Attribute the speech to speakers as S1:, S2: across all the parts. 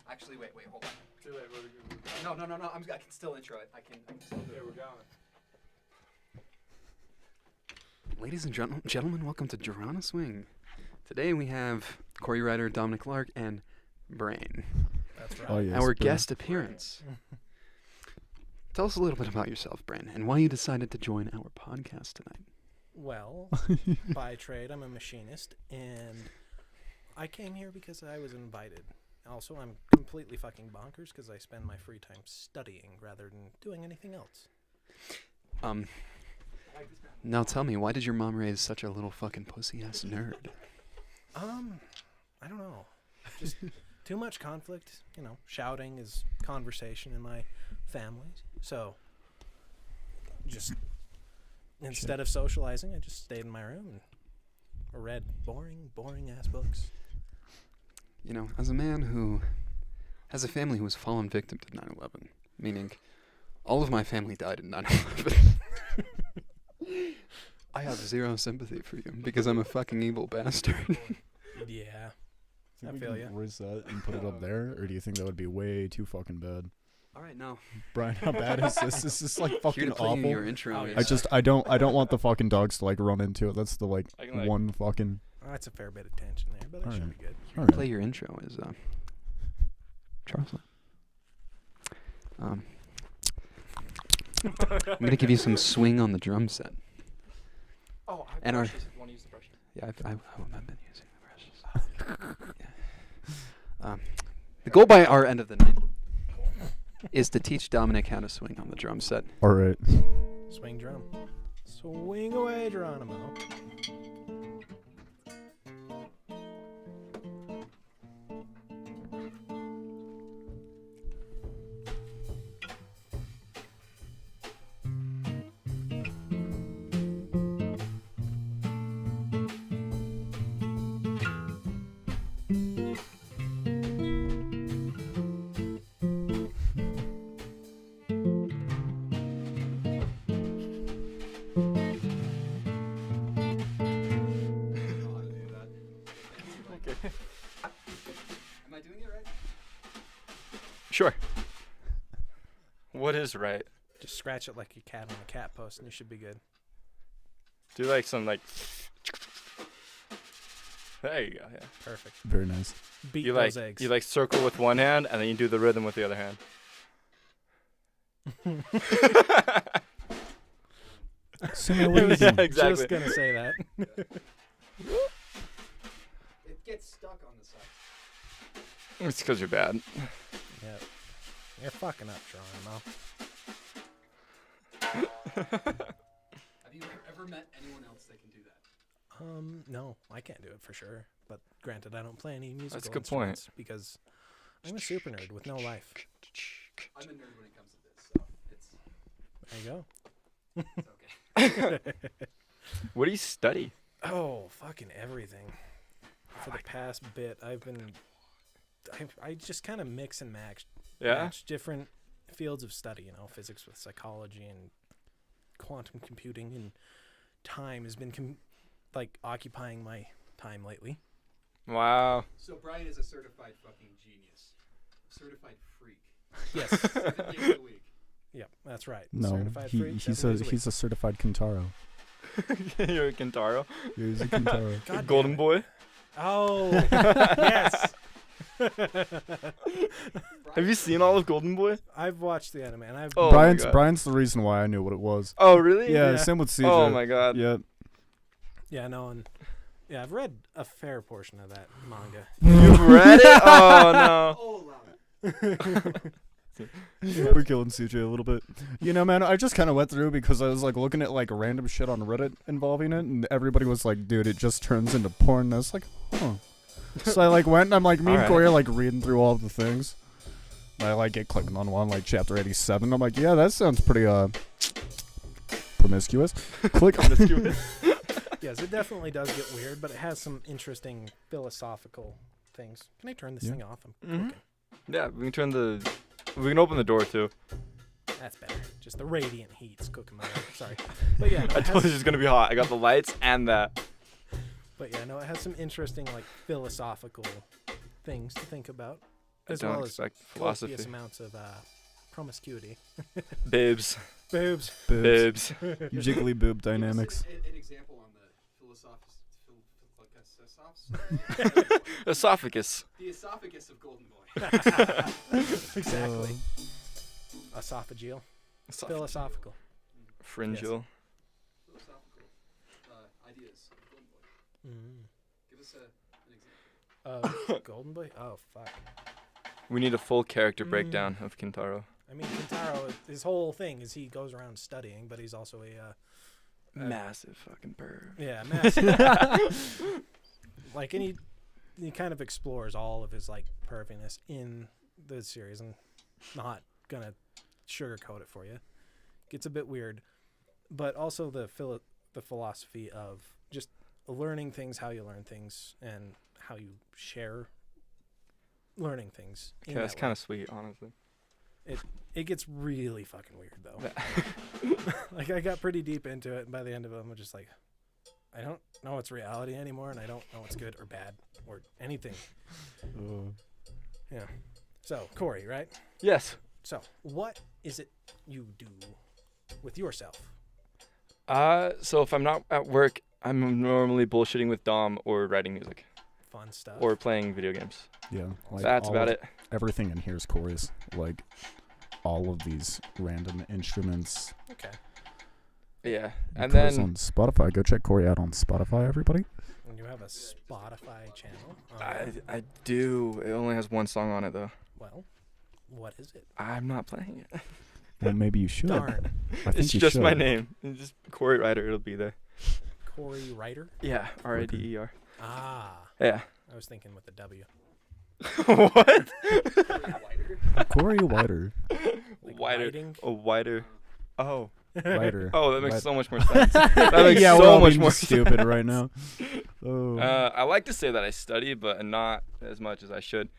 S1: Actually, wait, hold on.
S2: Too late,
S1: No. I can still intro it. I can still do it.
S2: we're going.
S3: Ladies and gentlemen, welcome to Jeronaswing. Today we have Corey Ryder, Dominic Lark, and Brain.
S2: That's right.
S4: Oh, yes,
S3: Our
S4: Brain.
S3: guest appearance. Tell us a little bit about yourself, Brain, and why you decided to join our podcast tonight.
S5: Well, by trade, I'm a machinist, and I came here because I was invited. Also, I'm completely fucking bonkers because I spend my free time studying rather than doing anything else.
S3: Now tell me, why did your mom raise such a little fucking pussy-ass nerd?
S5: I don't know. Just too much conflict. You know, shouting is conversation in my family. So, just instead of socializing, I just stayed in my room and read boring-ass books.
S3: You know, as a man who has a family who has fallen victim to 9/11, meaning all of my family died in 9/11, I have zero sympathy for you because I'm a fucking evil bastard.
S5: Yeah,
S4: Think
S5: I
S4: we
S5: feel
S4: can
S5: ya.
S4: Raise that and put it up there, or do you think that would be way too fucking bad?
S3: All right, now
S4: Brian, how bad is this? This is like
S3: here
S4: fucking
S3: to play you
S4: awful.
S3: your intro.
S5: Oh,
S3: is,
S5: yeah.
S4: I don't want the fucking dogs to like run into it. That's the like
S2: I can, like-
S4: one fucking.
S5: Oh, that's a fair bit of tension there, but it should
S4: Alright.
S5: be good.
S4: All
S3: play
S4: right.
S3: your intro is Charles. I'm gonna give you some swing on the drum set.
S2: Oh, I
S3: And our-
S2: want to use the brushes.
S3: Yeah, I've been using the brushes. Yeah. The goal by our end of the night is to teach Dominic how to swing on the drum set.
S4: All right.
S5: Swing drum. Swing away, Geronimo.
S1: Am I doing it right?
S2: Sure. What is right?
S5: Just scratch it like a cat on a cat post, and you should be good.
S2: Do like some like. There you go. Yeah.
S5: Perfect.
S4: Very nice.
S5: Beat
S2: You
S5: those
S2: like
S5: eggs.
S2: you like circle with one hand and then you do the rhythm with the other hand.
S4: Simi, what are you
S2: Yeah,
S4: doing?
S2: exactly.
S5: Just gonna say that.
S1: It gets stuck on the side.
S2: It's because you're bad.
S5: Yep. You're fucking up, Geronimo.
S1: Have you ever met anyone else that can do that?
S5: No, I can't do it for sure. But granted, I don't play any musical
S2: a good point.
S5: instruments because I'm a super nerd with no life.
S1: I'm a nerd when it comes to this, so
S5: There you go.
S1: it's okay.
S2: What do you study?
S5: Oh, fucking everything. For the past bit, I just kind of mix and match different fields of study, you know, physics with psychology and quantum computing, and time has been occupying my time lately.
S2: Wow.
S1: So Brian is a certified fucking genius. Certified freak.
S5: Yes.
S1: 7 days a week.
S5: Yep, that's right.
S4: No,
S5: Certified freak,
S4: he's
S5: 7 days a
S4: he's a certified Kintaro.
S2: You're a Kintaro.
S4: He's a Kintaro.
S5: week. God
S2: Golden
S5: damn it.
S2: Boy.
S5: Oh, yes.
S2: Have you seen all of Golden Boy?
S5: I've watched the anime, and I've
S2: Oh my God.
S4: Brian's the reason why I knew what it was.
S2: Oh really?
S4: Yeah,
S5: Yeah.
S4: same with CJ.
S2: Oh my God.
S4: Yeah.
S5: I've read a fair portion of that manga.
S2: You've read it? Oh no.
S1: Oh, loud.
S4: We're killing CJ a little bit. You know, man, I just kind of went through because I was like looking at like random shit on Reddit involving it, and everybody was like, "Dude, it just turns into porn." And I was like, "Huh." So I like went, and I'm like, me and
S2: Alright.
S4: Corey are like reading through all of the things. And I like get clicking on one like chapter 87. I'm like, yeah, that sounds pretty promiscuous. Click.
S5: Yes, it definitely does get weird, but it has some interesting philosophical things. Can I turn this
S4: Yeah.
S5: thing off? I'm
S2: Mhm.
S5: cooking.
S2: Yeah, we can open the door too.
S5: That's better. Just the radiant heat's cooking my life. Sorry. But yeah, no,
S2: I
S5: it
S2: told you
S5: has,
S2: it's gonna be hot. I got the lights and that.
S5: but yeah, no, it has some interesting like philosophical things to think about.
S2: I
S5: As
S2: don't
S5: well as
S2: expect philosophy.
S5: copious amounts of promiscuity.
S2: Bibs.
S5: Boobs.
S2: Bibs.
S4: Jiggly boob dynamics.
S1: An example on the
S2: Esophagus.
S1: the esophagus of Golden Boy.
S5: Exactly. Esophageal. Philosophical.
S2: Fringeal.
S1: Philosophical ideas of Golden Boy.
S5: Mm.
S1: Give us an example.
S5: Golden Boy? Oh, fuck.
S2: We need a full character breakdown of Kintaro.
S5: I mean, Kintaro, his whole thing is he goes around studying, but he's also a
S2: Massive fucking perv.
S5: yeah, massive. Like, and he kind of explores all of his like perviness in the series, and not gonna sugarcoat it for you. Gets a bit weird, but also the philosophy of just learning things, how you learn things, and how you share learning things.
S2: Okay, that's kind of sweet, honestly.
S5: It gets really fucking weird though. Like, I got pretty deep into it, and by the end of it, I'm just like, I don't know what's reality anymore, and I don't know what's good or bad or anything. Yeah. So, Corey, right?
S2: Yes.
S5: So, what is it you do with yourself?
S2: So if I'm not at work, I'm normally bullshitting with Dom or writing music
S5: Fun stuff.
S2: or playing video games.
S4: Yeah. Like
S2: That's
S4: all
S2: about
S4: of-
S2: it.
S4: Everything in here is Corey's. Like all of these random instruments.
S5: Okay.
S2: Yeah.
S4: He
S2: And
S4: plays
S2: then
S4: on Spotify. Go check Corey out on Spotify, everybody.
S5: And you have a Spotify channel.
S2: I do. It only has one song on it though.
S5: Well, what is it?
S2: I'm not playing it.
S4: Well, maybe you should.
S5: Darn.
S4: I think
S2: It's
S4: you
S2: just my
S4: should.
S2: name. It's just Corey Ryder. It'll be there.
S5: Corey Ryder?
S2: Yeah. R-I-D-E-R.
S5: Ah.
S2: Yeah.
S5: I was thinking with a W.
S2: What?
S4: Corey Whiter.
S5: Like
S2: Wider.
S5: writing?
S2: A wider. Oh.
S4: Whiter.
S2: Oh, that makes
S4: White-
S2: so much more sense. That makes
S4: yeah,
S2: so
S4: we're all
S2: much
S4: being
S2: more
S4: stupid right now. Oh.
S2: I like to say that I study, but not as much as I should.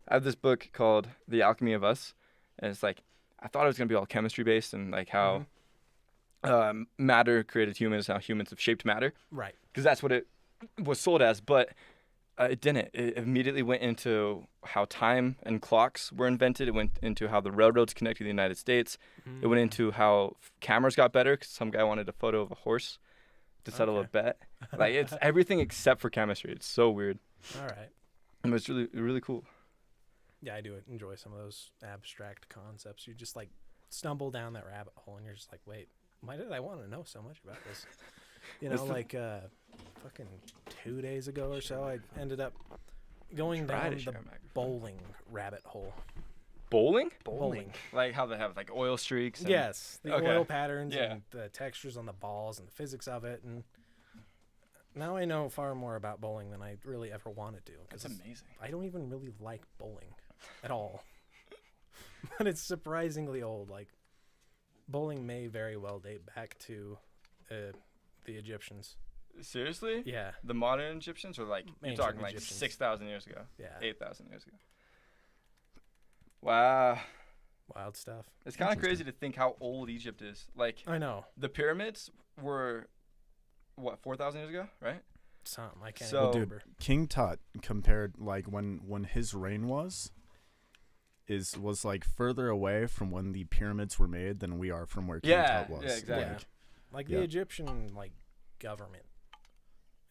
S2: I have this book called The Alchemy of Us, and it's like, I thought it was going to be all chemistry based and like how matter created humans, how humans have shaped matter,
S5: Right.
S2: because that's what it was sold as, but it didn't. It immediately went into how time and clocks were invented. It went into how the railroads connected the United States. It went into how cameras got better because some guy wanted a photo of a horse to settle a
S5: Okay.
S2: bet. Like, it's everything except for chemistry. It's so weird.
S5: All right.
S2: And it's really, really cool.
S5: Yeah, I do enjoy some of those abstract concepts. You just like stumble down that rabbit hole, and you're just like, wait, why did I want to know so much about this? You know,
S2: That's the-
S5: like fucking 2 days ago or so, I ended up going
S2: Try
S5: down
S2: to
S5: the
S2: share a microphone.
S5: bowling rabbit hole.
S2: Bowling?
S5: Bowling.
S2: Like how they have like oil streaks. And
S5: Yes, the
S2: Okay.
S5: oil patterns
S2: Yeah.
S5: and the textures on the balls and the physics of it, and now I know far more about bowling than I really ever wanted to.
S2: That's amazing.
S5: I don't even really like bowling at all. But it's surprisingly old. Like, bowling may very well date back to the Egyptians.
S2: Seriously?
S5: Yeah,
S2: The modern Egyptians, or like you're
S5: Ancient
S2: talking like
S5: Egyptians.
S2: 6,000 years ago,
S5: yeah.
S2: 8,000 years ago. Wow,
S5: Wild stuff.
S2: it's kind of
S4: Interesting.
S2: crazy to think how old Egypt is. Like
S5: I know.
S2: the pyramids were, what, 4,000 years ago, right?
S5: Something. I can't
S2: So-
S5: even
S4: Dude,
S5: remember.
S4: King Tut compared like when his reign was like further away from when the pyramids were made than we are from where King
S2: Yeah,
S4: Tut was.
S2: yeah, exactly.
S5: Yeah. Like
S4: yeah.
S5: the Egyptian government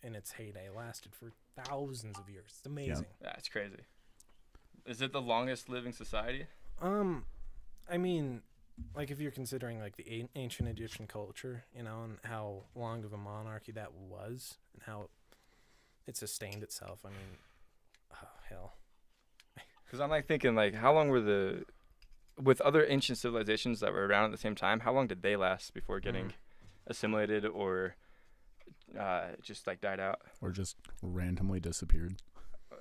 S5: in its heyday lasted for thousands of years. It's amazing.
S2: Yeah, it's crazy. Is it the longest living society?
S5: I mean, like if you're considering like the ancient Egyptian culture, you know, and how long of a monarchy that was, and how it sustained itself. I mean, oh, hell.
S2: Because I'm like thinking like, how long were with other ancient civilizations that were around at the same time, how long did they last before getting assimilated or just like died out?
S4: Or just randomly disappeared.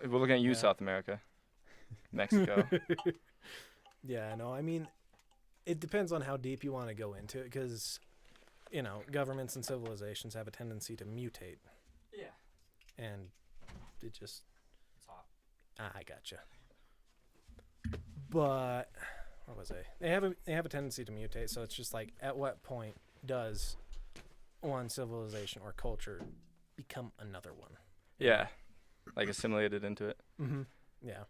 S2: We're looking at you,
S5: Yeah.
S2: South America, Mexico.
S5: Yeah, no, I mean, it depends on how deep you want to go into it, because, you know, governments and civilizations have a tendency to mutate,
S2: Yeah.
S5: and it just.
S2: It's hot.
S5: I gotcha. But what was I? They have a tendency to mutate, so it's just like, at what point does one civilization or culture become another one?
S2: Yeah. Like assimilated into it.
S5: Mm-hmm. Yeah.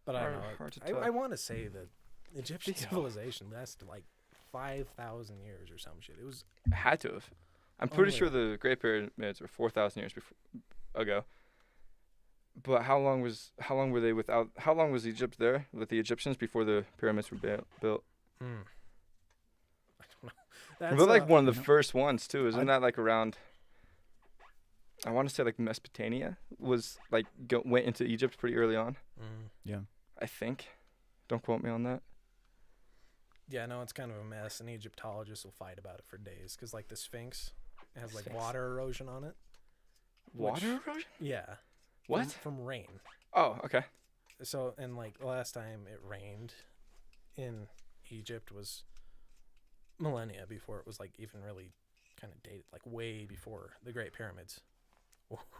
S5: But I don't know.
S2: hard to
S5: I
S2: tell.
S5: want to say that Egyptian
S2: Yeah.
S5: civilization lasted like 5,000 years or some shit. It was
S2: Had to have. I'm
S5: Oh,
S2: pretty
S5: yeah.
S2: sure the Great Pyramids were 4,000 years ago. But how long were they without? How long was Egypt there with the Egyptians before the pyramids were built?
S5: I don't know. That's
S2: They're like one of the
S4: no.
S2: first ones too, isn't
S4: I-
S2: that like around? I want to say like Mesopotamia was like went into Egypt pretty early on.
S4: Yeah.
S2: I think. Don't quote me on that.
S5: Yeah, no, it's kind of a mess, and Egyptologists will fight about it for days because, like, the Sphinx has like
S2: Sphinx.
S5: water erosion on it.
S2: Water erosion?
S5: Yeah.
S2: What?
S5: From rain.
S2: Oh, okay.
S5: So, and like the last time it rained in Egypt was millennia before it was like even really kind of dated, like way before the Great Pyramids.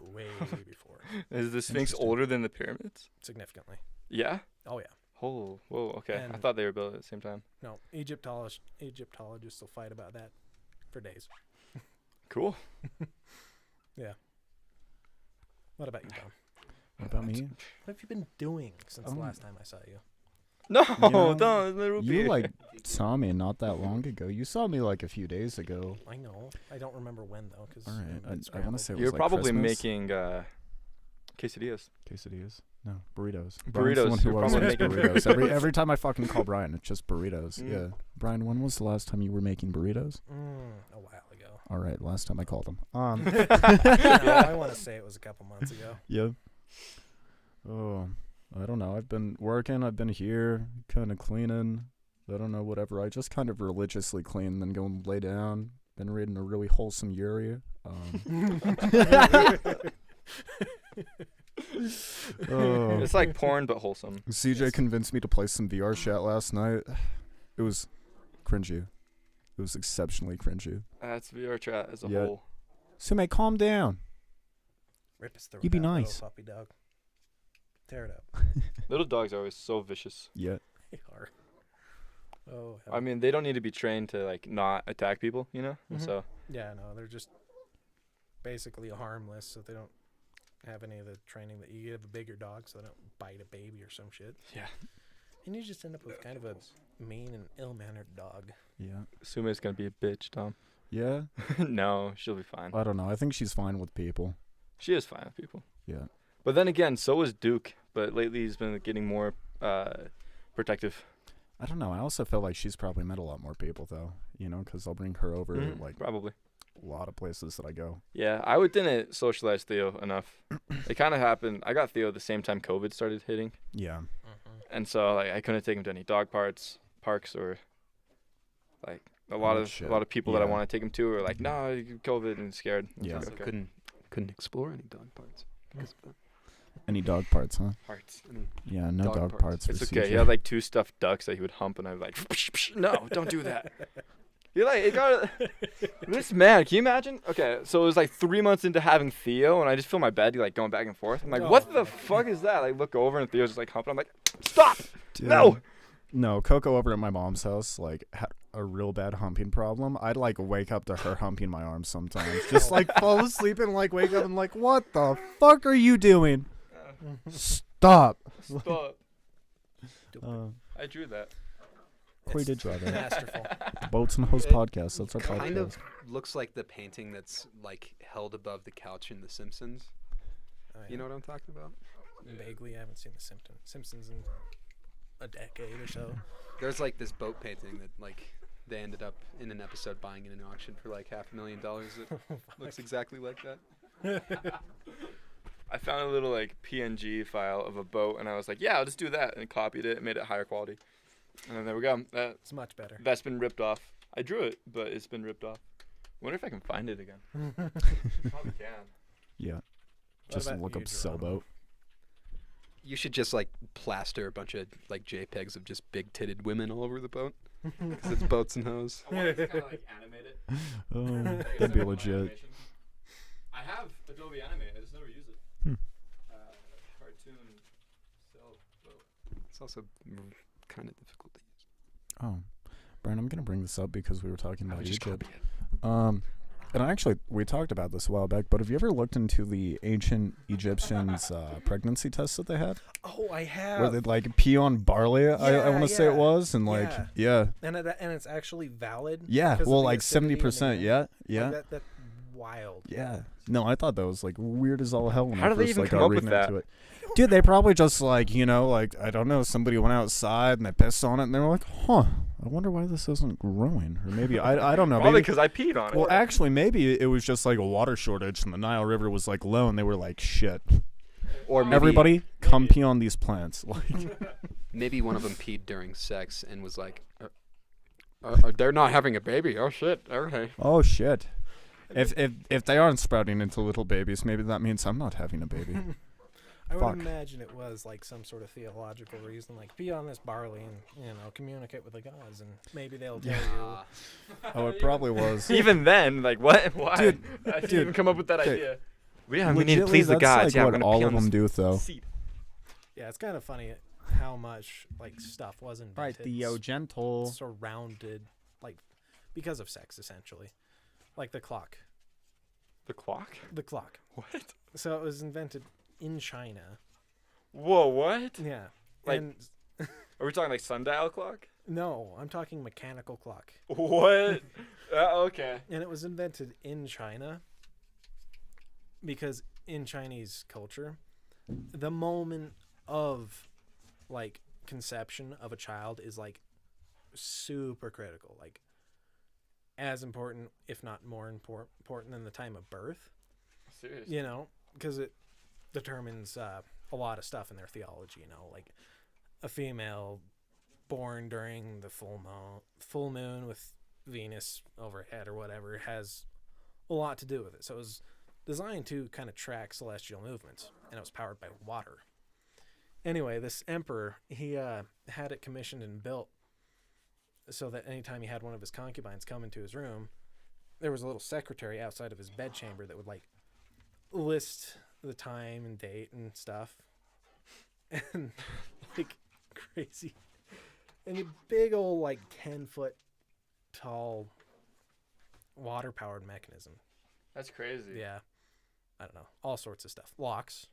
S5: Way before.
S2: Is the Sphinx
S4: Interesting.
S2: older than the pyramids?
S5: Significantly.
S2: Yeah.
S5: Oh, yeah.
S2: Oh, whoa. Okay. I
S5: And-
S2: thought they were built at the same time.
S5: No, Egyptologists will fight about that for days.
S2: Cool.
S5: What about you, Tom?
S4: What about me?
S5: What have you been doing since the
S4: Um,
S5: last time I saw you?
S2: No,
S4: know,
S2: don't. Little
S4: You
S2: P.
S4: like saw me not that long ago. You saw me like a few days ago.
S5: I know. I don't remember when though, because
S4: All right, I want to say it was
S2: You're
S4: like
S2: probably
S4: Christmas.
S2: making quesadillas.
S4: Quesadillas. No, burritos.
S2: Burritos,
S4: Brian's the one who
S2: you're
S4: always
S2: probably
S4: makes
S2: making
S4: burritos. Every time I fucking call Brian, it's just burritos.
S2: Mm.
S4: Yeah. Brian, when was the last time you were making burritos?
S5: a while ago.
S4: All right, last time I called him.
S5: No, I want to say it was a couple months ago.
S4: Yeah. Oh, I don't know. I've been working. I've been here, kind of cleaning. I don't know, whatever. I just kind of religiously clean, then go and lay down. Been reading a really wholesome Yuri. Oh.
S2: It's like porn but wholesome.
S4: CJ convinced me to play some VR chat last night. It was cringy. It was exceptionally cringy.
S2: That's VR chat as a
S4: Yeah.
S2: whole.
S4: Sume, calm down.
S5: Rip his throat
S4: You be
S5: out, little
S4: nice.
S5: puppy dog. Tear it up.
S2: Little dogs are always so vicious.
S4: Yeah.
S5: They are. Oh,
S2: I mean, they don't need to be trained to like not attack people, you know. And
S5: Mhm.
S2: so
S5: yeah, no, they're just basically harmless, so they don't have any of the training that you give a bigger dog, so they don't bite a baby or some shit.
S2: yeah,
S5: And you just end up with kind of a mean and ill-mannered dog.
S4: Yeah.
S2: Sume's gonna be a bitch, Tom.
S4: Yeah.
S2: No, she'll be fine.
S4: I don't know. I think she's fine with people.
S2: She is fine with people.
S4: Yeah.
S2: But then again, so is Duke. But lately he's been getting more protective.
S4: I don't know. I also feel like she's probably met a lot more people, though. You know, because I'll bring her over
S2: Mhm,
S4: like
S2: probably.
S4: a lot of places that I go.
S2: Yeah, didn't socialize Theo enough. It kind of happened. I got Theo at the same time COVID started hitting,
S4: Yeah.
S2: and so like I couldn't take him to any dog parks, or like a lot of
S4: shit.
S2: people that I
S4: Yeah.
S2: want to take him to are like, no, COVID and scared. It's
S4: Yeah.
S2: like,
S3: So
S2: okay.
S3: couldn't explore any dog parts because of that.
S4: Any dog parts, huh?
S2: Parts.
S3: I mean,
S4: Yeah, no
S3: Dog
S4: dog,
S3: parts.
S4: parts. for
S2: It's okay.
S4: CJ.
S2: He had like 2 stuffed ducks that he would hump, and I'd be like, no, don't do that. You're like, it got this man. Can you imagine? Okay, so it was like 3 months into having Theo, and I just feel my bed like going back and forth. I'm like, what the fuck is that? I look over, and Theo's just like humping. I'm like, stop!
S4: Dude.
S2: No!
S4: No, Coco over at my mom's house like had a real bad humping problem. I'd like wake up to her humping my arms sometimes. Just like fall asleep and like wake up and like, what the fuck are you doing? Stop.
S2: Stop.
S4: Uh,
S2: I drew that.
S4: Corey did draw that.
S5: Masterful.
S4: The Boats and Hoes
S3: It
S4: podcast. That's our
S3: kind
S4: podcast.
S3: of looks like the painting that's like held above the couch in The Simpsons.
S5: Oh, yeah.
S3: You know what I'm talking about?
S5: Vaguely, I haven't seen the Simpsons in a decade or so.
S3: There's like this boat painting that like they ended up in an episode buying in an auction for like $500,000. It looks exactly like that.
S2: I found a little like PNG file of a boat, and I was like, yeah, I'll just do that, and copied it and made it higher quality. And then there we go.
S5: It's much better.
S2: That's been ripped off. I drew it, but it's been ripped off. Wonder if I can find it again. Probably can.
S4: Yeah. Just
S5: about
S4: look
S5: you,
S4: up
S5: Geronimo?
S4: sailboat.
S3: You should just like plaster a bunch of like JPEGs of just big titted women all over the boat. Because it's boats and hoes.
S2: I want to kind of like animate it.
S4: Oh, that'd be legit.
S2: I have Adobe Animate. I just never use it.
S4: Hmm.
S2: Cartoon sailboat.
S3: It's also kind of difficult to use.
S4: Oh, Brian, I'm gonna bring this up because we were talking
S2: I
S4: about
S2: would just
S4: Egypt.
S2: copy it.
S4: And actually, we talked about this a while back, but have you ever looked into the ancient Egyptians' pregnancy tests that they had?
S5: Oh, I have.
S4: Where they'd like pee on barley, I want to say it was, and like, yeah.
S5: And it's actually valid.
S4: Yeah,
S5: because of
S4: well,
S5: the
S4: like
S5: acidity in the
S4: 70%,
S5: milk.
S4: yeah,
S5: Like,
S4: yeah.
S5: that's wild.
S4: Yeah. No, I thought that was like weird as all hell when
S2: How
S4: I
S2: do they
S4: first
S2: even
S4: like
S2: come
S4: got
S2: up with
S4: reading
S2: that?
S4: into it. Dude, they probably just like, like, I don't know, somebody went outside and they pissed on it and they were like, huh, I wonder why this isn't growing. Or maybe, I don't know.
S2: Probably
S4: Maybe,
S2: because I peed on it.
S4: well, actually, maybe it was just like a water shortage and the Nile River was like low and they were like, shit.
S3: Or maybe,
S4: Everybody, come pee on these plants. Like,
S3: maybe one of them peed during sex and was like, they're not having a baby. Oh shit. Okay.
S4: oh shit. If they aren't sprouting into little babies, maybe that means I'm not having a baby.
S5: I would
S4: Fuck.
S5: imagine it was like some sort of theological reason, like be on this barley and communicate with the gods, and maybe they'll tell you.
S4: Oh, it probably was.
S2: Even then, like, what? Why?
S4: Dude,
S2: I didn't
S4: dude,
S2: even come up with that
S4: okay.
S2: idea. We need to
S4: Legitly,
S2: please the
S4: that's
S2: gods.
S4: like
S2: Yeah,
S4: what
S2: we're gonna
S4: all
S2: pee
S4: of
S2: on
S4: them
S2: this
S4: do, though.
S2: seed.
S5: Yeah, it's kind of funny how much like stuff was invented.
S4: gentle.
S5: Surrounded, like, because of sex, essentially, like the clock.
S2: The clock?
S5: The clock.
S2: What?
S5: So it was invented in China.
S2: Whoa, what?
S5: Yeah.
S2: Like-
S5: And
S2: Are we talking like sundial clock?
S5: no, I'm talking mechanical clock.
S2: What? Okay.
S5: And it was invented in China because in Chinese culture, the moment of like conception of a child is like super critical, like as important, if not more important than the time of birth,
S2: Seriously.
S5: because it determines a lot of stuff in their theology, like a female born during the full moon with Venus overhead or whatever has a lot to do with it. So it was designed to kind of track celestial movements, and it was powered by water. Anyway, this emperor, he had it commissioned and built so that anytime he had one of his concubines come into his room, there was a little secretary outside of his bedchamber that would like list the time and date and stuff, and like crazy, and a big old like 10-foot tall water powered mechanism.
S2: That's crazy.
S5: Yeah, I don't know, all sorts of stuff. Locks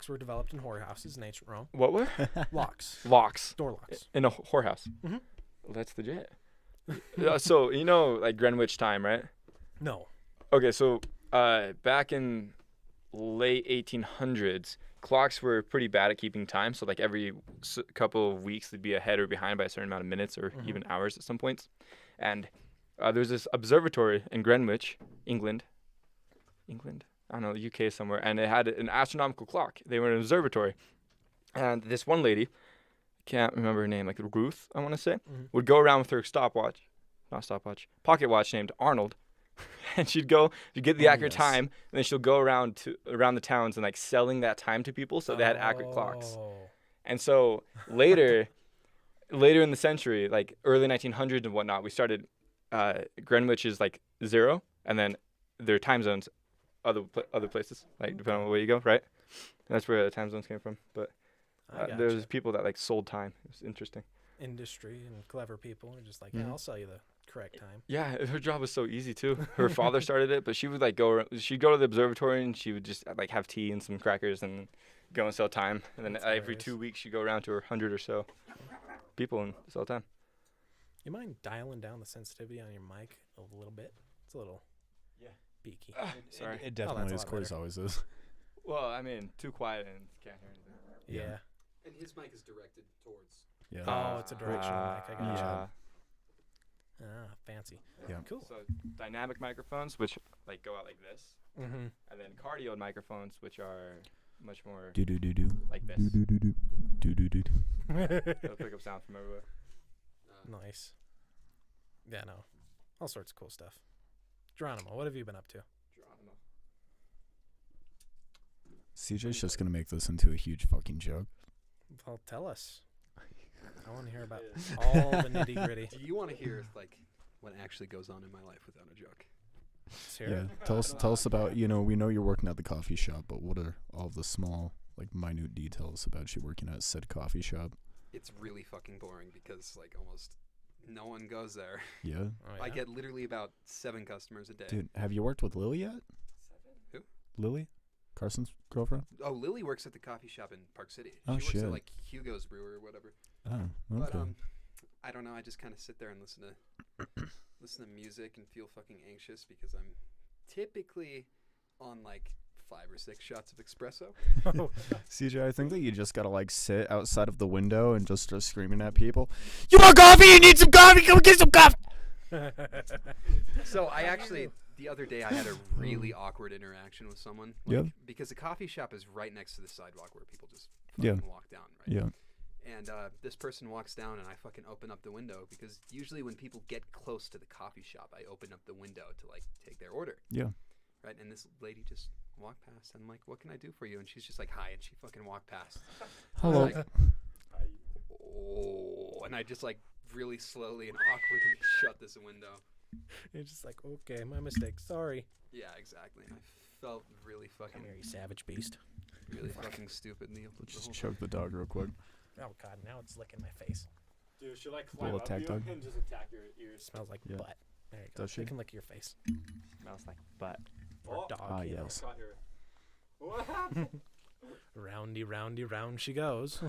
S5: were developed in whorehouses in ancient Rome.
S2: What were?
S5: Locks,
S2: Locks.
S5: door locks.
S2: In a whorehouse.
S5: Mhm.
S2: Well, that's legit. So, like Greenwich time, right?
S5: No,
S2: Okay, so back in late 1800s, clocks were pretty bad at keeping time. So, like every couple of weeks, they'd be ahead or behind by a certain amount of minutes or even hours at some points. And there's this observatory in Greenwich, England. I don't know, UK somewhere. And it had an astronomical clock. They were in an observatory. And this one lady, can't remember her name, like Ruth, I want to say, would go around with her pocket watch named Arnold. And she'd get the accurate time, and then she'll go around the towns and like selling that time to people, so they had accurate clocks.
S5: Oh.
S2: And so later in the century, like early 1900s and whatnot, we started Greenwich is like 0, and then their time zones, other places, like depending on where you go, right? And that's where the time zones came from. But there's
S5: Gotcha.
S2: people that like sold time. It was interesting.
S5: Industry and clever people are just like,
S4: Mhm.
S5: yeah, I'll sell you the correct time.
S2: Yeah, her job was so easy too. Her father started it, but she would like she'd go to the observatory and she would just like have tea and some crackers and go and sell time. And then
S5: That's
S2: every
S5: hilarious.
S2: 2 weeks she'd go around to her 100 or so people and sell time.
S5: You mind dialing down the sensitivity on your mic a little bit? It's a little beaky.
S2: Sorry.
S4: It
S5: that's
S4: definitely
S5: a
S4: is,
S5: lot
S4: Corey's
S5: better.
S4: always is.
S2: Well, I mean, too quiet and can't hear anything.
S5: Yeah.
S1: And his mic is directed towards.
S4: Yeah.
S5: Oh, it's a directional mic. I gotcha.
S2: Yeah.
S5: Fancy.
S4: Yeah.
S5: Cool.
S2: So dynamic microphones, which like go out like this,
S5: Mm-hmm.
S2: and then cardioid microphones, which are much more
S4: Do do do do.
S2: like this.
S4: Do do do do. Do do do.
S2: They'll pick up sound from everywhere.
S5: Nice. Yeah, no. All sorts of cool stuff. Geronimo, what have you been up to?
S2: Geronimo.
S4: CJ's just gonna make this into a huge fucking joke.
S5: Well, tell us. I want to hear about all the nitty gritty.
S3: Do you want to hear like what actually goes on in my life without a joke?
S4: Yeah. Tell us about, we know you're working at the coffee shop, but what are all the small, like minute details about you working at said coffee shop?
S3: It's really fucking boring because like almost No one goes there.
S4: Yeah.
S5: Oh, yeah?
S3: I get literally about 7 customers a day.
S4: Dude, have you worked with Lily yet?
S3: Who?
S4: Lily? Carson's girlfriend?
S3: Oh, Lily works at the coffee shop in Park City.
S4: Oh,
S3: she works
S4: shit.
S3: at like Hugo's Brewer or whatever.
S4: Oh, okay.
S3: But I don't know. I just kind of sit there and listen to music and feel fucking anxious because I'm typically on like 5 or 6 shots of espresso.
S4: CJ, I think that you just gotta like sit outside of the window and just start screaming at people. You want coffee? You need some coffee? Come get some coffee.
S3: So I actually, the other day, I had a really awkward interaction with someone. Like,
S4: Yeah.
S3: Because the coffee shop is right next to the sidewalk where people just
S4: Yeah.
S3: fucking walk down, right?
S4: Yeah.
S3: And this person walks down, and I fucking open up the window because usually when people get close to the coffee shop, I open up the window to like take their order.
S4: Yeah.
S3: Right? And this lady just walked past. I'm like, "What can I do for you?" And she's just like, "Hi," and she fucking walked past.
S4: Hello.
S3: Like, oh, and I just like really slowly and awkwardly shut this window.
S5: You're just like, okay, my mistake. Sorry.
S3: Yeah, exactly. I felt really fucking,
S5: Come here, you savage beast.
S3: really fucking stupid. The
S4: Just
S3: whole
S4: choke the dog real quick.
S5: Oh god, now it's licking my face.
S1: Dude, she'll like
S4: Little
S1: climb up
S4: attack
S1: you
S4: dog.
S1: and just attack your ears.
S5: Smells like
S4: Yeah.
S5: butt. There you go.
S4: Does she?
S5: It can lick your face.
S2: Smells like butt.
S5: Or
S1: Oh.
S5: dog.
S4: Ah,
S5: you know.
S4: yes.
S1: Caught her. What happened?
S5: Roundy, roundy, round she goes.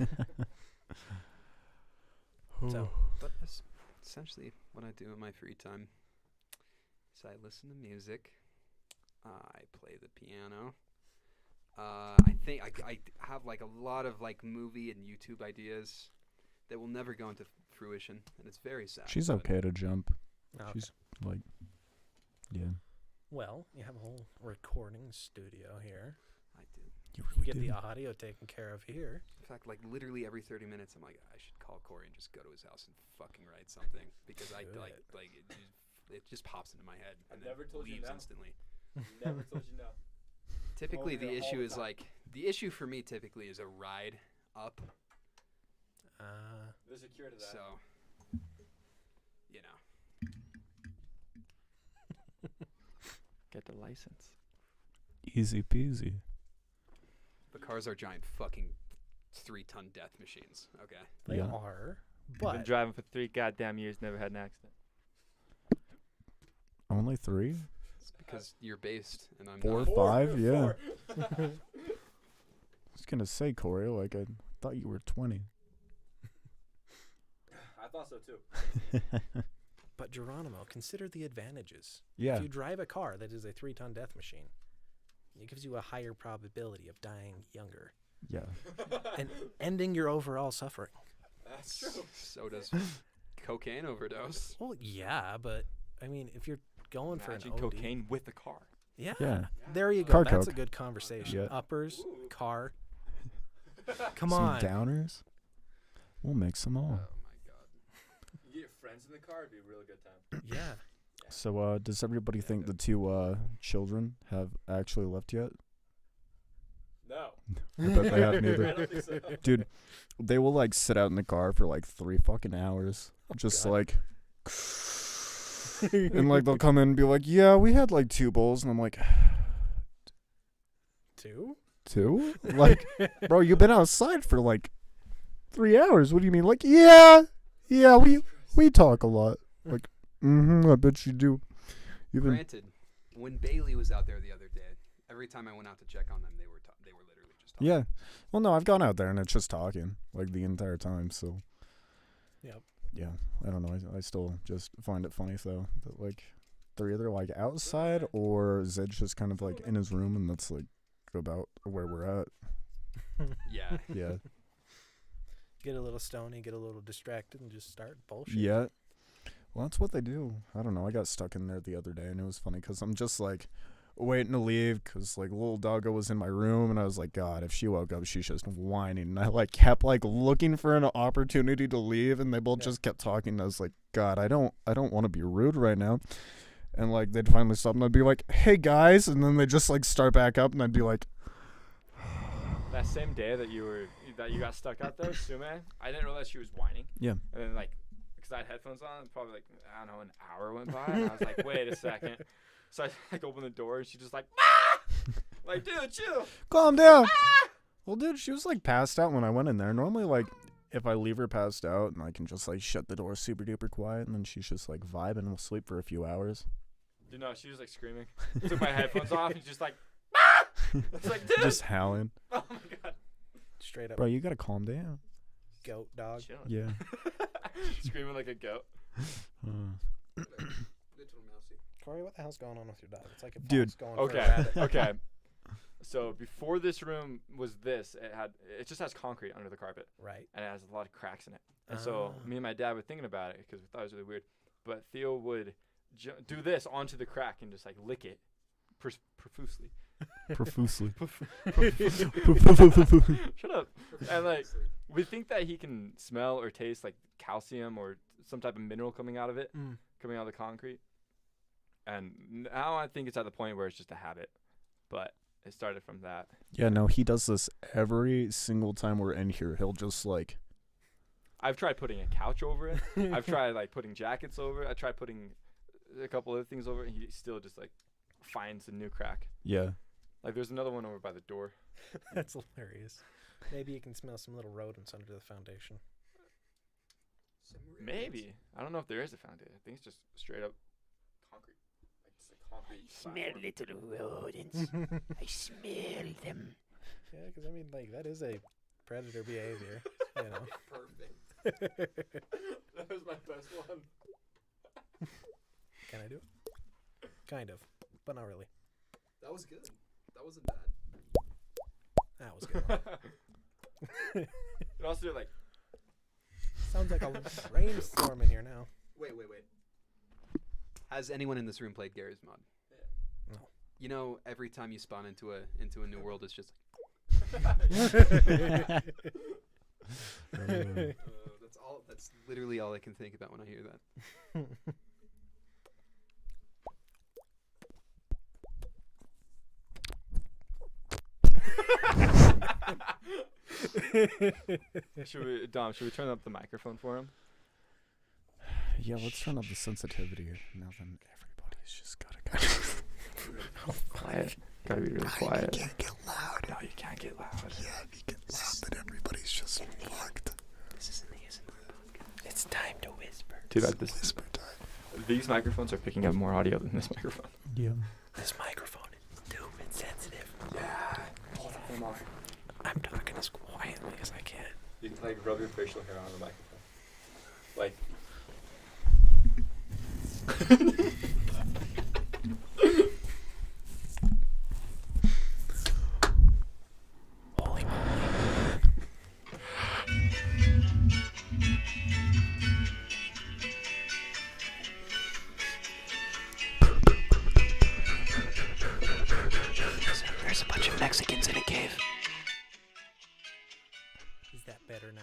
S5: So,
S3: But that's essentially what I do in my free time. So I listen to music. I play the piano. I think I have like a lot of like movie and YouTube ideas that will never go into fruition, and it's very sad.
S4: She's
S3: but
S4: okay to jump.
S5: okay.
S4: She's like, yeah.
S5: Well, you have a whole recording studio here.
S3: I do.
S4: You
S5: You get the audio taken care of here.
S3: In fact, like literally every 30 minutes, I'm like, I should call Corey and just go to his house and fucking write something because I
S5: Good.
S3: like it just pops into my head and
S1: I
S3: then
S1: never told you
S3: leaves
S1: no.
S3: instantly.
S1: Never told you no.
S3: Typically,
S1: Over
S3: the
S1: here all
S3: issue
S1: the
S3: is
S1: time.
S3: like the issue for me typically is a ride up.
S1: There's a cure to that.
S3: So, you know,
S2: Get the license.
S4: Easy peasy.
S3: the cars are giant fucking 3-ton death machines. Okay.
S5: They
S4: Yeah.
S5: are,
S2: Been
S5: but
S2: driving for 3 goddamn years, never had an accident.
S4: Only 3?
S3: It's because you're based and I'm
S4: 4 or
S3: not.
S4: 5? Yeah.
S1: Four.
S4: I was gonna say, Corey, like I thought you were 20.
S1: I thought so too.
S5: but Geronimo, consider the advantages.
S4: Yeah.
S5: If you drive a car that is a 3-ton death machine, it gives you a higher probability of dying younger
S4: Yeah.
S5: and ending your overall suffering.
S1: That's true.
S3: So does cocaine overdose.
S5: Well, yeah, but I mean, if you're going
S2: Imagine
S5: for an OD,
S2: cocaine with a car.
S5: yeah,
S4: Yeah.
S5: there you go.
S4: Car
S5: That's
S4: coke.
S5: a good conversation.
S4: Yeah.
S5: Uppers,
S1: Ooh.
S5: car. Come
S4: Some
S5: on.
S4: downers. We'll mix them
S3: Oh
S4: all.
S3: my god.
S1: You get your friends in the car, it'd be a really good time.
S5: Yeah.
S4: So, does everybody think the 2 children have actually left yet?
S1: No.
S4: I bet they have
S1: I
S4: neither.
S1: don't think so.
S4: Dude, they will like sit out in the car for like 3 fucking hours. Just
S5: God.
S4: like. And like they'll come in and be like, yeah, we had like 2 bowls. And I'm like,
S5: 2?
S4: 2? Like, bro, you've been outside for like 3 hours. What do you mean? Like, yeah, we talk a lot. Like, I bet you do. You've been,
S3: Granted, when Bailey was out there the other day, every time I went out to check on them, they were literally just talking.
S4: yeah. Well, no, I've gone out there and it's just talking like the entire time. So,
S5: Yep.
S4: yeah, I don't know. I still just find it funny though that like they're either like outside or Zed's just kind of like in his room and that's like about where we're at.
S3: Yeah.
S4: Yeah.
S5: Get a little stony, get a little distracted, and just start bullshit.
S4: Yeah. Well, that's what they do. I don't know. I got stuck in there the other day, and it was funny because I'm just like waiting to leave because like little doggo was in my room, and I was like, God, if she woke up, she's just whining. And I like kept like looking for an opportunity to leave, and they both
S5: Yeah.
S4: just kept talking. And I was like, God, I don't want to be rude right now. And like they'd finally stop, and I'd be like, Hey guys, and then they just like start back up, and I'd be like,
S2: That same day that you got stuck out there, Sume, I didn't realize she was whining.
S4: Yeah.
S2: And then like, because I had headphones on, probably like, I don't know, an hour went by. And I was like, wait a second. So I like opened the door and she just like, ah! Like, dude, chill.
S4: Calm down. Well, dude, she was like passed out when I went in there. Normally, like if I leave her passed out and I can just like shut the door super duper quiet and then she's just like vibing and we'll sleep for a few hours.
S2: You know, she was like screaming. Took my headphones off and just like, ah! It's like, dude!
S4: Just howling.
S2: Oh my god.
S5: Straight up
S4: Bro, you gotta calm down.
S5: goat dog.
S2: Chilling.
S4: Yeah.
S2: Screaming like a goat.
S3: Little mousey.
S5: Corey, what the hell's going on with your dog? It's like a
S4: Dude,
S5: fox going for a
S2: Okay.
S5: rabbit.
S2: Okay. So before this room was this, it just has concrete under the carpet.
S5: Right.
S2: And it has a lot of cracks in it. And so me and my dad were thinking about it because we thought it was really weird. But Theo would do this onto the crack and just like lick it profusely.
S4: Profusely.
S2: Shut up. And like we think that he can smell or taste like calcium or some type of mineral coming out of it, coming out of the concrete. And now I think it's at the point where it's just a habit. But it started from that.
S4: Yeah, no, he does this every single time we're in here. He'll just like.
S2: I've tried putting a couch over it. I've tried like putting jackets over it. I tried putting a couple other things over it. And he still just like finds a new crack.
S4: Yeah.
S2: Like there's another one over by the door.
S5: That's hilarious. Maybe you can smell some little rodents under the foundation.
S2: Maybe. I don't know if there is a foundation. I think it's just straight up concrete. Like just a concrete platform.
S6: little rodents. I smell them.
S5: Yeah, because I mean, like that is a predator behavior. You know.
S3: Perfect.
S2: That was my best one.
S5: Can I do it? Kind of, but not really.
S3: That was good. That wasn't bad.
S5: That was good.
S2: You can also do it like.
S5: Sounds like a rainstorm in here now.
S3: Wait. Has anyone in this room played Garry's Mod?
S5: No.
S3: You know, every time you spawn into a new world, it's just that's all. That's literally all I can think about when I hear that.
S2: Should we turn up the microphone for him?
S4: Yeah, let's turn up the sensitivity. Now then, everybody's just gotta kind of
S2: Quiet. Gotta be really quiet.
S4: can't get loud.
S2: No, you can't get loud.
S4: Yeah, if you get loud, then everybody's just fucked.
S6: This is an ASMR podcast. It's time to whisper.
S2: Too bad this.
S4: Whisper time.
S2: These microphones are picking up more audio than this microphone.
S4: Yeah.
S6: This microphone is stupid sensitive.
S2: Both of them are.
S6: I'm talking as quietly as I can.
S2: You can like rub your facial hair on the microphone. Like.
S6: Holy moly. There's a bunch of Mexicans in a cave.
S5: Is that better now?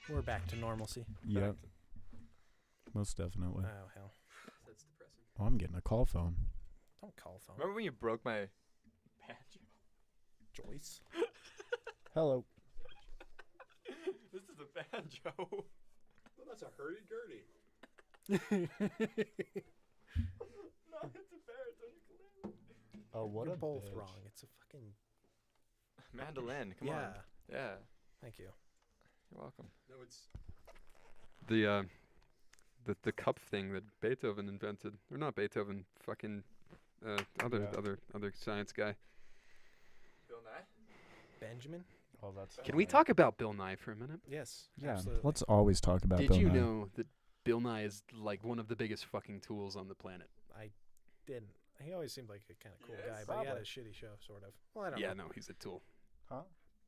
S5: We're back to normalcy.
S4: Yeah. Most definitely.
S5: Oh hell!
S3: That's depressing.
S4: Oh, I'm getting a call phone.
S5: Don't call phone.
S2: Remember when you broke my banjo?
S5: Joyce.
S4: Hello.
S2: This is a banjo.
S3: Well, that's a hurdy-gurdy.
S2: No, it's a baritone ukulele.
S4: Oh, what
S5: You're
S4: a
S5: both
S4: bitch.
S5: wrong. It's a fucking
S2: Mandolin. Come
S5: yeah.
S2: on. Yeah.
S5: Thank you.
S2: You're welcome.
S3: No, it's the cup thing that Beethoven invented. Or not Beethoven. Fucking other science guy.
S2: Bill Nye?
S5: Benjamin.
S4: Oh, that's.
S3: Can we talk about Bill Nye for a minute?
S5: Yes.
S4: Yeah.
S5: Absolutely.
S4: Let's always talk about.
S3: Did
S4: Bill
S3: you
S4: Nye.
S3: know that Bill Nye is like one of the biggest fucking tools on the planet?
S5: I didn't. He always seemed like a kind of cool
S2: Yes,
S5: guy, but he had a
S4: probably.
S5: shitty show, sort of. Well, I don't
S3: Yeah,
S5: know.
S3: no, he's a tool.
S4: Huh?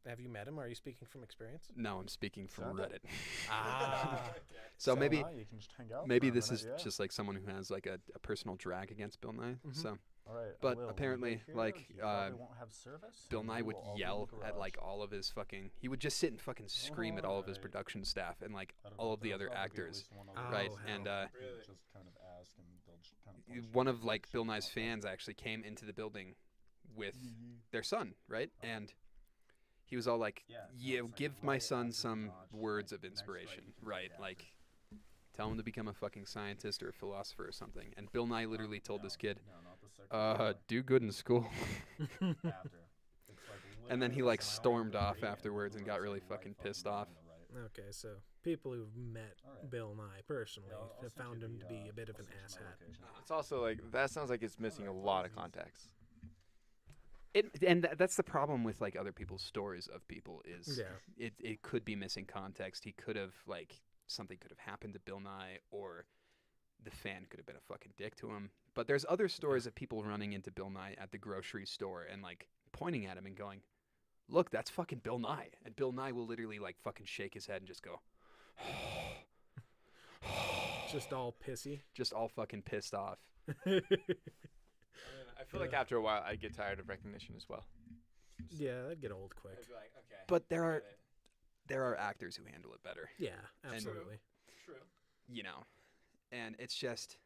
S5: Have you met him? Are you speaking from experience?
S3: No, I'm speaking from
S4: Sounded-
S3: Reddit.
S5: Ah.
S3: So maybe
S4: you can just hang out
S3: maybe
S4: for a
S3: this
S4: minute,
S3: is
S4: yeah.
S3: just like someone who has like a personal drag against Bill Nye.
S5: Mhm.
S3: So
S4: All right,
S3: but
S4: Will, when
S3: apparently,
S4: you get here,
S3: like,
S4: you probably won't have service,
S3: Bill
S4: and
S3: Nye
S4: we
S3: would
S4: will all be in
S3: yell
S4: the
S3: at like
S4: garage.
S3: all of his fucking. He would just sit and fucking scream at all of his
S4: Alright.
S3: production staff and like
S4: I don't
S3: all
S4: know,
S3: of the
S4: there'll
S3: other
S4: probably be at
S3: actors.
S4: least one
S5: Oh,
S4: other
S3: Right,
S4: person
S3: and,
S4: that
S2: Really?
S4: just kind of ask and they'll just kind of punch
S3: One
S4: you.
S3: of like Bill
S4: Shit
S3: Nye's
S4: like that.
S3: fans actually came into the building with
S4: Mhm.
S3: their son, right? And he was all like,
S4: Yeah,
S3: "Yeah,
S4: it's like
S3: give
S4: right
S3: my
S4: after
S3: son
S4: the
S3: some
S4: garage,
S3: words
S4: like,
S3: of
S4: next
S3: inspiration,
S4: right
S3: right? Like, tell him to become a fucking scientist or a philosopher or something." And Bill Nye literally told this kid,
S4: No, not the second floor.
S3: do good in school."
S4: After. It's like
S3: And then he like stormed off afterwards and got really fucking pissed off.
S5: Okay, so people who've met Bill Nye personally have found him to be a bit of an asshat.
S2: It's also like that sounds like it's missing a lot of context.
S3: That's the problem with like other people's stories of people is it could be missing context. He could have like something could have happened to Bill Nye, or the fan could have been a fucking dick to him. But there's other stories of people running into Bill Nye at the grocery store and like pointing at him and going, "Look, that's fucking Bill Nye." And Bill Nye will literally like fucking shake his head and just go,
S5: just all pissy.
S3: just all fucking pissed off.
S2: I feel like after a while I'd get tired of recognition as well.
S5: Yeah, that'd get old quick.
S2: I'd be like, okay.
S3: But there are actors who handle it better,
S5: Yeah, absolutely.
S2: True.
S3: you know. And it's just,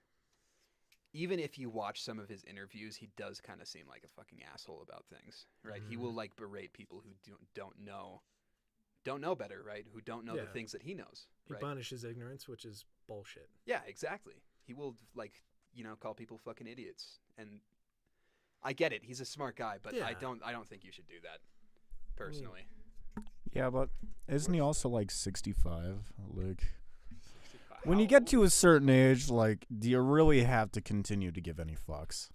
S3: even if you watch some of his interviews, he does kind of seem like a fucking asshole about things, right? He will like berate people who don't know better, right? Who don't know the things that he knows.
S5: He
S3: right?
S5: punishes ignorance, which is bullshit.
S3: Yeah, exactly. He will like, call people fucking idiots. And I get it. He's a smart guy, but I don't think you should do that personally.
S4: Yeah, but isn't he also like 65? Like, when you get to a certain age, like, do you really have to continue to give any fucks?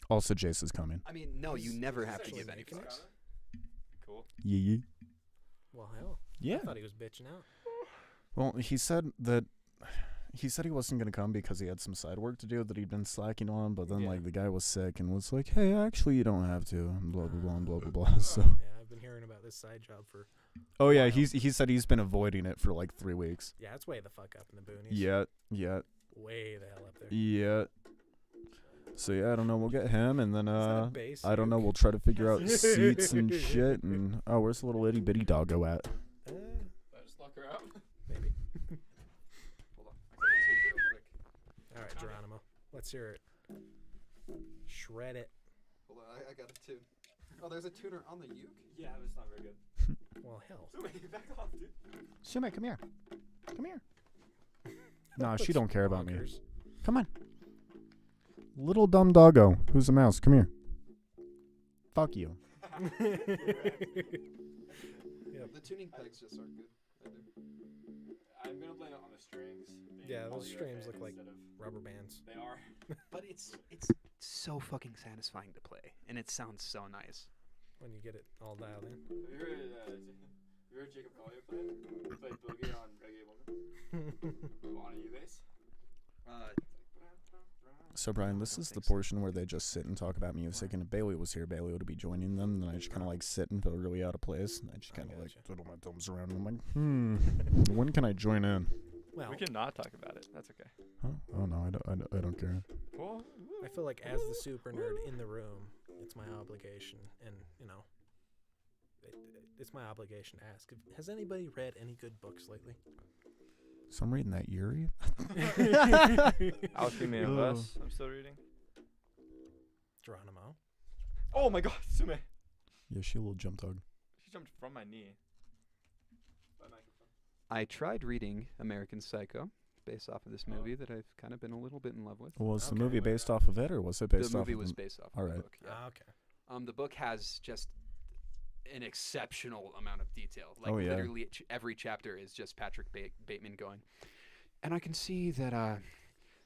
S4: Also, Jace is coming.
S3: I mean, no, you never have to give any
S5: making it.
S3: fucks.
S2: Cool.
S4: Yee.
S5: Well, hell.
S4: Yeah.
S5: I thought he was bitching out.
S4: Well, he said he wasn't going to come because he had some side work to do that he'd been slacking on, but then, like, the guy was sick and was like, hey, actually, you don't have to, and blah, blah, blah, and blah, blah, blah. So.
S5: Yeah, I've been hearing about this side job for...
S4: Oh, yeah, he said he's been avoiding it for, like, 3 weeks.
S5: Yeah, it's way the fuck up in the boonies.
S4: Yeah.
S5: Way the hell up there.
S4: Yeah. So, yeah, I don't know. We'll get him, and then,
S5: Is that a base,
S4: I don't know.
S5: Luke?
S4: We'll try to figure out seats and shit, and, oh, where's the little itty-bitty doggo at?
S2: I just lock her out.
S5: Maybe.
S3: Hold on. I gotta take it real quick.
S5: All right, Geronimo. Let's hear it. Shred it.
S3: Hold on, I got it too. Oh, there's a tuner on the uke?
S2: Yeah, but it's not very good.
S5: Well, hell.
S2: Back off, dude.
S4: Sume, come here. Come here. No, she don't care about me.
S5: Bonkers.
S4: Come on. Little dumb doggo. Who's a mouse? Come here. Fuck you.
S3: The tuning pegs just aren't good either.
S2: I'm gonna blame it on the strings.
S5: Yeah, those strings look like rubber bands.
S2: They are.
S3: But it's so fucking satisfying to play, and it sounds so nice.
S5: When you get it all dialed in.
S2: Have you heard Jacob Collier play? He played Boogie on Reggae Woman. On a U-bass.
S4: So, Brian, this is the portion where they just sit and talk about music, and if Bailey was here, Bailey would be joining them, and then I just kind of, like, sit and feel really out of place, and I just kind of, like, twiddle my thumbs around, and I'm like, when can I join in?
S5: Well,
S2: We can not talk about it. That's okay.
S4: Huh? Oh, no, I don't care.
S2: Well,
S5: I feel like as the super nerd in the room, it's my obligation, and, it's my obligation to ask. Has anybody read any good books lately?
S4: So I'm reading that Yuri.
S2: Alchemy of Us. I'm still reading.
S5: Geronimo.
S2: Oh my God, Sume.
S4: Yeah, she a little jump dog.
S2: She jumped from my knee.
S3: I tried reading American Psycho, based off of this movie that I've kind of been a little bit in love with.
S4: Was the
S5: Okay.
S4: movie based off of it, or was it based
S3: The
S4: off
S3: movie
S4: of
S3: was
S4: the
S3: based off
S4: All
S3: of
S4: right.
S3: the book. Yeah.
S5: Ah, okay.
S3: The book has just an exceptional amount of detail. Like,
S4: Oh, yeah.
S3: literally every chapter is just Patrick Bateman going, and I can see that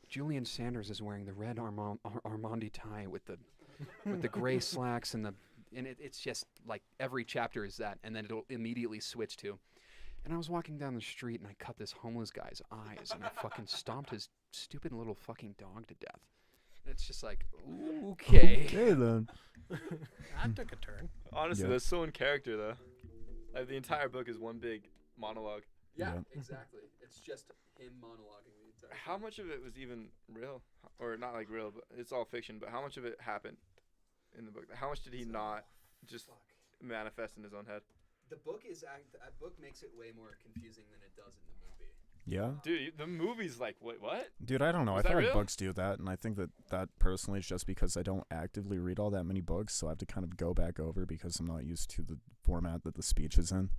S3: Julian Sanders is wearing the red Armandi tie with the gray slacks and it's just like every chapter is that, and then it'll immediately switch to, and I was walking down the street and I cut this homeless guy's eyes and I fucking stomped his stupid little fucking dog to death. And it's just like, okay.
S4: Okay, then.
S5: That took a turn.
S2: Honestly,
S4: Yeah.
S2: that's so in character, though. Like, the entire book is one big monologue.
S3: Yeah,
S4: Yeah.
S3: exactly. It's just him monologuing the entire
S2: How much of it was even real? Or not like real, but it's all fiction, but how much of it happened in the book? How much did he not just manifest in his own head?
S3: The book that book makes it way more confusing than it does in the movie.
S4: Yeah.
S2: Dude, the movie's like, wait, what?
S4: Dude, I don't know.
S2: Is
S4: I
S2: that
S4: feel like
S2: real?
S4: books do that, and I think that personally is just because I don't actively read all that many books, so I have to kind of go back over because I'm not used to the format that the speech is in,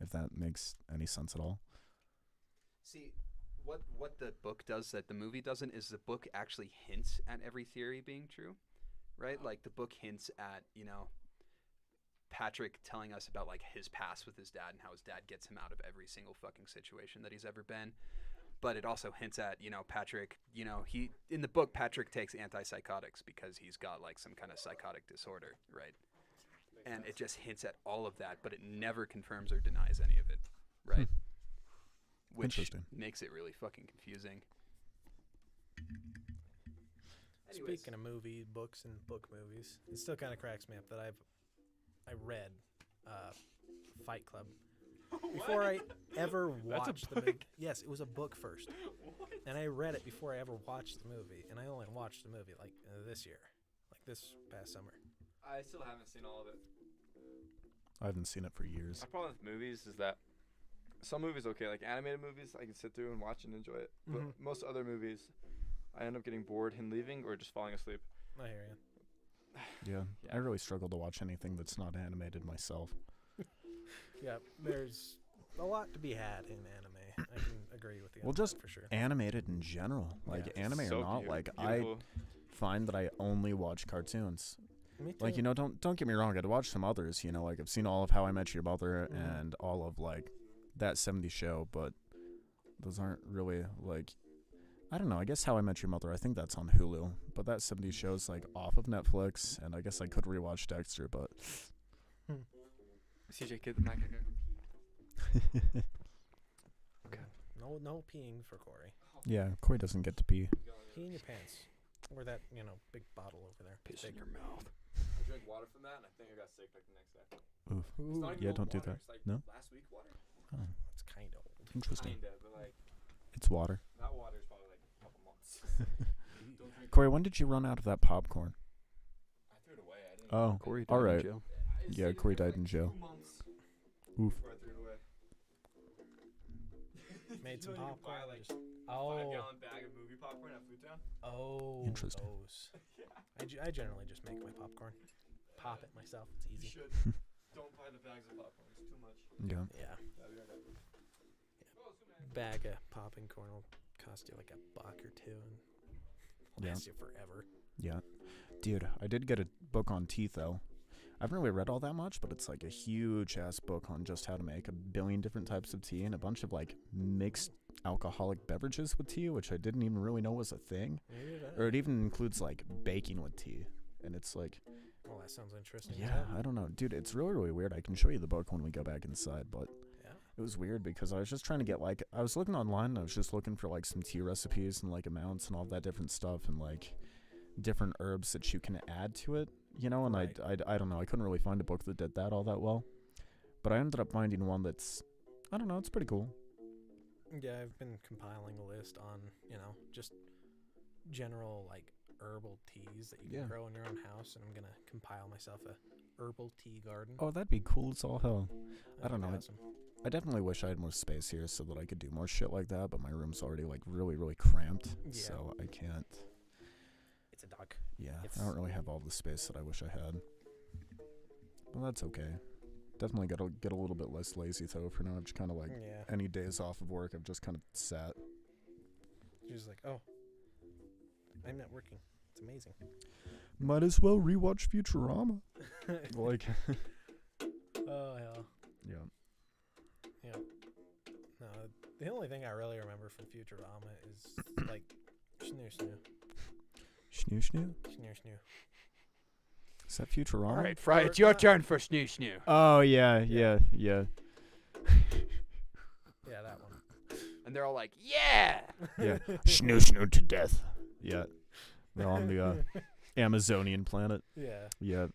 S4: if that makes any sense at all.
S3: See, what the book does that the movie doesn't is the book actually hints at every theory being true. right? Like the book hints at, Patrick telling us about like his past with his dad and how his dad gets him out of every single fucking situation that he's ever been. But it also hints at, Patrick, he in the book Patrick takes antipsychotics because he's got like some kind of psychotic disorder, right? And it just hints at all of that, but it never confirms or denies any of it, right? Which
S4: Interesting.
S3: makes it really fucking confusing.
S5: Speaking of books and book movies, it still kind of cracks me up that I read Fight Club before I ever watched the movie. Yes, it was a book first, and I read it before I ever watched the movie, and I only watched the movie like this year, like this past summer.
S2: I still haven't seen all of it.
S4: I haven't seen it for years.
S2: My problem with movies is that some movies, okay, like animated movies, I can sit through and watch and enjoy it. But most other movies, I end up getting bored and leaving or just falling asleep.
S5: I hear you.
S4: Yeah, I really struggle to watch anything that's not animated myself.
S5: Yeah, there's a lot to be had in anime. I can agree with you.
S4: Well,
S5: on
S4: just
S5: that for sure.
S4: Animated in general, like
S5: Yeah,
S4: anime
S2: So
S4: or not, like I
S2: beautiful.
S4: find that I only watch cartoons.
S5: Me too.
S4: Like, don't get me wrong, I'd watch some others, like I've seen all of How I Met Your Mother and all of like that 70s show, but those aren't really like, I don't know, I guess How I Met Your Mother, I think that's on Hulu, but that 70s show's like off of Netflix, and I guess I could rewatch Dexter, but
S2: CJ, get the mic.
S5: No peeing for Corey.
S4: yeah, Corey doesn't get to pee.
S5: Pee in your pants. Or that, big bottle over there.
S3: Piss
S5: Big.
S3: in your mouth.
S2: I drank water from that, and I think I got sick like the next day.
S4: Oof.
S2: It's not even
S4: Yeah,
S2: old
S4: don't do
S2: water.
S4: that.
S2: It's like
S4: No?
S2: last week water.
S4: Oh,
S5: It's kind of old.
S4: interesting.
S2: Kinda, but like
S4: It's water.
S2: that water is probably like a couple months. Don't drink
S4: Corey, when did you run out of that popcorn?
S2: I threw it away. I didn't.
S4: Oh,
S3: Corey
S4: all
S3: died in
S4: right.
S3: jail.
S2: I
S4: Yeah,
S2: stayed
S4: Corey
S2: there for,
S4: died in
S2: like,
S4: jail.
S2: 2 months
S4: Oof.
S2: before I threw it away.
S5: Made some
S2: You can
S5: popcorn.
S2: buy, like,
S5: just,
S2: 5-gallon bag of movie popcorn at Food Town.
S4: Interesting.
S5: Those. I generally just make my popcorn. Pop it myself. It's
S2: You
S5: easy.
S2: should. Don't buy the bags of popcorn. It's too much.
S4: Yeah.
S5: Yeah.
S2: That'd be right.
S5: Bag of popping corn will cost you like $1 or $2 and
S4: Yeah.
S5: last you forever.
S4: Yeah. Dude, I did get a book on tea, though. I haven't really read all that much, but it's like a huge-ass book on just how to make 1 billion different types of tea and a bunch of, like, mixed alcoholic beverages with tea, which I didn't even really know was a thing. Or it even includes, like, baking with tea. And it's like,
S5: Well, that sounds interesting.
S4: yeah, I don't know. Dude, it's really, really weird. I can show you the book when we go back inside, but
S5: Yeah.
S4: it was weird because I was just trying to get, like, I was looking online and I was just looking for, like, some tea recipes and, like, amounts and all that different stuff and, like, different herbs that you can add to it, and
S5: Right.
S4: I don't know, I couldn't really find a book that did that all that well, but I ended up finding one that's, I don't know, it's pretty cool.
S5: Yeah, I've been compiling a list on, just general, like, herbal teas that you can
S4: Yeah.
S5: grow in your own house, and I'm going to compile myself a herbal tea garden.
S4: Oh, that'd be cool as all hell. I don't
S5: That'd be
S4: know,
S5: awesome.
S4: I definitely wish I had more space here so that I could do more shit like that, but my room's already, like, really, really cramped,
S5: Yeah.
S4: so I can't,
S5: It's a duck.
S4: yeah,
S5: It's-
S4: I don't really have all the space that I wish I had. Well, that's okay. Definitely gotta get a little bit less lazy, though, for now. I've just kind of, like,
S5: Yeah.
S4: any days off of work, I've just kind of sat.
S5: She's like, oh, I'm not working. It's amazing.
S4: Might as well rewatch Futurama. Like,
S5: Oh, hell.
S4: yeah.
S5: Yeah. No, the only thing I really remember from Futurama is, like, snoo snoo.
S4: Snoo snoo?
S5: Snoo snoo.
S4: Is that Futurama?
S3: All right, Fry, it's your turn for snoo snoo.
S4: Oh, yeah.
S5: Yeah, that one.
S3: And they're all like, yeah!
S4: Yeah. Snoo snoo to death. Yeah. They're on the Amazonian planet.
S5: Yeah.
S4: Yeah.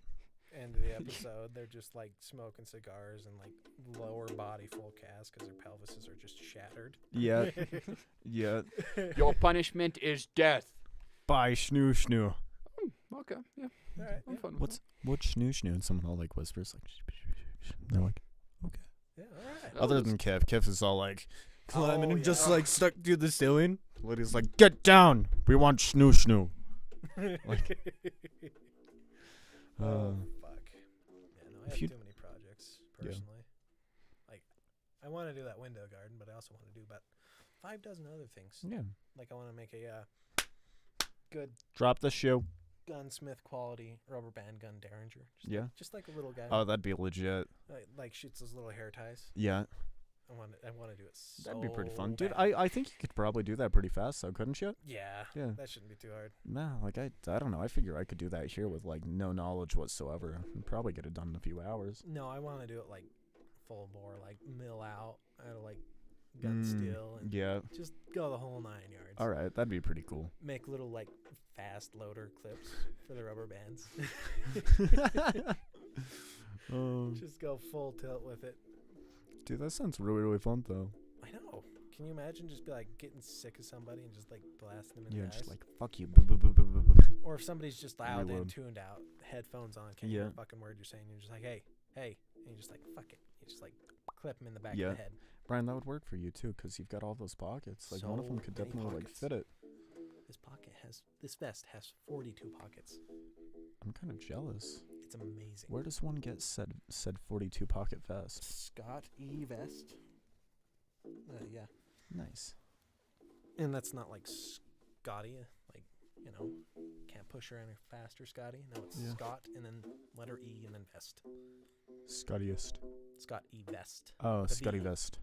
S5: End of the episode, they're just, like, smoking cigars and, like, lower body full cast because their pelvises are just shattered.
S4: Yeah. Yeah.
S3: Your punishment is death.
S4: Bye, snoo snoo.
S3: Okay, yeah,
S5: All right.
S3: I'm
S5: Yeah.
S3: fun with
S4: What's snoo snoo? And someone all, like, whispers, like, they're like, okay.
S5: Yeah, all right.
S3: that.
S4: Other than Kev. Kev is all, like, climbing
S5: Oh,
S4: and just,
S5: yeah.
S4: like, stuck to the ceiling. Lady's like, get down. We want snoo snoo. Like,
S5: oh, fuck. Yeah, no, I
S4: if
S5: have
S4: you-
S5: too many projects,
S4: Yeah.
S5: personally. Like, I want to do that window garden, but I also want to do about 5 dozen other things.
S4: yeah.
S5: Like, I want to make a good
S4: Drop the shoe.
S5: gunsmith quality rubber band gun Derringer.
S4: Yeah.
S5: Just like a little guy.
S4: Oh, that'd be legit.
S5: Like shoots those little hair ties.
S4: Yeah.
S5: I want to do it so
S4: That'd be pretty fun. Dude,
S5: bad.
S4: I think you could probably do that pretty fast, though, couldn't you?
S5: Yeah.
S4: Yeah.
S5: That shouldn't be too hard.
S4: Nah, like, I don't know. I figure I could do that here with, like, no knowledge whatsoever. And probably get it done in a few hours.
S5: No, I want to do it like full bore, like mill out, like gun steel, and
S4: Yeah.
S5: just go the whole 9 yards.
S4: All right. That'd be pretty cool.
S5: Make little like fast loader clips for the rubber bands. Just go full tilt with it.
S4: Dude, that sounds really, really fun, though.
S5: I know. Can you imagine just be like getting sick of somebody and just like blasting them in
S4: Yeah,
S5: the eyes?
S4: just like, fuck you.
S5: Or if somebody's just loud and
S4: Reload.
S5: tuned out, headphones on, can't hear
S4: Yeah.
S5: a fucking word you're saying. You're just like, hey, and you're just like, fuck it. You just like clip him in the back
S4: Yeah.
S5: of the head.
S4: Brian, that would work for you, too, because you've got all those pockets. Like, one of them
S5: So
S4: could
S5: many
S4: definitely, like,
S5: pockets.
S4: fit it.
S5: This vest has 42 pockets.
S4: I'm kind of jealous.
S5: It's amazing.
S4: Where does one get said 42 pocket vest?
S5: Scott E vest. Yeah.
S4: Nice.
S5: And that's not like Scotty, like, can't push her any faster, Scotty. No, it's
S4: Yeah.
S5: Scott and then letter E and then vest.
S4: Scottiest.
S5: Scott E vest.
S4: Oh,
S5: The
S4: Scotty
S5: V.
S4: vest.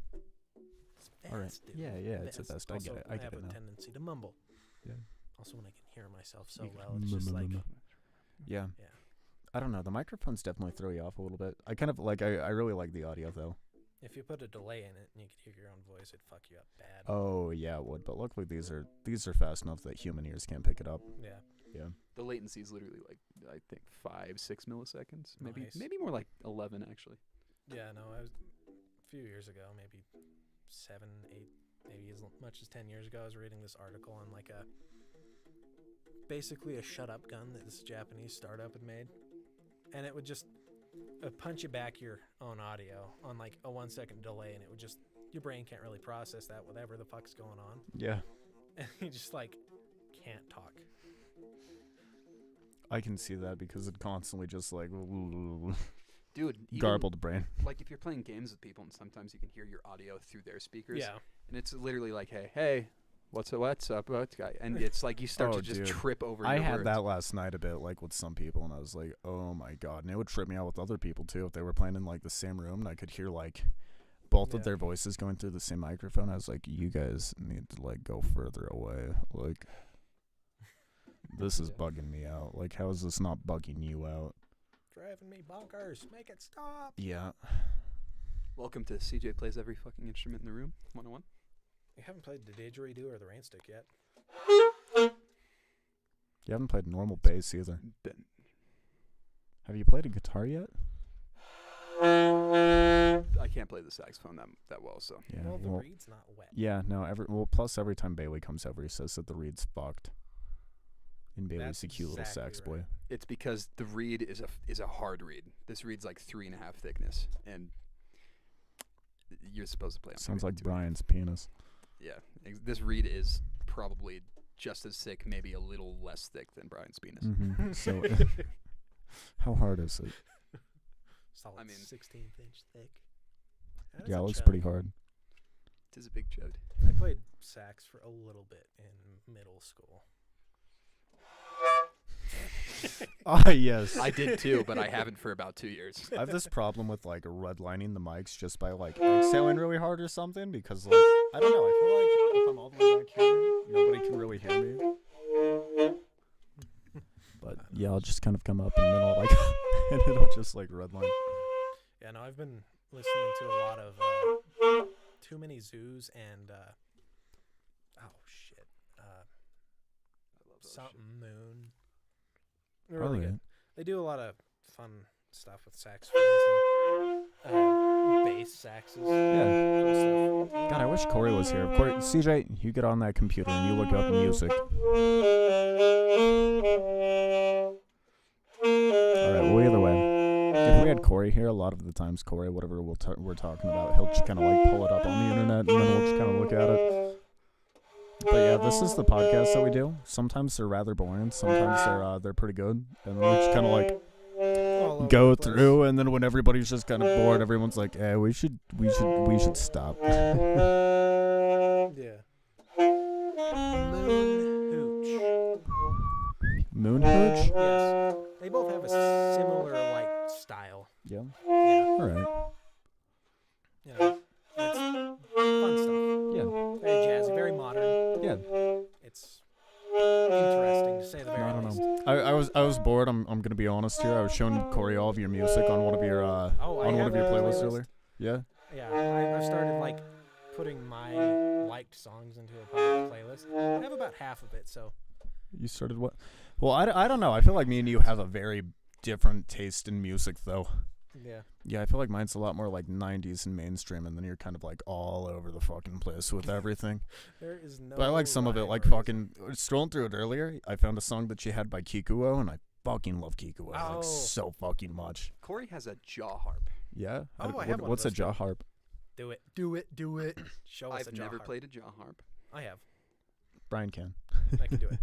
S5: It's
S4: All right.
S5: vest, dude.
S4: Yeah, it's a vest. I
S5: Also,
S4: get it. I get
S5: have
S4: it
S5: a
S4: now.
S5: tendency to mumble.
S4: Yeah.
S5: Also, when I can hear myself so
S4: You
S5: well,
S4: can
S5: it's just like,
S4: Yeah.
S5: yeah.
S4: I don't know. The microphones definitely throw you off a little bit. I kind of like. I really like the audio though.
S5: If you put a delay in it and you could hear your own voice, it'd fuck you up bad.
S4: Oh yeah, it would. But luckily these are fast enough that human ears can't pick it up.
S5: Yeah.
S4: Yeah.
S3: The latency is literally like, I think 5-6 milliseconds,
S5: Nice.
S3: maybe more like 11 actually.
S5: Yeah, no, I was a few years ago, maybe 7, 8, maybe as much as 10 years ago, I was reading this article on like basically a shut up gun that this Japanese startup had made. And it would just punch you back your own audio on like a 1 second delay, and it would just, your brain can't really process that, whatever the fuck's going on.
S4: Yeah.
S5: And you just like can't talk.
S4: I can see that because it constantly just like
S3: Dude, even,
S4: garbled brain.
S3: like if you're playing games with people and sometimes you can hear your audio through their speakers.
S5: Yeah.
S3: And it's literally like, hey, what's up, guy? And it's like you start
S4: Oh,
S3: to just
S4: dude.
S3: trip over
S4: I
S3: your
S4: had
S3: words.
S4: that last night a bit, like with some people, and I was like, oh my god. And it would trip me out with other people too if they were playing in like the same room, and I could hear like both
S5: Yeah.
S4: of their voices going through the same microphone. I was like, you guys need to like go further away. Like, this is bugging me out. Like, how is this not bugging you out?
S5: Driving me bonkers. Make it stop.
S4: Yeah.
S3: Welcome to CJ Plays Every Fucking Instrument in the Room 101.
S5: You haven't played the didgeridoo or the rain stick yet.
S4: You haven't played normal bass either.
S3: Ben.
S4: Have you played a guitar yet?
S3: I can't play the saxophone that well, so.
S4: Yeah.
S5: Well, the
S4: Well,
S5: reed's not wet.
S4: yeah, no, plus every time Bailey comes over, he says that the reed's fucked. And Bailey's
S5: That's
S4: a cute little
S5: exactly
S4: sax
S5: right.
S4: boy.
S3: It's because the reed is a hard reed. This reed's like 3.5 thickness, and you're supposed to play on
S4: Sounds
S3: the reed
S4: like
S3: too.
S4: Brian's penis.
S3: Yeah, this reed is probably just as thick, maybe a little less thick than Brian's penis.
S4: Mm-hmm. So, how hard is it?
S5: Solid
S3: I mean-
S5: 16th inch thick. That is
S4: Yeah,
S5: a
S4: it looks
S5: chunk.
S4: pretty hard.
S3: It is a big chode.
S5: I played sax for a little bit in middle school.
S4: Ah, yes.
S3: I did too, but I haven't for about 2 years.
S4: I have this problem with like redlining the mics just by like exhaling really hard or something because like I don't know, I feel like if I'm all the way back here, nobody can really hear me. But yeah, I'll just kind of come up and then I'll like and it'll just like redline.
S5: Yeah, no, I've been listening to a lot of Too Many Zoos and oh shit, something Moon. They're really good. They do a lot of fun stuff with saxophones and bass saxes.
S4: Yeah.
S5: Cool stuff.
S4: God, I wish Corey was here. Corey, CJ, you get on that computer and you look up music. Alright, well, either way, if we had Corey here, a lot of the times Corey, whatever we're talking about, he'll just kind of like pull it up on the internet and then we'll just kind of look at it. But yeah, this is the podcast that we do. Sometimes they're rather boring. Sometimes they're pretty good. And then we just kind of like
S5: All over
S4: go
S5: the place.
S4: through, and then when everybody's just kind of bored, everyone's like, "Eh, we should stop."
S5: Yeah. Moon Hooch.
S4: Moonhooch?
S5: Yes. They both have a similar like style.
S4: Yeah.
S5: Yeah.
S4: All right.
S5: You know, it's fun stuff.
S4: Yeah.
S5: Very jazzy, very modern.
S4: Yeah.
S5: It's interesting to say the very
S4: I don't
S5: least.
S4: know. I was bored. I'm gonna be honest here. I was showing Corey all of your music on one of your
S5: I
S4: on one
S5: have
S4: of your
S5: a
S4: playlists
S5: playlist.
S4: earlier. Yeah.
S5: Yeah, I've started like putting my liked songs into a public playlist. I have about half of it, so
S4: You started what? Well, I don't know. I feel like me and you have a very different taste in music, though.
S5: yeah.
S4: Yeah, I feel like mine's a lot more like 90s and mainstream, and then you're kind of like all over the fucking place with everything.
S5: There is no.
S4: But I like some of it, like
S5: rhyme or
S4: fucking strolling through it earlier. I found a song that she had by Kikuo, and I fucking love Kikuo
S5: Oh.
S4: like so fucking much.
S3: Corey has a jaw harp.
S4: Yeah.
S5: Oh, I have one of
S4: what's a
S5: those
S4: jaw
S5: too.
S4: harp?
S5: Do it. Do it. Do it. Show us
S3: I've
S5: a jaw
S3: never
S5: harp.
S3: played a jaw harp.
S5: I have.
S4: Brian can.
S5: I can do it.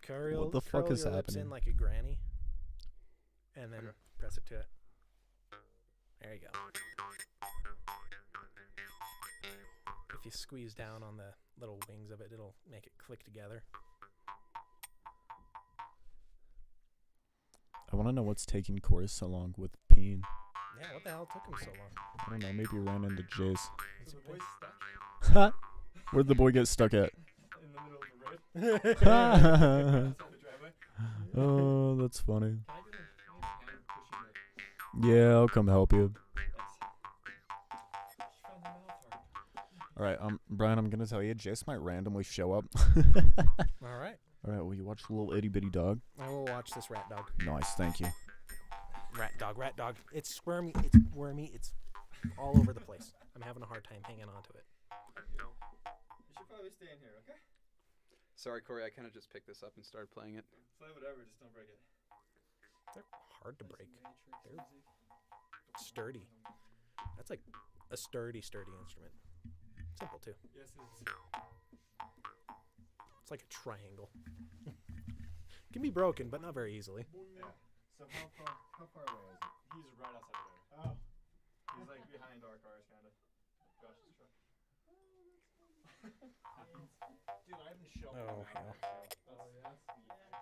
S4: What the fuck
S5: curl
S4: is
S5: your lips
S4: happening?
S5: in like a granny, and then press it to it. There you go. If you squeeze down on the little wings of it, it'll make it click together.
S4: I want to know what's taking Corey so long with peeing.
S5: Yeah, what the hell took him so long?
S4: I don't know. Maybe he ran into Jace.
S5: Is it big?
S2: stuck
S4: Where'd the boy get stuck at?
S2: in the middle of the road.
S4: Oh, that's funny.
S2: Can I get a hand pushing the
S4: Yeah, I'll come help you. All right, Brian, I'm gonna tell you, Jace might randomly show up.
S5: All right.
S4: All right, will you watch the little itty bitty dog?
S5: I will watch this rat dog.
S4: Nice, thank you.
S5: Rat dog, rat dog. It's squirmy, it's wormy, it's all over the place. I'm having a hard time hanging on to it.
S2: You should probably stay in here, okay?
S3: Sorry, Corey. I kind of just picked this up and started playing it.
S2: Play whatever, just don't break it.
S5: They're hard to break. They're sturdy. That's like a sturdy instrument. Simple too.
S2: Yes, it is.
S5: It's like a triangle. Can be broken, but not very easily.
S2: Yeah. So how far away is it? He's right outside of there. Oh. He's like behind our cars, kind of. Josh's truck. Dude, I haven't shown
S5: Oh, hell.
S2: Oh, yeah?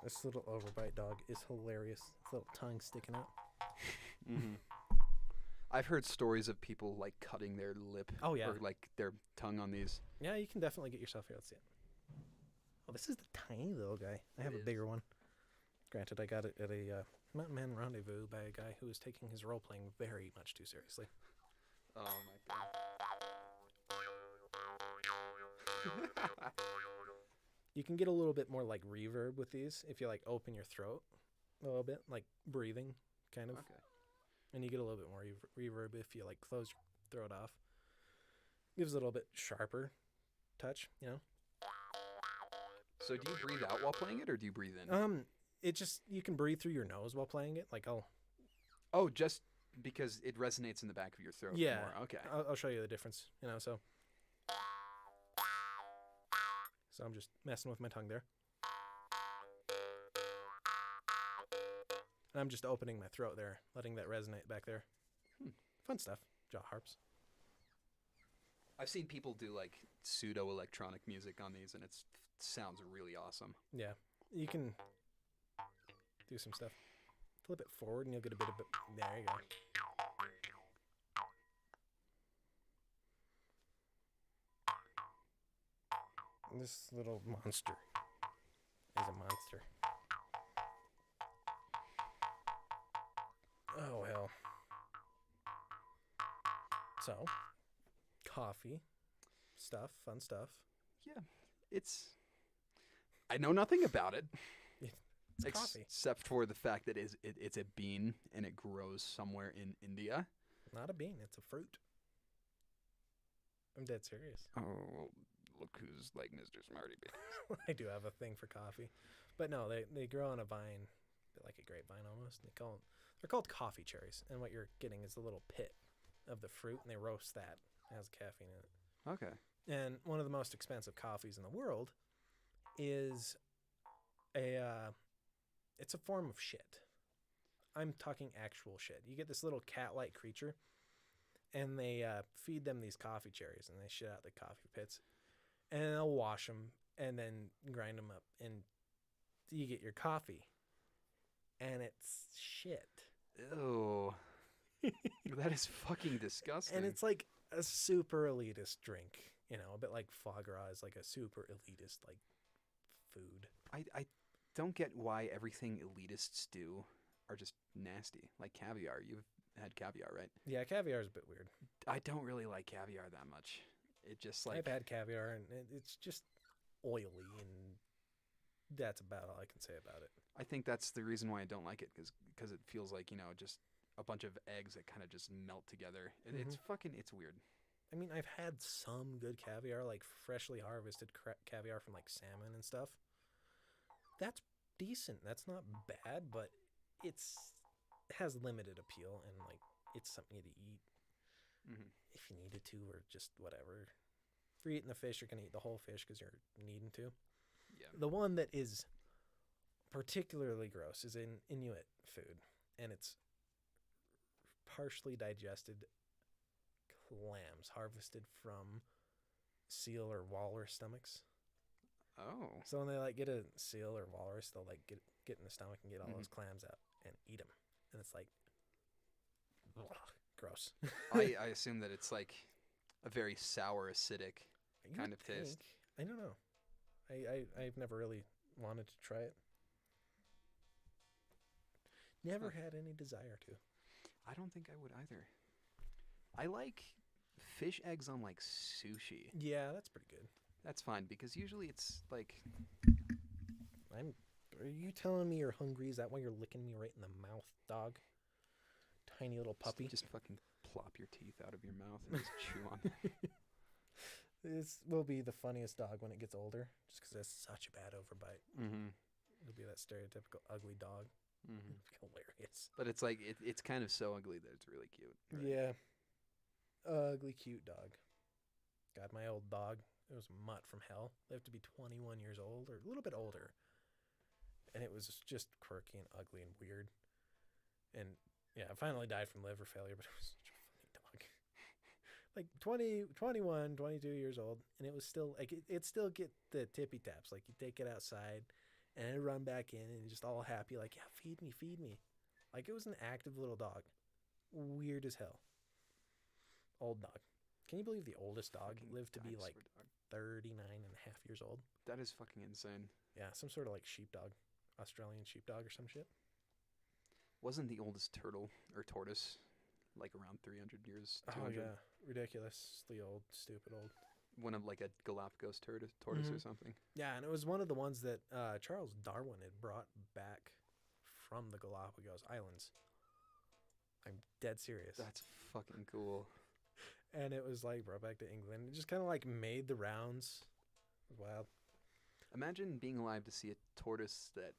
S5: This little overbite dog is hilarious. Its little tongue sticking out.
S3: Mm-hmm. I've heard stories of people like cutting their lip
S5: Oh, yeah.
S3: or like their tongue on these.
S5: Yeah, you can definitely get yourself here. Let's see it. Oh, this is the tiny little guy. I have
S3: It
S5: a
S3: is.
S5: bigger one. Granted, I got it at a Mountain Man rendezvous by a guy who was taking his role playing very much too seriously.
S3: Oh my god.
S5: You can get a little bit more like reverb with these if you like open your throat a little bit, like breathing, kind of.
S3: Okay.
S5: And you get a little bit more reverb if you like close your throat off. Gives a little bit sharper touch, you know.
S3: So do you breathe out while playing it, or do you breathe in?
S5: It just you can breathe through your nose while playing it. Like
S3: Oh, just because it resonates in the back of your throat.
S5: Yeah.
S3: More. Okay.
S5: I'll show you the difference, you know. So I'm just messing with my tongue there. And I'm just opening my throat there, letting that resonate back there. Fun stuff. Jaw harps.
S3: I've seen people do like pseudo electronic music on these, and it sounds really awesome.
S5: Yeah. You can do some stuff. Flip it forward and you'll get a bit of it. There you go. This little monster is a monster. Oh, hell. So, coffee, stuff, fun stuff.
S3: I know nothing about it.
S5: It's coffee.
S3: Except for the fact that it's a bean and it grows somewhere in India.
S5: Not a bean, it's a fruit. I'm dead serious.
S3: Oh, well, look who's like Mr. Smarty Pants.
S5: I do have a thing for coffee. But no, they grow on a vine, bit like a grapevine almost. They're called coffee cherries. And what you're getting is a little pit of the fruit, and they roast that. It has caffeine in it.
S3: Okay.
S5: And one of the most expensive coffees in the world is it's a form of shit. I'm talking actual shit. You get this little cat-like creature, and they feed them these coffee cherries, and they shit out the coffee pits, and they'll wash them and then grind them up, and you get your coffee, and it's shit.
S3: Ew. That is fucking disgusting.
S5: And it's like a super elitist drink, you know, a bit like foie gras is like a super elitist like food.
S3: I don't get why everything elitists do are just nasty. Like caviar. You've had caviar, right?
S5: Yeah, caviar is a bit weird.
S3: I don't really like caviar that much. It just like...
S5: I've had caviar, and it's just oily, and that's about all I can say about it.
S3: I think that's the reason why I don't like it, because it feels like, you know, just a bunch of eggs that kind of just melt together. It's weird.
S5: I mean, I've had some good caviar, like freshly harvested caviar from like salmon and stuff. That's decent. That's not bad, but it has limited appeal, and like it's something to eat if you needed to, or just whatever. If you're eating the fish, you're gonna eat the whole fish because you're needing to.
S3: Yeah.
S5: The one that is particularly gross is in Inuit food, and it's partially digested clams harvested from seal or walrus stomachs.
S3: Oh.
S5: So when they like get a seal or walrus, they'll like get in the stomach and get all those clams out and eat them, and it's like ugh, gross.
S3: I assume that it's like a very sour, acidic kind of taste.
S5: I don't know. I've never really wanted to try it. Never had any desire to.
S3: I don't think I would either. I like fish eggs on like sushi.
S5: Yeah, that's pretty good.
S3: That's fine, because usually it's like...
S5: Are you telling me you're hungry? Is that why you're licking me right in the mouth, dog? Tiny little puppy.
S3: Just fucking plop your teeth out of your mouth and just chew on them.
S5: This will be the funniest dog when it gets older, just because it's such a bad overbite.
S3: Mm-hmm.
S5: It'll be that stereotypical ugly dog.
S3: Mm-hmm.
S5: It'll be hilarious.
S3: But it's like, it's kind of so ugly that it's really cute. Right?
S5: Yeah. Ugly, cute dog. God, my old dog, it was a mutt from hell. Lived to be 21 years old, or a little bit older. And it was just quirky and ugly and weird. And yeah, it finally died from liver failure, but it was such a funny dog. Like 21, 22 years old, and it was still, like, it'd still get the tippy taps. Like, you take it outside, and it'd run back in, and just all happy, like, yeah, feed me, feed me. Like, it was an active little dog. Weird as hell. Old dog. Can you believe the oldest dog
S3: Fucking
S5: lived to be like
S3: dog.
S5: 39 and a half years old?
S3: That is fucking insane.
S5: Yeah, some sort of like sheepdog. Australian sheepdog or some shit.
S3: Wasn't the oldest turtle or tortoise like around 300 years? 200?
S5: Oh, yeah. Ridiculously old. Stupid old.
S3: One of like a Galapagos tortoise or something.
S5: Yeah, and it was one of the ones that Charles Darwin had brought back from the Galapagos Islands. I'm dead serious.
S3: That's fucking cool.
S5: And it was like brought back to England. It just kind of like made the rounds. It was wild.
S3: Imagine being alive to see a tortoise that,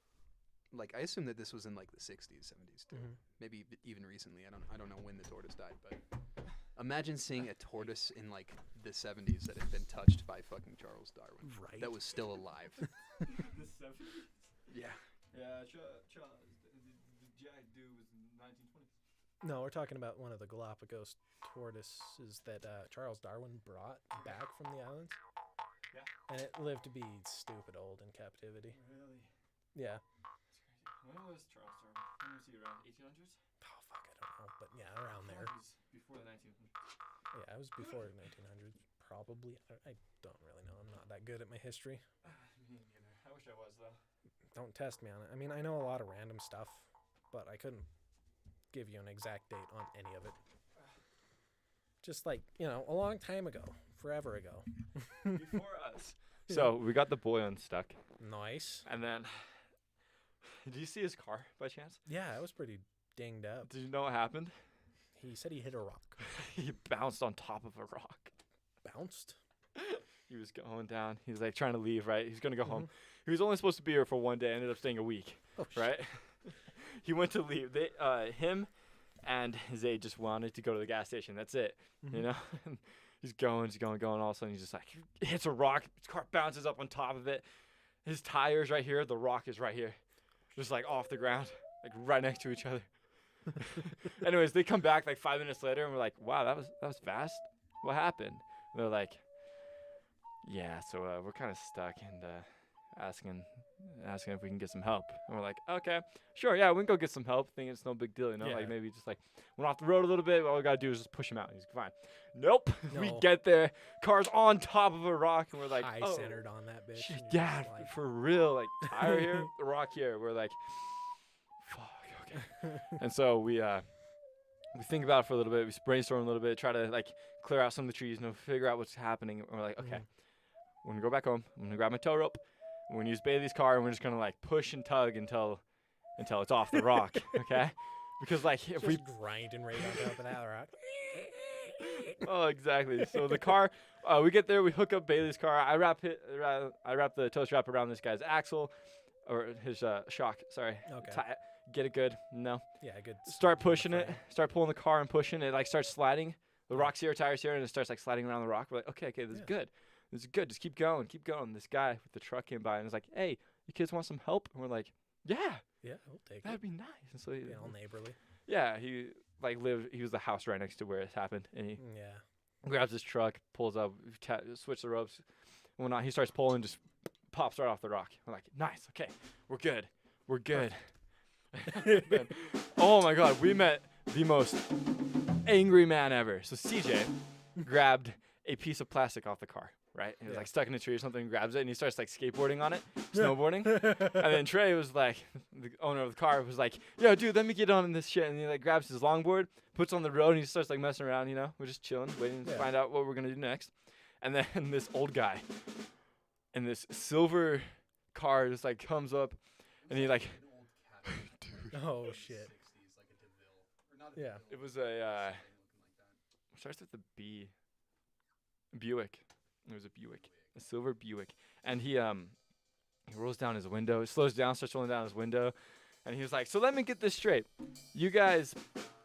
S3: like, I assume that this was in like the 60s, 70s too. Maybe even recently. I don't know when the tortoise died, but imagine seeing a tortoise in like the 70s that had been touched by fucking Charles Darwin.
S5: Right.
S3: That was still alive.
S1: The 70s?
S3: Yeah.
S1: Yeah, the giant dude was in the 1920s.
S5: No, we're talking about one of the Galapagos tortoises that Charles Darwin brought back from the islands.
S1: Yeah.
S5: And it lived to be stupid old in captivity.
S1: Really?
S5: Yeah.
S1: That's crazy. When was Charles Darwin? When was he around? 1800s?
S5: Oh, fuck, I don't know. But yeah, around there.
S1: It was before the 1900s.
S5: Yeah, it was before 1900s, probably. I don't really know. I'm not that good at my history.
S1: Me neither. I wish I was, though.
S5: Don't test me on it. I mean, I know a lot of random stuff, but I couldn't give you an exact date on any of it. Just like, a long time ago. Forever ago.
S2: Before us. So we got the boy unstuck.
S5: Nice.
S2: And then, did you see his car by chance?
S5: Yeah, it was pretty dinged up.
S2: Did you know what happened?
S5: He said he hit a rock.
S2: He bounced on top of a rock.
S5: Bounced?
S2: He was going down. He was like trying to leave, right? He's going to go home. He was only supposed to be here for one day. Ended up staying a week, right? He went to leave. Him and his aide just wanted to go to the gas station. That's it, He's going. All of a sudden, he's just like, hits a rock. His car bounces up on top of it. His tire's right here. The rock is right here. Just like off the ground, like right next to each other. Anyways, they come back like 5 minutes later, and we're like, wow, that was fast. What happened? And they're like, yeah, so we're kind of stuck and asking if we can get some help. And we're like, okay, sure, yeah, we can go get some help. Thinking it's no big deal,
S5: Yeah.
S2: like maybe just like went off the road a little bit. All we gotta do is just push him out. He's fine. Nope. We
S5: No.
S2: get there, car's on top of a rock, and we're like,
S5: High
S2: oh,
S5: centered on that bitch.
S2: shit,
S5: and you're
S2: yeah,
S5: just like,
S2: for real. Like tire here, the rock here. We're like, fuck, okay. And so we think about it for a little bit. We brainstorm a little bit, try to like clear out some of the trees, figure out what's happening. And we're like, okay, we're gonna go back home. I'm gonna grab my tow rope. We're gonna use Bailey's car, and we're just gonna like push and tug until it's off the rock, okay? Because like if
S5: just
S2: we
S5: grinding right on top of that rock.
S2: oh exactly. So the car, we get there, we hook up Bailey's car. I wrap the tow strap around this guy's axle, or his shock. Sorry.
S5: Okay.
S2: Tie it, get it good. No.
S5: Yeah, good.
S2: Start pushing it. Start pulling the car and pushing it. Like starts sliding. The rock's here, tires here, and it starts like sliding around the rock. We're like, okay, this is good. This is good. Just keep going. This guy with the truck came by and was like, hey, you kids want some help? And we're like, yeah,
S5: Yeah, we'll take
S2: that'd
S5: it.
S2: be nice. And so he,
S5: Be all neighborly.
S2: yeah, he like lived. He was the house right next to where it happened, and he
S5: Yeah.
S2: grabs his truck, pulls up, switch the ropes, and whatnot. He starts pulling, just pops right off the rock. We're like, nice, okay, we're good. Oh my God, we met the most angry man ever. So CJ grabbed a piece of plastic off the car, right? He was like stuck in a tree or something, grabs it, and he starts like skateboarding on it, snowboarding. And then Trey was like, the owner of the car was like, yo, dude, let me get on this shit. And he like grabs his longboard, puts on the road, and he starts like messing around, we're just chilling, waiting to find out what we're gonna do next. And then this old guy in this silver car just like comes up, and he like,
S5: Oh shit. Yeah.
S2: it was a, starts with a B. Buick. It was a Buick. A silver Buick. And he rolls down his window, slows down, starts rolling down his window, and he was like, so let me get this straight. You guys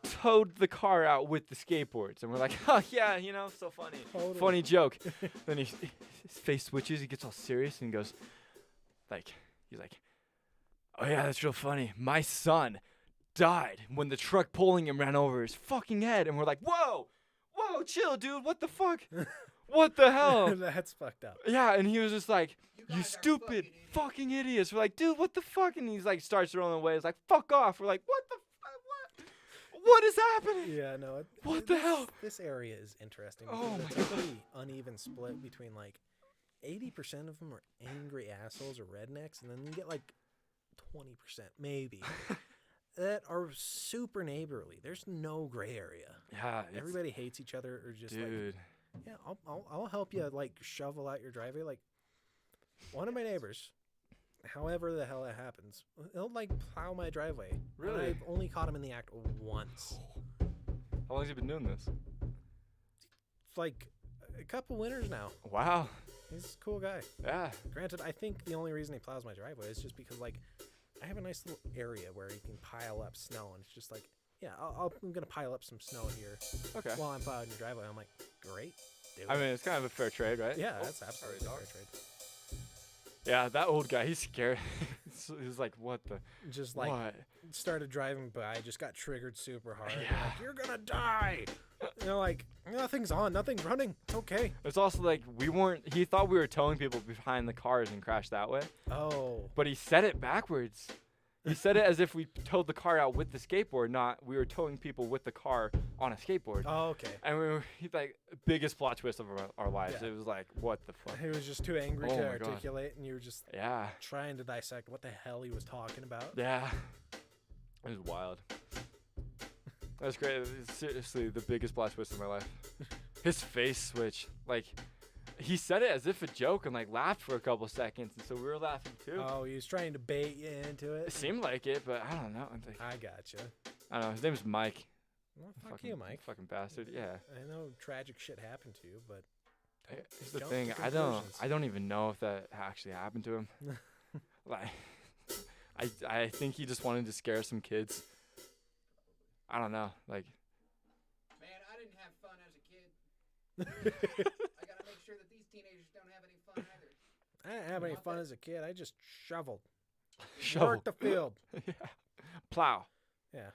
S2: towed the car out with the skateboards. And we're like, oh yeah, so funny.
S5: Totally.
S2: Funny joke. Then his face switches, he gets all serious and goes, he's like, oh yeah, that's real funny. My son died when the truck pulling him ran over his fucking head. And we're like, whoa, chill, dude. What the fuck? What the hell?
S5: That's fucked up.
S2: Yeah, and he was just like, you stupid fucking idiots. We're like, dude, what the fuck? And he's like, starts rolling away. He's like, fuck off. We're like, what the fuck? What is happening?
S5: Yeah, no.
S2: What the hell?
S5: This area is interesting.
S2: Oh
S5: because
S2: my
S5: it's a pretty uneven split between like 80% of them are angry assholes or rednecks, and then you get like 20% maybe that are super neighborly. There's no gray area.
S2: Yeah.
S5: Everybody hates each other or just
S2: dude.
S5: like, yeah, I'll help you like shovel out your driveway. Like one of my neighbors, however the hell it happens, he'll like plow my driveway. And
S2: Really?
S5: I've only caught him in the act once.
S2: How long has he been doing this?
S5: It's like a couple winters now.
S2: Wow.
S5: He's a cool guy.
S2: Yeah.
S5: Granted, I think the only reason he plows my driveway is just because like I have a nice little area where you can pile up snow, and it's just like, yeah, I'm gonna pile up some snow here
S2: Okay.
S5: while I'm plowing your driveway. I'm like, great. Do
S2: I
S5: it.
S2: mean, it's kind of a fair trade, right?
S5: Yeah, that's absolutely
S2: sorry,
S5: a fair trade.
S2: Yeah, that old guy, he's scared. He's like, what the?
S5: Just like
S2: what?
S5: started driving by, just got triggered super hard.
S2: Yeah.
S5: Like, you're gonna die. Like nothing's on, nothing's running. It's okay.
S2: It's also like he thought we were towing people behind the cars and crashed that way.
S5: Oh.
S2: But he said it backwards. He said it as if we towed the car out with the skateboard, not we were towing people with the car on a skateboard.
S5: Oh, okay.
S2: And he's like, biggest plot twist of our lives.
S5: Yeah.
S2: It was like, what the fuck?
S5: He was just too angry
S2: Oh
S5: to
S2: my God.
S5: articulate, and you were just
S2: Yeah.
S5: trying to dissect what the hell he was talking about.
S2: Yeah. It was wild. That was great. It was seriously the biggest plot twist of my life. His face switch. Like, he said it as if a joke and like laughed for a couple seconds, and so we were laughing too.
S5: Oh, he was trying to bait you into it.
S2: It seemed like it, but I don't know.
S5: I gotcha.
S2: I don't know. His name's Mike.
S5: Well, fuck
S2: Fucking-
S5: you, Mike.
S2: Fucking bastard. Yeah.
S5: I know tragic shit happened to you, but
S2: Here's the
S5: jump
S2: thing.
S5: to
S2: I don't
S5: conclusions.
S2: even know if that actually happened to him. Like, I think he just wanted to scare some kids. I don't know. Like,
S3: Man, I didn't have fun as a kid. I gotta make sure that these teenagers don't have any fun either.
S5: I didn't have any fun as a kid. I just shoveled.
S2: shovel.
S5: Worked the field.
S2: Yeah. Plow.
S5: Yeah.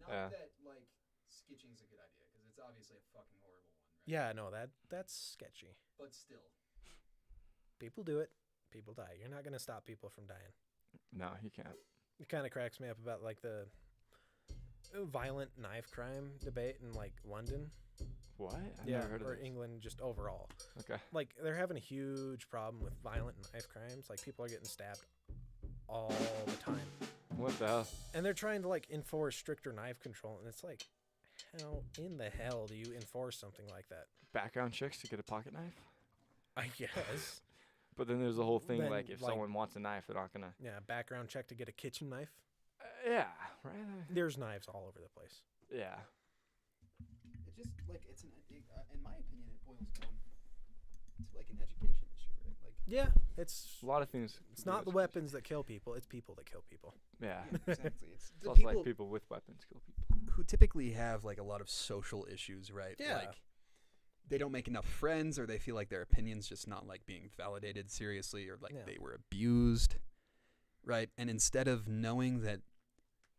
S3: No, Not
S2: Yeah.
S3: that like sketching's a good idea because it's obviously a fucking horrible one, right?
S5: Yeah, no, that's sketchy.
S3: But still,
S5: People do it. People die. You're not gonna stop people from dying.
S2: No, you can't.
S5: It kind of cracks me up about like the violent knife crime debate in like London.
S2: What? I've never heard of
S5: or
S2: this.
S5: England just overall.
S2: Okay.
S5: Like they're having a huge problem with violent knife crimes. Like people are getting stabbed all the time.
S2: What the hell?
S5: And they're trying to like enforce stricter knife control, and it's like, how in the hell do you enforce something like that?
S2: Background checks to get a pocket knife?
S5: I guess.
S2: But then there's the whole thing
S5: Then,
S2: like if
S5: like-
S2: someone wants a knife, they're not gonna.
S5: Yeah, background check to get a kitchen knife.
S2: Yeah. Right.
S5: There's knives all over the place.
S2: Yeah.
S3: it just like it's in my opinion, it boils down to like an education issue, right? Like,
S5: Yeah, it's
S2: A lot of things.
S5: it's not the weapons that kill people; it's people that kill people.
S2: Yeah.
S3: yeah, exactly. It's
S2: It's
S3: the
S2: also
S3: people
S2: like people with weapons kill people.
S3: who typically have like a lot of social issues, right?
S5: Yeah.
S3: Like they don't make enough friends, or they feel like their opinions just not like being validated seriously, or like
S5: Yeah.
S3: they were abused, right? And instead of knowing that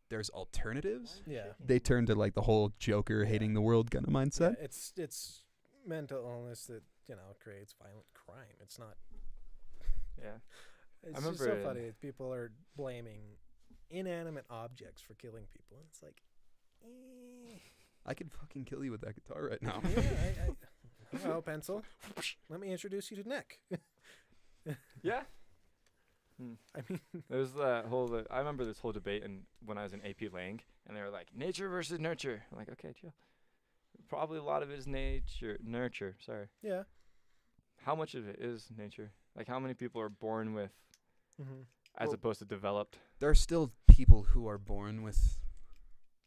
S3: there's alternatives,
S5: Yeah.
S3: they turn to like the whole Joker hating the world kind of
S5: Yeah,
S3: mindset.
S5: it's mental illness that creates violent crime. It's not.
S2: Yeah.
S5: It's just so funny. that People are blaming inanimate objects for killing people. And it's like,
S3: I could fucking kill you with that guitar right now.
S5: yeah, hello, pencil. Let me introduce you to Nick.
S2: Yeah.
S5: I mean,
S2: There's that whole. I remember this whole debate, and when I was in AP Lang, and they were like, nature versus nurture. I'm like, okay, chill. Probably a lot of it is nurture. Sorry.
S5: yeah.
S2: How much of it is nature? Like, how many people are born with,
S5: Mm-hmm.
S2: as
S3: Well-
S2: opposed to developed?
S3: There are still people who are born with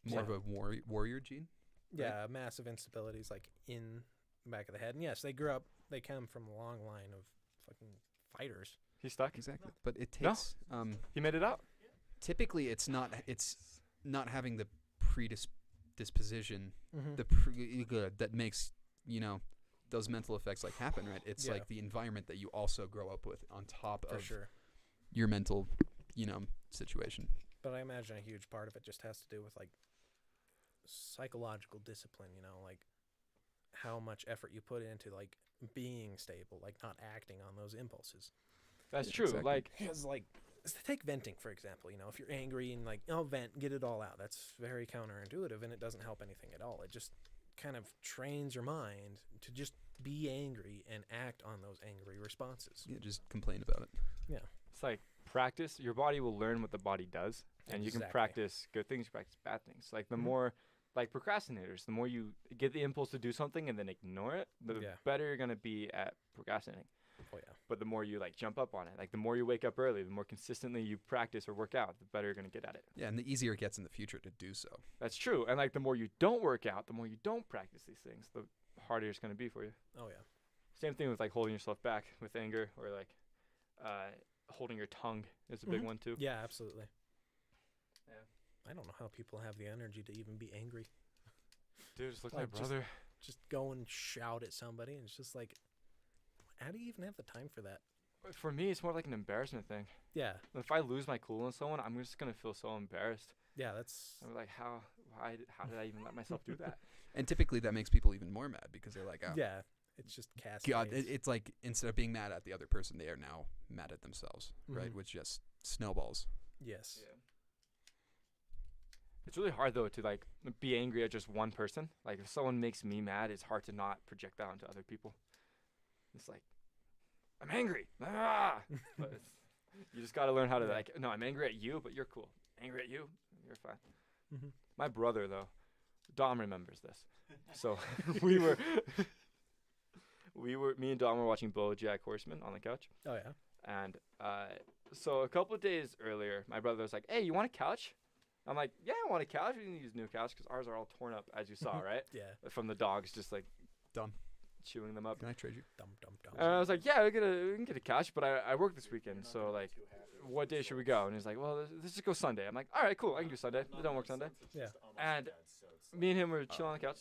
S3: more of
S5: Yeah.
S3: a warrior gene.
S5: Yeah, massive instabilities like in the back of the head. And yes, they come from a long line of fucking fighters.
S2: He's stuck.
S3: Exactly. But it
S2: No.
S3: takes
S2: He made it out.
S3: typically it's not having the predisposition
S5: Mm-hmm.
S3: that makes those mental effects like happen, right? It's
S5: Yeah.
S3: like the environment that you also grow up with on top
S5: For
S3: of
S5: sure.
S3: your mental situation.
S5: But I imagine a huge part of it just has to do with like psychological discipline, like how much effort you put into like being stable, like not acting on those impulses.
S2: That's
S3: Yeah,
S2: true.
S3: exactly.
S2: Like,
S5: Because like take venting for example, if you're angry and like vent, get it all out, that's very counterintuitive and it doesn't help anything at all. It just kind of trains your mind to just be angry and act on those angry responses.
S3: Yeah, just complain about it.
S2: it's like practice. Your body will learn what the body does, and you can
S5: Exactly.
S2: practice good things, you practice bad things. Like the
S5: Mhm.
S2: more, like procrastinators, the more you get the impulse to do something and then ignore it, the
S5: Yeah.
S2: better you're gonna be at procrastinating.
S5: Oh yeah.
S2: But the more you like jump up on it, like the more you wake up early, the more consistently you practice or work out, the better you're gonna get at it.
S3: Yeah, and the easier it gets in the future to do so.
S2: That's true. And like the more you don't work out, the more you don't practice these things, the harder it's gonna be for you.
S5: Oh yeah.
S2: Same thing with like holding yourself back with anger, or like holding your tongue is a big
S5: Mhm.
S2: one too.
S5: Yeah, absolutely.
S2: Yeah.
S5: I don't know how people have the energy to even be angry.
S2: Dude, just look
S5: Like,
S2: at my
S5: just-
S2: brother.
S5: Just go and shout at somebody, and it's just like, how do you even have the time for that?
S2: For me, it's more like an embarrassment thing.
S5: Yeah,
S2: If I lose my cool on someone, I'm just gonna feel so embarrassed.
S5: yeah, that's
S2: I'm like, how did I even let myself do that?
S3: And typically that makes people even more mad because they're like, oh,
S5: yeah. It's just cascades.
S3: God, it's like instead of being mad at the other person, they are now mad at themselves, right?
S5: Mhm.
S3: Which just snowballs.
S5: Yes.
S2: It's really hard though to like be angry at just one person. Like if someone makes me mad, it's hard to not project that onto other people. It's like, I'm angry. Ah! But you just gotta learn how to
S5: Yeah.
S2: like, no, I'm angry at you, but you're cool. Angry at you, you're fine.
S5: Mm-hmm.
S2: My brother though, Dom remembers this. So we were, me and Dom were watching BoJack Horseman on the couch.
S5: Oh yeah.
S2: And so a couple of days earlier, my brother was like, hey, you want a couch? I'm like, yeah, I want a couch. We can use a new couch because ours are all torn up, as you saw, right?
S5: Yeah.
S2: From the dogs just like
S3: Dumb.
S2: chewing them up.
S3: Can I trade you?
S5: Dumb.
S2: And I was like, yeah, we can get a couch, but I work this weekend, so like, what day should we go? And he's like, well, let's just go Sunday. I'm like, all right, cool, I can do Sunday. I don't work Sunday.
S5: Yeah.
S2: And me and him were chilling on the couch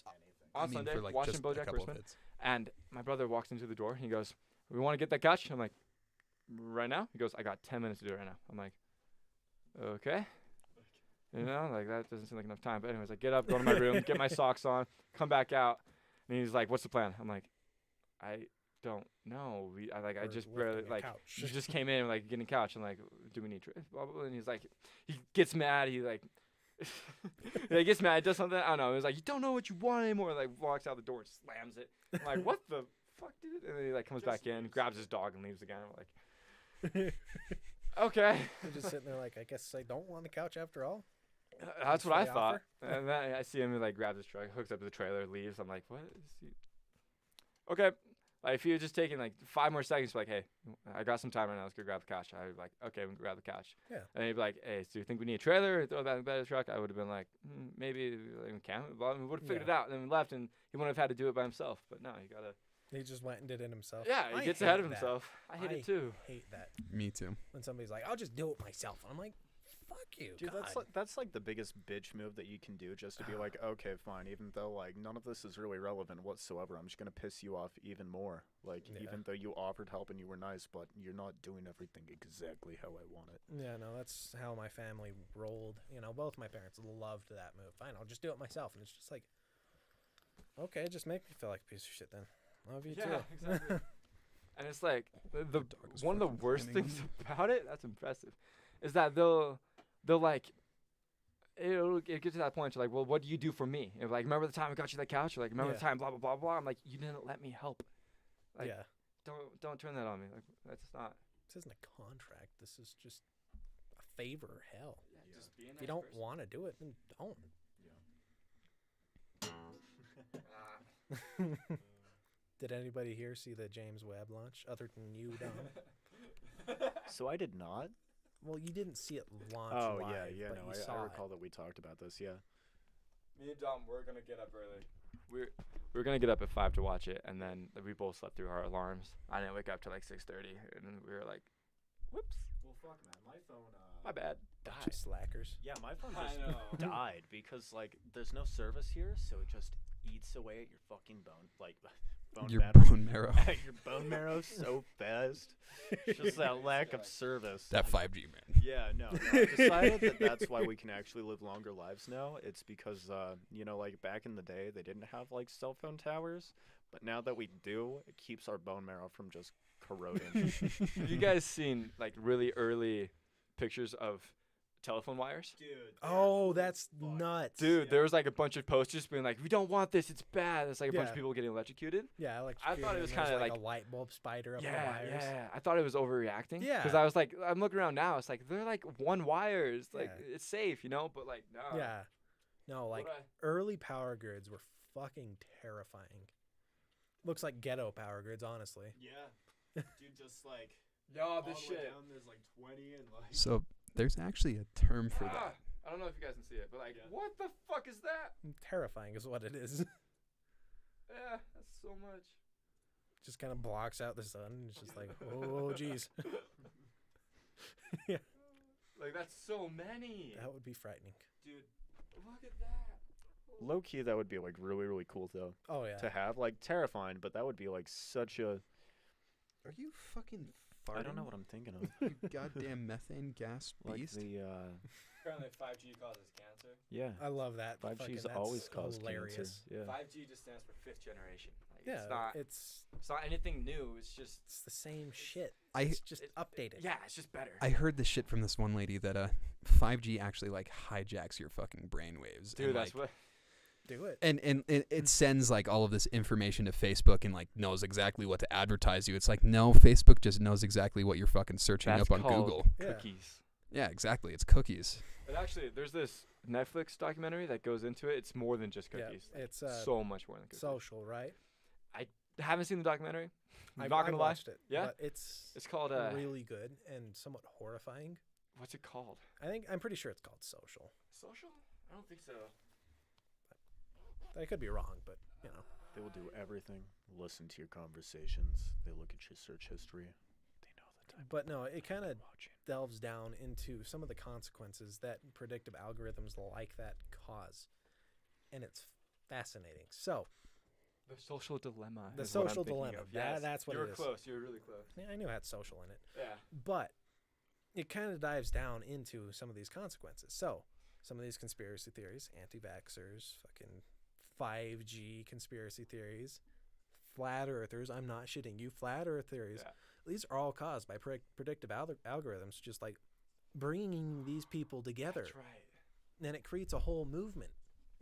S3: I
S2: on
S3: mean,
S2: Sunday,
S3: for like
S2: watching
S3: just a
S2: BoJack
S3: couple of
S2: Horseman.
S3: hits.
S2: And my brother walks into the door and he goes, we want to get that couch? I'm like, right now? He goes, I got 10 minutes to do it right now. I'm like, okay. You know, like that doesn't seem like enough time. But anyways, I get up, go to my room, get my socks on, come back out, and he's like, "What's the plan?" I'm like, "I don't know. I just barely like you just came in like getting a couch. I'm like, do we need?" Blah, blah, blah. And he's like, he gets mad. He like. He gets mad, does something. I don't know. He was like, "You don't know what you want anymore." Like walks out the door and slams it. I'm like, "What the fuck, dude?" And then he like comes back in, grabs his dog, and leaves again. I'm like, "Okay."
S5: You're just sitting there like, I guess I don't want the couch after all.
S2: That's what
S5: for
S2: I
S5: the
S2: thought.
S5: offer?
S2: And then I see him. He like grabs his truck, hooks up to the trailer, leaves. I'm like, "What is he?" Okay. Like if he had just taken like 5 more seconds, like, "Hey, I got some time right now. Let's go grab the couch." I'd be like, "Okay, we can grab the couch."
S5: Yeah.
S2: And he'd be like, "Hey, so you think we need a trailer or throw that in the bed of the truck?" I would have been like, "Maybe we can." Well, we would have figured it out. And then we left, and he wouldn't have had to do it by himself. But no, you gotta.
S5: He just went and did it himself.
S2: Yeah, he
S5: I
S2: gets
S5: hate
S2: ahead of
S5: that.
S2: himself. I hate it too.
S5: Hate that
S3: Me too.
S5: when somebody's like, "I'll just do it myself." And I'm like, "Fuck you,
S4: Dude,
S5: God."
S4: that's like the biggest bitch move that you can do, just to be like, okay, fine, even though like none of this is really relevant whatsoever, I'm just gonna piss you off even more. Like
S5: Yeah.
S4: even though you offered help and you were nice, but you're not doing everything exactly how I want it.
S5: Yeah, no, that's how my family rolled. You know, both my parents loved that move. Fine, I'll just do it myself. And it's just like, okay, just make me feel like a piece of shit then. Love you too.
S2: Exactly. And it's like the
S3: dog is
S2: one of the
S3: fucking
S2: worst
S3: standing
S2: things about it. That's impressive. Is that they'll like it gets to that point. You're like, "Well, what do you do for me?" And like, "Remember the time I got you that couch?" Or like, "Remember the
S5: Yeah.
S2: time blah blah blah blah." I'm like, "You didn't let me help. Like,
S5: yeah.
S2: Don't turn that on me. Like that's not."
S5: This isn't a contract. This is just a favor. Hell.
S2: Just be a
S5: If
S2: nice
S5: you don't
S2: person.
S5: want to do it, then don't. Did anybody here see the James Webb launch other than you, Dom?
S4: So I did not.
S5: Well, you didn't see it launch
S4: Oh
S5: live,
S4: yeah,
S5: but
S4: no,
S5: you
S4: I
S5: saw
S4: recall that we talked about this. Yeah.
S2: Me and Dom, we're gonna get up early. We're gonna get up at 5 to watch it, and then we both slept through our alarms. I didn't wake up till like 6:30, and then we were like, "Whoops,
S1: Well, fuck, man. My phone.
S2: my bad."
S5: Bunch of slackers.
S7: Yeah, my phone
S2: I
S7: just
S2: know.
S7: died because like there's no service here, so it just eats away at your fucking bone, like bone
S3: Your
S7: battery.
S3: bone marrow.
S7: Your bone marrow so fast. Just that lack of service.
S3: That 5G, man.
S4: Yeah, no, I decided that that's why we can actually live longer lives now. It's because, you know, like back in the day, they didn't have like cell phone towers, but now that we do, it keeps our bone marrow from just corroding.
S2: Have you guys seen like really early pictures of telephone wires?
S1: Dude.
S5: Oh, that's nuts.
S2: Dude, there was like a bunch of posters being like, "We don't want this. It's bad." It's like a bunch
S5: Yeah.
S2: of people getting electrocuted.
S5: Yeah,
S2: I thought it was
S5: kind
S2: kinda
S5: of
S2: like-
S5: a light bulb spider up the
S2: Yeah,
S5: wires.
S2: yeah. I thought it was overreacting.
S5: Yeah.
S2: Because I was like, I'm looking around now. It's like they're like one wires. Like
S5: Yeah.
S2: it's safe, you know. But like no.
S5: Yeah. No, like
S2: What
S5: early power grids were fucking terrifying. Looks like ghetto power grids, honestly.
S1: Yeah. Dude, just like.
S2: Yo,
S1: all
S2: this
S1: the way
S2: shit.
S1: down, there's like 20 and like.
S3: So there's actually a term for
S2: Ah,
S3: that.
S2: I don't know if you guys can see it, but like,
S1: Yeah.
S2: what the fuck is that?
S5: Terrifying is what it is.
S2: Yeah, that's so much.
S5: Just kind of blocks out the sun. And it's just like, oh, jeez. Yeah,
S2: Like that's so many.
S5: that would be frightening.
S2: Dude, look at that.
S4: Low key, that would be like really, really cool though
S5: Oh, yeah.
S4: to have. Like terrifying, but that would be like such a.
S3: Are you fucking farting?
S4: I don't know what I'm thinking of.
S3: You goddamn methane gas
S4: Like
S3: beast.
S4: the
S2: Apparently 5G causes cancer.
S4: yeah.
S5: I love that.
S4: 5G's
S5: Fucking, that's
S4: always caused
S5: hilarious.
S4: cancer. Yeah.
S2: 5G just stands for fifth generation. Like,
S5: Yeah,
S2: it's not anything new. It's just
S5: it's the same shit.
S3: I
S5: It's just updated.
S2: yeah, it's just better.
S3: I heard this shit from this one lady that 5G actually like hijacks your fucking brainwaves.
S2: Dude,
S3: and,
S2: that's
S3: like,
S2: what.
S5: Do it.
S3: and it sends like all of this information to Facebook and like knows exactly what to advertise you. It's like no, Facebook just knows exactly what you're fucking searching
S2: That's
S3: up on
S2: called
S3: Google.
S5: Yeah.
S2: Cookies.
S3: Yeah, exactly. It's cookies.
S2: And actually, there's this Netflix documentary that goes into it. It's more than just
S5: Yeah,
S2: cookies.
S5: it's
S2: so much more than cookies.
S5: social, right?
S2: I haven't seen the documentary. I'm
S5: I've
S2: not gonna lie.
S5: watched it.
S2: Yeah?
S5: But it's
S2: It's called
S5: really good and somewhat horrifying.
S2: what's it called?
S5: I'm pretty sure it's called Social.
S2: Social? I don't think so.
S5: I could be wrong, but you know.
S4: They will do everything. Listen to your conversations. They look at your search history. They know the type
S5: But no, it kind of
S4: of watching.
S5: delves down into some of the consequences that predictive algorithms like that cause, and it's fascinating. So
S2: The social dilemma.
S5: The
S2: is what I'm
S5: social
S2: thinking
S5: dilemma.
S2: of.
S5: That-
S2: Yes.
S5: that's what
S2: you
S5: it
S2: were
S5: is.
S2: close. You were really close.
S5: yeah, I knew it had social in it,
S2: Yeah.
S5: but it kind of dives down into some of these consequences. So some of these conspiracy theories, anti-vaxxers, fucking 5G conspiracy theories, flat earthers. I'm not shitting you. Flat earth theories.
S2: Yeah.
S5: These are all caused by predictive algorithms, just like bringing these people together.
S2: That's right.
S5: And it creates a whole movement.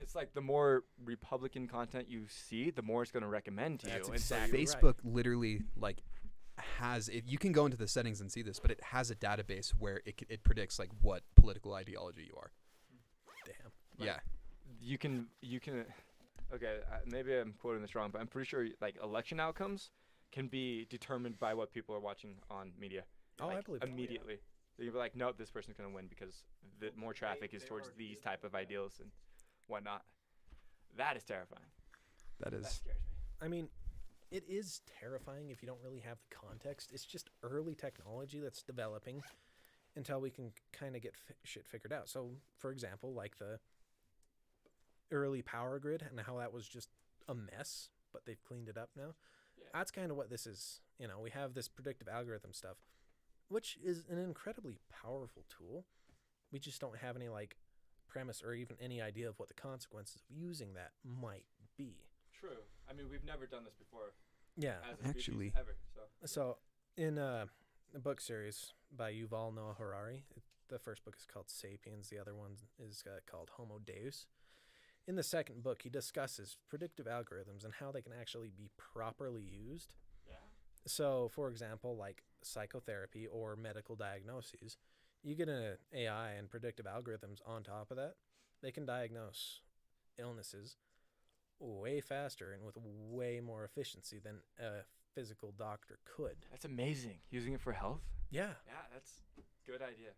S2: It's like the more Republican content you see, the more it's going to recommend to
S5: That's
S2: you.
S5: exactly
S2: And so
S3: Facebook literally like has you can go into the settings and see this, but it has a database where it predicts like what political ideology you are.
S5: Damn.
S3: Yeah.
S2: you can okay, maybe I'm quoting this wrong, but I'm pretty sure like election outcomes can be determined by what people are watching on media.
S5: Oh, I
S2: like,
S5: believe that.
S2: immediately. So you'll be like, nope, this person's gonna win because the more traffic is towards these type of ideals and whatnot. That is terrifying.
S3: That
S2: That
S3: is.
S2: scares me.
S5: I mean, it is terrifying if you don't really have the context. It's just early technology that's developing until we can kind of get shit figured out. So, for example, like the early power grid and how that was just a mess, but they've cleaned it up now.
S2: Yeah.
S5: That's kind of what this is. You know, we have this predictive algorithm stuff, which is an incredibly powerful tool. We just don't have any like premise or even any idea of what the consequences of using that might be.
S2: True. I mean, we've never done this before
S5: Yeah.
S2: as a species
S3: Actually.
S2: ever. So
S5: So, in a book series by Yuval Noah Harari, the first book is called Sapiens. The other one is called Homo Deus. In the second book, he discusses predictive algorithms and how they can actually be properly used.
S2: yeah.
S5: So, for example, like psychotherapy or medical diagnoses, you get an AI and predictive algorithms on top of that, they can diagnose illnesses way faster and with way more efficiency than a physical doctor could.
S2: That's amazing. Using it for health?
S5: Yeah.
S2: Yeah, that's a good idea.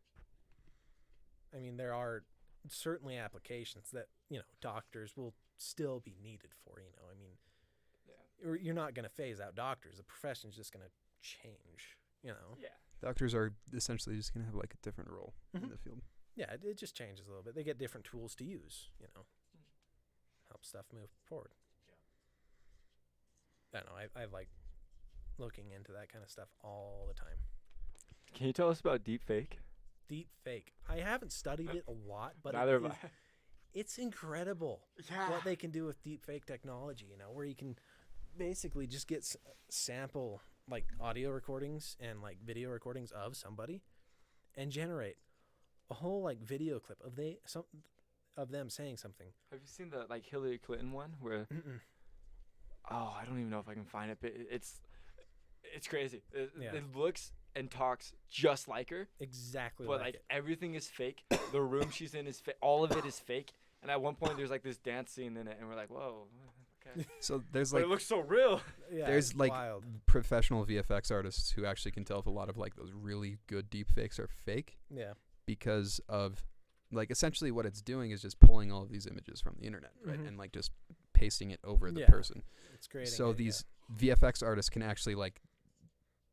S5: I mean, there are certainly applications that, you know, doctors will still be needed for, you know. I mean,
S2: Yeah.
S5: you're not going to phase out doctors. The profession's just going to change, you know.
S2: Yeah.
S3: Doctors are essentially just gonna have like a different role in
S5: Mhm.
S3: the field.
S5: Yeah, it just changes a little bit. They get different tools to use, you know. Help stuff move forward. I don't know. I like looking into that kind of stuff all the time.
S2: Can you tell us about deep fake?
S5: Deep fake. I haven't studied it a lot, but
S2: Neither have I.
S5: it's incredible what they can do with deep fake technology, you know, where you can basically just get sample like audio recordings and like video recordings of somebody and generate a whole like video clip of them saying something.
S2: Have you seen the like Hillary Clinton one where oh, I don't even know if I can find it, but it's crazy.
S5: Yeah.
S2: It looks and talks just like her,
S5: Exactly
S2: but
S5: like
S2: like
S5: it.
S2: everything is fake. The room she's in is fake. All of it is fake. And at one point there's like this dance scene in it and we're like, "Whoa, okay."
S3: So there's
S2: But
S3: like
S2: it looks so real.
S5: Yeah,
S3: there's
S5: it's
S3: like
S5: wild.
S3: professional VFX artists who actually can tell if a lot of like those really good deep fakes are fake
S5: Yeah.
S3: because of like essentially what it's doing is just pulling all of these images from the internet, right?
S5: Mhm.
S3: And like just pasting it over the
S5: Yeah.
S3: person.
S5: It's creating
S3: So
S5: it,
S3: these VFX artists can actually like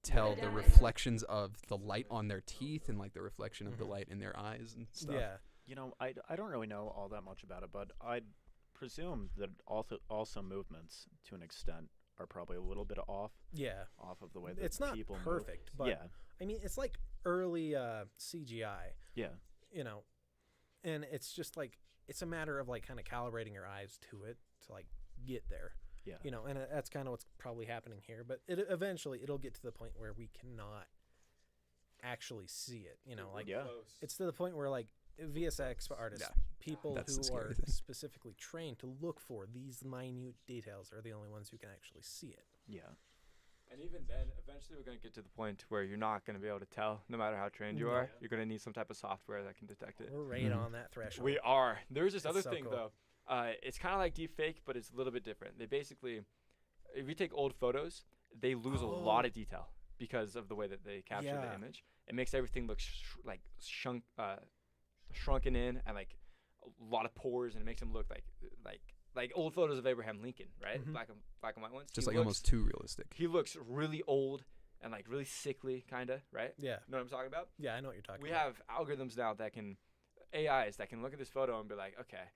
S3: tell the reflections of the light on their teeth and like the reflection of the
S5: Mhm.
S3: light in their eyes and stuff.
S5: Yeah.
S7: You know, I don't really know all that much about it, but I'd presume that also movements to an extent are probably a little bit off
S5: Yeah.
S7: of the way that
S5: It's not
S7: people
S5: perfect,
S7: move.
S5: but
S7: yeah,
S5: I mean, it's like early CGI,
S7: yeah,
S5: you know, and it's just like it's a matter of like kind of calibrating your eyes to it to like get there,
S7: yeah.
S5: you know, and that's kind of what's probably happening here. But eventually it'll get to the point where we cannot actually see it, you know, like
S7: Yeah.
S5: it's to the point where like VSX artists,
S3: Yeah.
S5: people
S3: That's the
S5: who
S3: scary
S5: are
S3: thing.
S5: specifically trained to look for these minute details are the only ones who can actually see it.
S7: Yeah.
S2: And even then, eventually we're going to get to the point where you're not going to be able to tell, no matter how trained you
S5: No.
S2: are. You're going to need some type of software that can detect it.
S5: We're right
S3: Mhm.
S5: on that threshold.
S2: We are. There's this
S5: It's
S2: other
S5: so
S2: thing,
S5: cool.
S2: though. It's kind of like deepfake, but it's a little bit different. They basically, if you take old photos, they lose a lot of detail because of the way that they capture the
S5: Yeah.
S2: image. It makes everything look shrunken in and like a lot of pores, and it makes them look like old photos of Abraham Lincoln, right?
S5: Mhm.
S2: Black and white ones.
S3: Just
S2: He
S3: like
S2: looks-
S3: almost too realistic.
S2: He looks really old and like really sickly, kind of, right?
S5: Yeah.
S2: You know what I'm talking about?
S5: Yeah, I know what you're talking
S2: We
S5: about.
S2: have algorithms now that can, AIs that can look at this photo and be like, okay,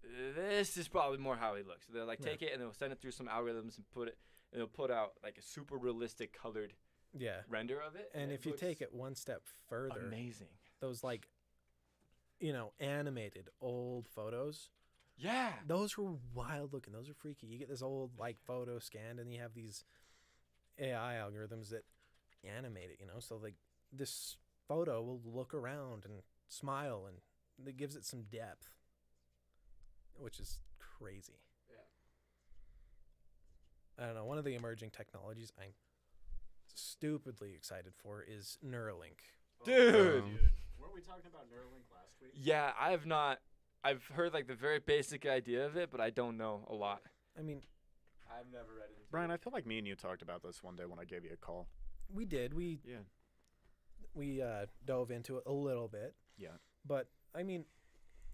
S2: this is probably more how he looks. So they'll like take it and they'll send it through some algorithms and put it, and it'll put out like a super realistic colored
S5: Yeah.
S2: render of it.
S5: And if you
S2: looks
S5: take it one step further,
S2: amazing.
S5: those like animated old photos.
S2: Yeah.
S5: Those were wild looking. Those are freaky. You get this old like photo scanned, and you have these AI algorithms that animate it. So like this photo will look around and smile, and it gives it some depth, which is crazy. I don't know. One of the emerging technologies I'm stupidly excited for is Neuralink.
S2: Dude.
S7: Weren't we talking about Neuralink last week?
S2: Yeah, I have not. I've heard like the very basic idea of it, but I don't know a lot.
S5: I mean,
S2: I've never read it.
S7: Brian, I feel like me and you talked about this one day when I gave you a call.
S5: we did. We dove into it a little bit.
S7: Yeah.
S5: But I mean,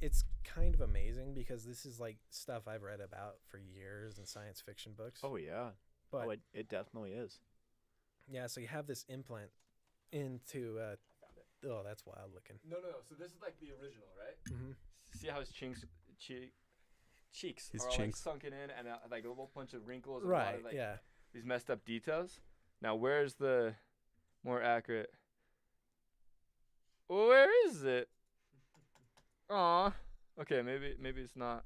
S5: it's kind of amazing because this is like stuff I've read about for years in science fiction books.
S7: Oh, yeah.
S5: But
S7: It definitely is.
S5: yeah, so you have this implant into oh, that's wild looking.
S2: No. So this is like the original, right?
S5: Mm-hmm.
S2: See how his cheeks
S4: His
S2: are all, like
S4: chinks.
S2: sunken in and like a whole bunch of wrinkles. And a lot
S5: Right.
S2: of, like,
S5: Yeah.
S2: these messed up details. Now, where's the more accurate? Where is it? Aw. Okay, maybe it's not.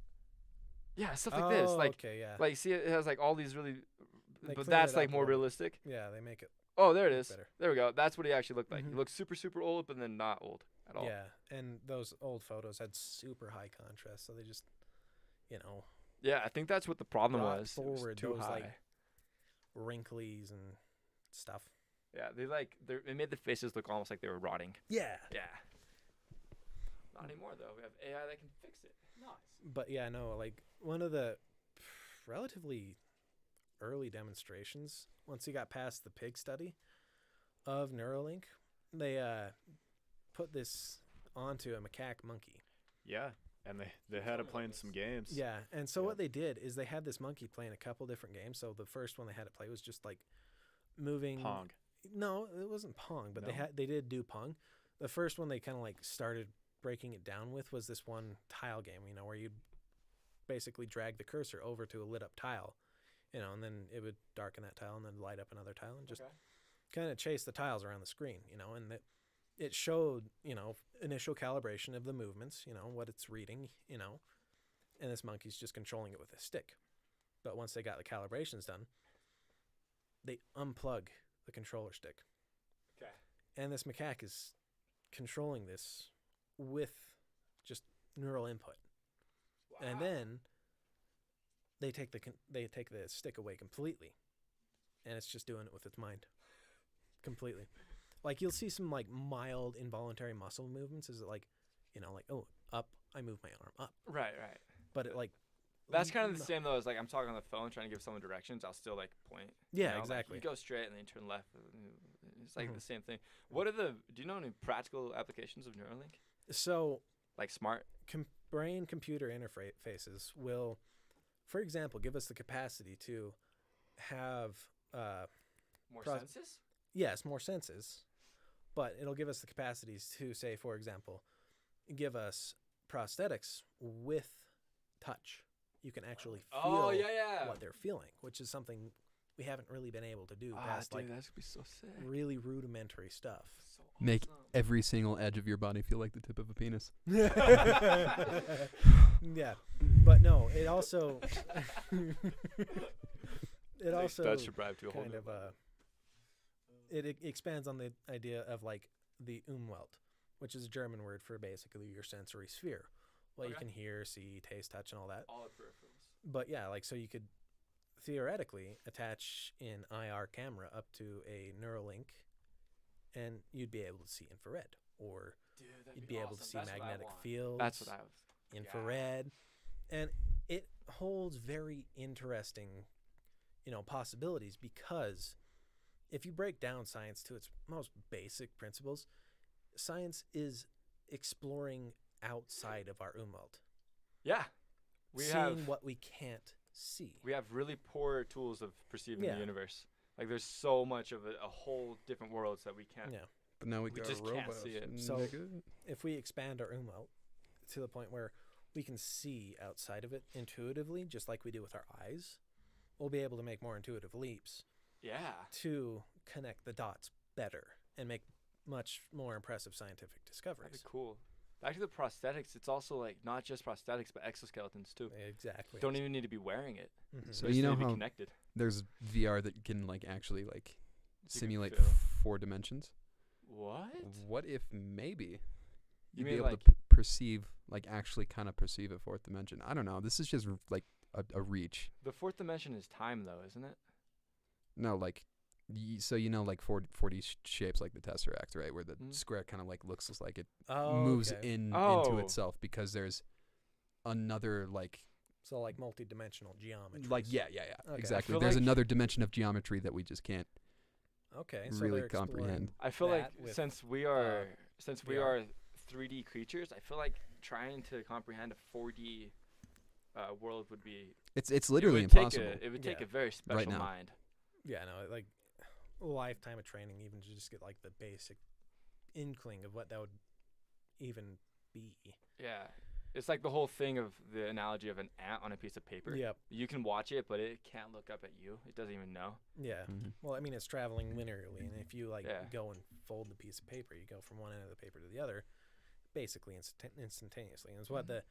S2: Yeah, stuff like this. Like,
S5: okay, yeah.
S2: like see, it has like all these really,
S5: They
S2: but
S5: clean
S2: that's
S5: it
S2: like
S5: up a
S2: more
S5: little.
S2: realistic.
S5: Yeah, they make it.
S2: Oh, there it is.
S5: Better.
S2: There we go. That's what he actually looked like.
S5: Mhm.
S2: He looked super, super old, but then not old at all.
S5: Yeah, and those old photos had super high contrast, so they just,
S2: Yeah, I think that's what the problem
S5: brought
S2: was. It was
S5: forward
S2: too
S5: those,
S2: high.
S5: like, wrinklies and stuff.
S2: Yeah, they made the faces look almost like they were rotting.
S5: Yeah.
S2: Yeah. Not anymore though. We have AI that can fix it. Nice.
S5: But yeah, no, like one of the relatively early demonstrations, once you got past the pig study of Neuralink, they put this onto a macaque monkey.
S7: Yeah. And they had it playing some games.
S5: Yeah, and so
S7: Yeah.
S5: what they did is they had this monkey playing a couple different games. So the first one they had it play was just like moving.
S7: Pong.
S5: No, it wasn't Pong, but
S7: No?
S5: they did do Pong. The first one they kind of like started breaking it down with was this one tile game, where you'd basically drag the cursor over to a lit up tile, and then it would darken that tile and then light up another tile and just kind of chase the tiles around the screen, and it showed, initial calibration of the movements, what it's reading, and this monkey's just controlling it with a stick. But once they got the calibrations done, they unplug the controller stick.
S2: Okay.
S5: And this macaque is controlling this with just neural input.
S2: Wow.
S5: And then they take the stick away completely, and it's just doing it with its mind, completely. Like you'll see some like mild involuntary muscle movements. Is it like, like oh up, I move my arm up,
S2: Right.
S5: but it like
S2: That's kind of the same though as like I'm talking on the phone trying to give someone directions. I'll still like point.
S5: Yeah,
S2: like,
S5: exactly.
S2: you go straight and then you turn left. It's like
S5: Mhm.
S2: the same thing. What are do you know any practical applications of Neuralink?
S5: So
S2: Like smart.
S5: brain-computer interfaces will, for example, give us the capacity to have
S2: More
S5: Pro-
S2: senses?
S5: yes, more senses, but it'll give us the capacities to, say, for example, give us prosthetics with touch. You can actually feel
S2: Oh yeah.
S5: what they're feeling, which is something we haven't really been able to do past
S2: dude,
S5: like
S2: that's gonna be so sick.
S5: really rudimentary stuff.
S2: So
S4: Make
S2: awesome.
S4: every single edge of your body feel like the tip of a penis.
S5: Yeah, but no, it also
S2: That should drive to a whole
S5: kind
S2: new
S5: of it expands on the idea of like the Umwelt, which is a German word for basically your sensory sphere. Well, you
S2: Okay.
S5: can hear, see, taste, touch, and all that.
S2: all the peripherals.
S5: But yeah, like so you could theoretically attach an IR camera up to a Neuralink, and you'd be able to see infrared, or
S2: Dude, that'd
S5: you'd
S2: be
S5: be
S2: awesome.
S5: able to see
S2: That's what I
S5: magnetic
S2: want.
S5: fields.
S2: That's what I was.
S5: Infrared, and it holds very interesting, possibilities, because if you break down science to its most basic principles, science is exploring outside of our Umwelt,
S2: Yeah. We
S5: seeing
S2: have
S5: what we can't see.
S2: we have really poor tools of perceiving
S5: Yeah.
S2: the universe. Like there's so much of it, a whole different worlds that we can't.
S5: Yeah.
S4: But now we
S2: We
S4: got
S2: just can't
S4: robots.
S2: see it.
S5: So-
S4: nigga.
S5: If we expand our Umwelt to the point where we can see outside of it intuitively, just like we do with our eyes, we'll be able to make more intuitive leaps
S2: Yeah.
S5: to connect the dots better and make much more impressive scientific
S2: That'd be
S5: discoveries.
S2: cool. Back to the prosthetics. It's also like not just prosthetics, but exoskeletons too.
S5: Exactly.
S2: Don't even need to be wearing it.
S5: Mhm.
S3: So
S2: They
S3: you
S2: just
S3: know
S2: need to be
S3: how
S2: connected.
S3: there's VR that can like actually like
S2: You can
S3: simulate
S2: feel.
S3: 4 dimensions.
S2: What?
S3: What if maybe
S2: You
S3: you'd be
S2: mean
S3: able
S2: like
S3: to perceive, like actually kind of perceive a 4th dimension? I don't know. This is just like a reach.
S2: the 4th dimension is time though, isn't it?
S3: No, like, so you know, like 4D shapes like the Tesseract, right? Where the
S2: Mhm.
S3: square kind of like looks like it
S5: Oh,
S3: moves
S5: okay.
S3: into
S2: Oh.
S3: itself because there's another like
S5: So like multi-dimensional geometry.
S3: yeah
S5: Okay.
S3: exactly.
S2: feel
S3: There's
S2: like-
S3: another dimension of geometry that we just can't.
S5: Okay. So
S3: really
S5: they're exploring
S3: comprehend.
S2: I feel like
S5: that with,
S2: since we are
S5: VR.
S2: 3D creatures, I feel like trying to comprehend a 4D world would be
S3: It's literally
S2: it would
S3: impossible.
S2: It would take
S5: Yeah.
S2: a very special
S3: now.
S2: mind.
S5: Yeah, no, like a lifetime of training even to just get like the basic inkling of what that would even be.
S2: Yeah. It's like the whole thing of the analogy of an ant on a piece of paper.
S5: Yep.
S2: You can watch it, but it can't look up at you. It doesn't even know.
S5: Yeah.
S3: Mhm.
S5: Well, I mean, it's traveling linearly, and if you like
S2: Yeah.
S5: go and fold the piece of paper, you go from one end of the paper to the other, basically instantaneously. And it's what the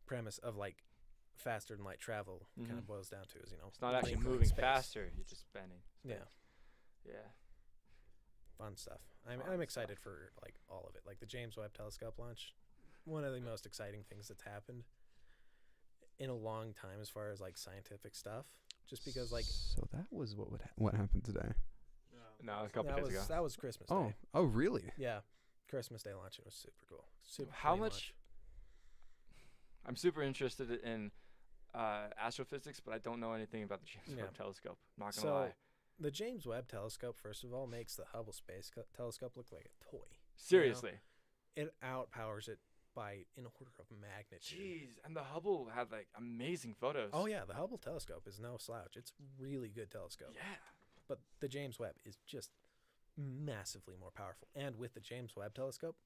S5: premise of like faster than light travel kind
S2: Mhm.
S5: of boils down to is, you know,
S2: It's not actually
S5: lengthening
S2: moving
S5: space.
S2: faster. You're just bending.
S5: Yeah,
S2: Yeah.
S5: fun stuff. I'm
S2: Fun
S5: excited for like all of it. Like the James Webb Telescope launch, one of the most exciting things that's happened in a long time as far as like scientific stuff. Just because like
S3: So that was what happened today.
S2: No, a couple
S5: that
S2: days ago.
S5: was Christmas
S3: Oh,
S5: Day.
S3: oh really?
S5: Yeah, Christmas Day launch. It was super cool. Super.
S2: How
S5: clean
S2: much?
S5: launch.
S2: I'm super interested in astrophysics, but I don't know anything about the James
S5: Yeah.
S2: Webb Telescope. Not gonna
S5: So
S2: lie.
S5: the James Webb Telescope, first of all, makes the Hubble Space Telescope look like a toy.
S2: Seriously.
S5: It outpowers it by an order of magnitude.
S2: Jeez, and the Hubble had like amazing photos.
S5: Oh yeah, the Hubble telescope is no slouch. It's really good telescope.
S2: Yeah.
S5: But the James Webb is just massively more powerful. And with the James Webb Telescope,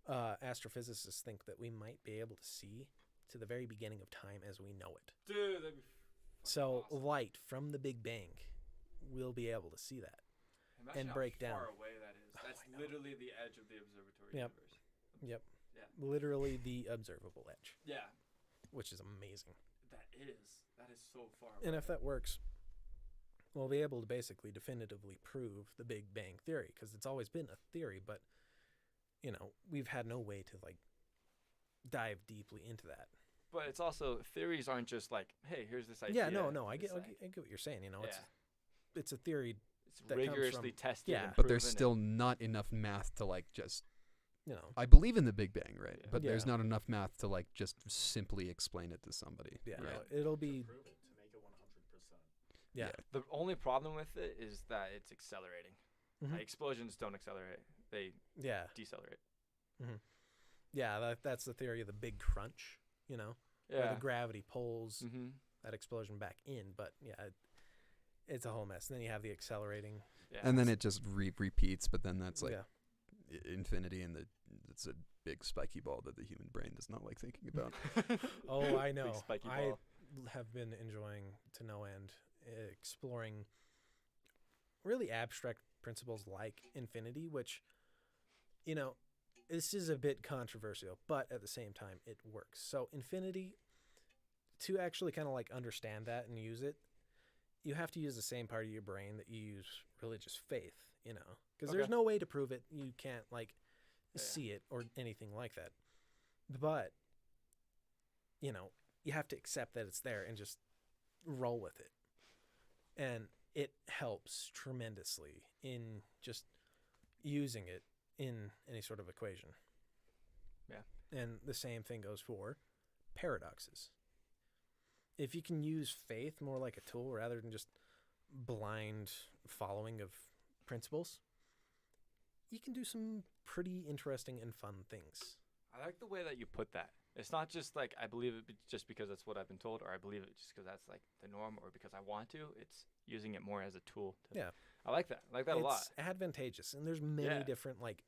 S5: astrophysicists think that we might be able to see to the very beginning of time as we know it.
S2: Dude, that'd be
S5: So
S2: awesome.
S5: light from the Big Bang, we'll be able to see that.
S2: Imagine
S5: and
S2: how
S5: break down.
S2: far away that is. That's
S5: I know.
S2: literally the edge of the observatory
S5: Yep.
S2: universe.
S5: Yep.
S2: Yeah.
S5: Literally the observable edge,
S2: Yeah.
S5: which is amazing.
S2: That is so far away.
S5: And if that works, we'll be able to basically definitively prove the Big Bang Theory, because it's always been a theory, but, you know, we've had no way to, like, dive deeply into that.
S2: But it's also theories aren't just like, hey, here's this idea.
S5: Yeah, no, I
S2: It's
S5: get,
S2: like,
S5: I get what you're saying, you know,
S2: yeah.
S5: it's a theory,
S2: It's
S5: that comes
S2: rigorously
S5: from-
S2: tested.
S5: yeah.
S2: and
S3: But there's
S2: proven
S3: still not enough math to like just.
S5: you know,
S3: I believe in the Big Bang, right?
S2: Yeah.
S3: But there's
S5: Yeah.
S3: not enough math to like just simply explain it to somebody.
S5: yeah,
S3: Right.
S5: no, it'll be,
S7: Prove it to make it 100%.
S5: yeah.
S2: The only problem with it is that it's accelerating.
S5: Mhm.
S2: Like, explosions don't accelerate; they
S5: Yeah,
S2: decelerate.
S5: yeah, that's the theory of the Big Crunch, you know, where
S2: Yeah.
S5: the gravity pulls
S2: Mm-hmm.
S5: that explosion back in, but yeah, it's a whole mess. And then you have the accelerating.
S2: Yeah.
S3: And then it just repeats, but then that's like
S5: yeah.
S3: infinity, and it's a big spiky ball that the human brain does not like thinking about.
S5: Oh, I know.
S2: Big spiky
S5: I
S2: ball.
S5: have been enjoying to no end exploring really abstract principles like infinity, which, you know, this is a bit controversial, but at the same time, it works. So infinity, to actually kind of like understand that and use it, you have to use the same part of your brain that you use religious faith, you know, because there's
S2: Okay.
S5: no way to prove it. You can't like
S2: Yeah.
S5: see it or anything like that. But, you know, you have to accept that it's there and just roll with it. And it helps tremendously in just using it in any sort of equation.
S2: Yeah.
S5: And the same thing goes for paradoxes. If you can use faith more like a tool rather than just blind following of principles, you can do some pretty interesting and fun things.
S2: I like the way that you put that. It's not just like I believe it just because that's what I've been told, or I believe it just because that's like the norm, or because I want to. It's using it more as a tool.
S5: Yeah.
S2: I like that. I like that a lot.
S5: It's advantageous, and there's many
S2: Yeah.
S5: different like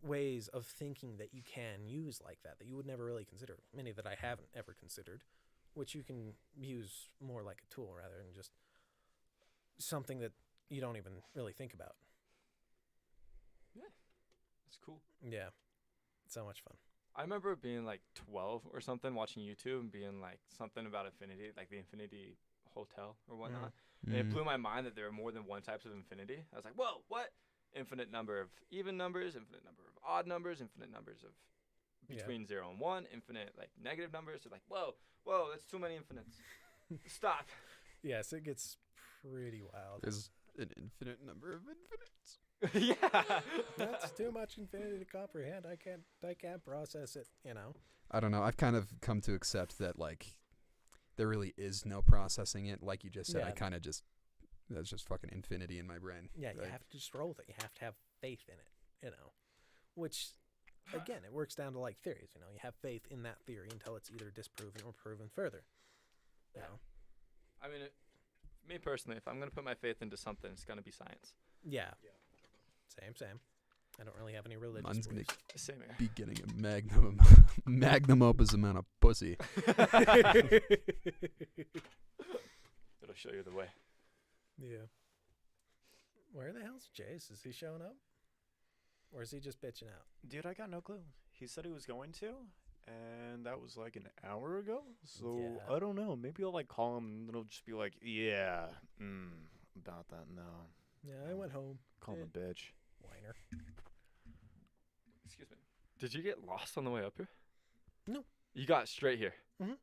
S5: ways of thinking that you can use like that you would never really consider. Many that I haven't ever considered, which you can use more like a tool rather than just something that you don't even really think about.
S2: It's cool.
S5: Yeah. So much fun.
S2: I remember being like 12 or something, watching YouTube and being like something about infinity, like the infinity hotel or whatnot. And it blew my mind that there are more than one types of infinity. I was like, whoa, what? Infinite number of even numbers, infinite number of odd numbers, infinite numbers of between 0 and 1, infinite like negative numbers. So like, whoa, that's too many infinites. Stop.
S5: Yes, it gets pretty wild.
S3: There's an infinite number of infinites.
S2: Yeah.
S5: That's too much infinity to comprehend. I can't process it, you know.
S3: I don't know. I've kind of come to accept that like there really is no processing it. Like you just said,
S5: Yeah.
S3: I kind of just that's just fucking infinity in my brain.
S5: Yeah,
S3: right?
S5: you have to just roll with it. You have to have faith in it, you know. Which, again, it works down to like theories, you know. You have faith in that theory until it's either disproven or proven further. You know?
S2: I mean, me personally, if I'm going to put my faith into something, it's going to be science.
S5: Yeah. Same. I don't really have any religious
S3: Mine's gonna
S5: beliefs.
S2: Same here.
S3: be getting a magnum opus amount of pussy.
S2: It'll show you the way.
S5: Yeah. Where the hell's Jace? Is he showing up? Or is he just bitching out?
S7: Dude, I got no clue. He said he was going to, and that was like an hour ago. So
S5: Yeah.
S7: I don't know. Maybe I'll like call him and it'll just be like, yeah, about that. No,
S5: Yeah, I went home.
S7: call him a bitch.
S5: Whiner.
S2: Excuse me. Did you get lost on the way up here?
S5: No.
S2: You got straight here.
S5: Mhm.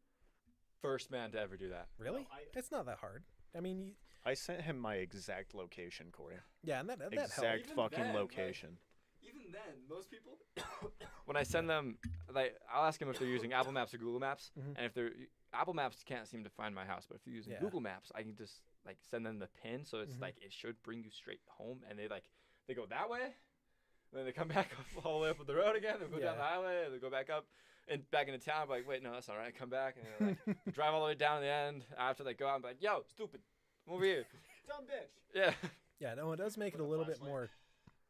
S2: First man to ever do that.
S5: Really? It's not that hard. I mean,
S7: I sent him my exact location, Corey.
S5: yeah, and that helped.
S7: Exact
S2: Even
S7: fucking
S2: then, like-
S7: location.
S2: Even then, most people, when I send them, like, I'll ask them if they're using Apple Maps or Google Maps,
S5: Mhm.
S2: and if they're Apple Maps can't seem to find my house, but if they're using
S5: Yeah.
S2: Google Maps, I can just like send them the pin, so it's
S5: Mhm.
S2: like it should bring you straight home, and they go that way, and then they come back up all the way up the road again, they go down the
S5: Yeah.
S2: highway, they go back up and back into town. I'm like, wait, no, that's all right. Come back and they're like drive all the way down to the end. After they go out, I'm like, yo, stupid, come over here.
S1: Dumb bitch.
S2: Yeah.
S5: Yeah, no, it does make it a little bit more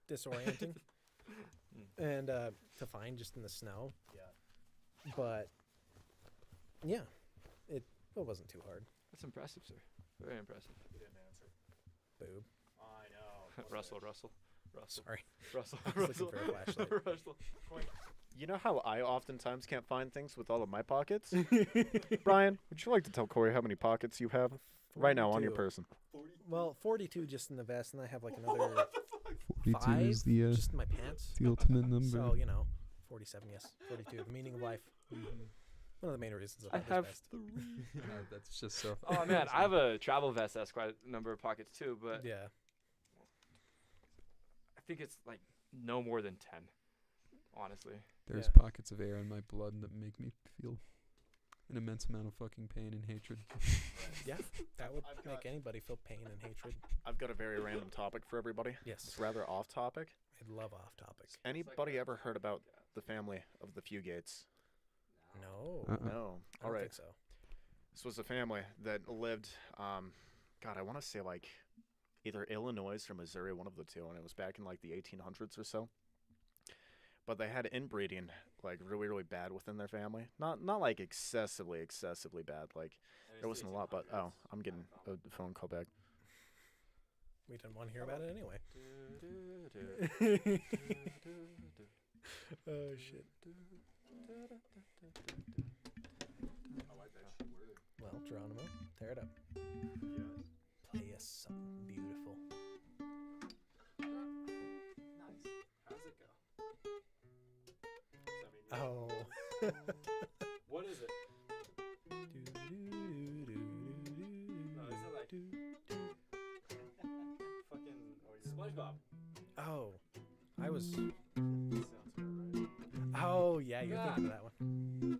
S5: disorienting and to find just in the snow.
S1: Yeah.
S5: But yeah, it wasn't too hard.
S2: That's impressive, sir. Very impressive.
S1: He didn't answer.
S5: Boob.
S1: I know.
S2: Russell.
S5: Sorry.
S2: Russell.
S5: I was looking for a flashlight.
S2: Russell.
S7: You know how I oftentimes can't find things with all of my pockets? Brian, would you like to tell Corey how many pockets you have right now on your
S5: 42.
S7: person?
S5: Well, 42 just in the vest, and I have like another
S3: 42
S5: 5
S3: is the
S5: just in my pants.
S3: ultimate number.
S5: So, 47, yes. 42, the meaning of life. One of the main reasons
S2: I
S5: I
S2: have
S5: vest.
S2: 3.
S3: That's just so.
S2: Oh man, I have a travel vest that's quite a number of pockets too, but
S5: Yeah.
S2: I think it's like no more than 10. Honestly.
S3: There's
S5: Yeah.
S3: pockets of air in my blood that make me feel an immense amount of fucking pain and hatred.
S5: Yeah, that would
S7: I've
S5: make
S7: got-
S5: anybody feel pain and hatred.
S7: I've got a very random topic for everybody.
S5: Yes.
S7: It's rather off topic.
S5: I'd love off topic.
S7: Anybody ever heard about the family of the Fugates?
S5: No.
S3: Uh-uh.
S7: No.
S5: I
S7: All
S5: don't
S7: right.
S5: think so.
S7: This was a family that lived, God, I want to say like either Illinois or Missouri, one of the two, and it was back in like the 1800s or so. But they had inbreeding like really, really bad within their family. Not like excessively bad. Like there wasn't a lot, but I'm getting a phone call back.
S5: We didn't want to hear about it anyway. Oh, shit. Well, Geronimo, tear it up. Play us something beautiful.
S1: Nice. How's it go?
S5: Oh.
S2: What is it? No, is it like fucking SpongeBob?
S5: Oh. I was.
S1: Sounds about right.
S5: Oh, yeah, you're
S2: Yeah.
S5: thinking of that one.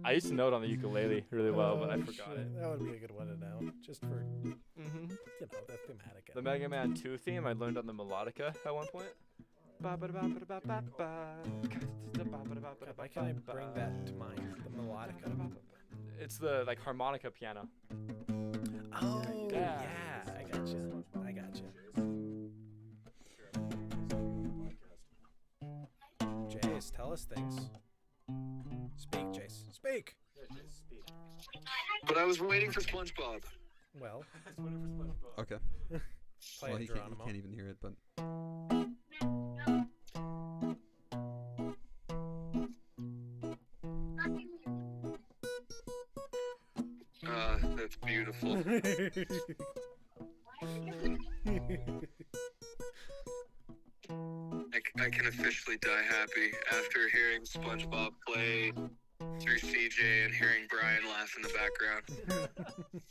S2: I used to know it on the ukulele really well, but I
S5: Oh,
S2: forgot
S5: shit.
S2: it.
S5: That would be a good one to know. Just for,
S2: Mm-hmm.
S5: the thematic.
S2: The Mega Man 2 theme I learned on the melodica at one point.
S5: Why can't I bring that to mind? The melodica.
S2: It's the like harmonica piano.
S5: Oh,
S2: Yeah.
S5: yeah. I gotcha. Jace, tell us things. Speak, Jace. Speak.
S8: But I was waiting for SpongeBob.
S5: Well,
S3: Okay.
S5: Play
S3: Well,
S5: it,
S3: he
S5: Geronimo.
S3: can't even hear it, but
S8: That's beautiful. I can officially die happy after hearing SpongeBob play through CJ and hearing Brian laugh in the background.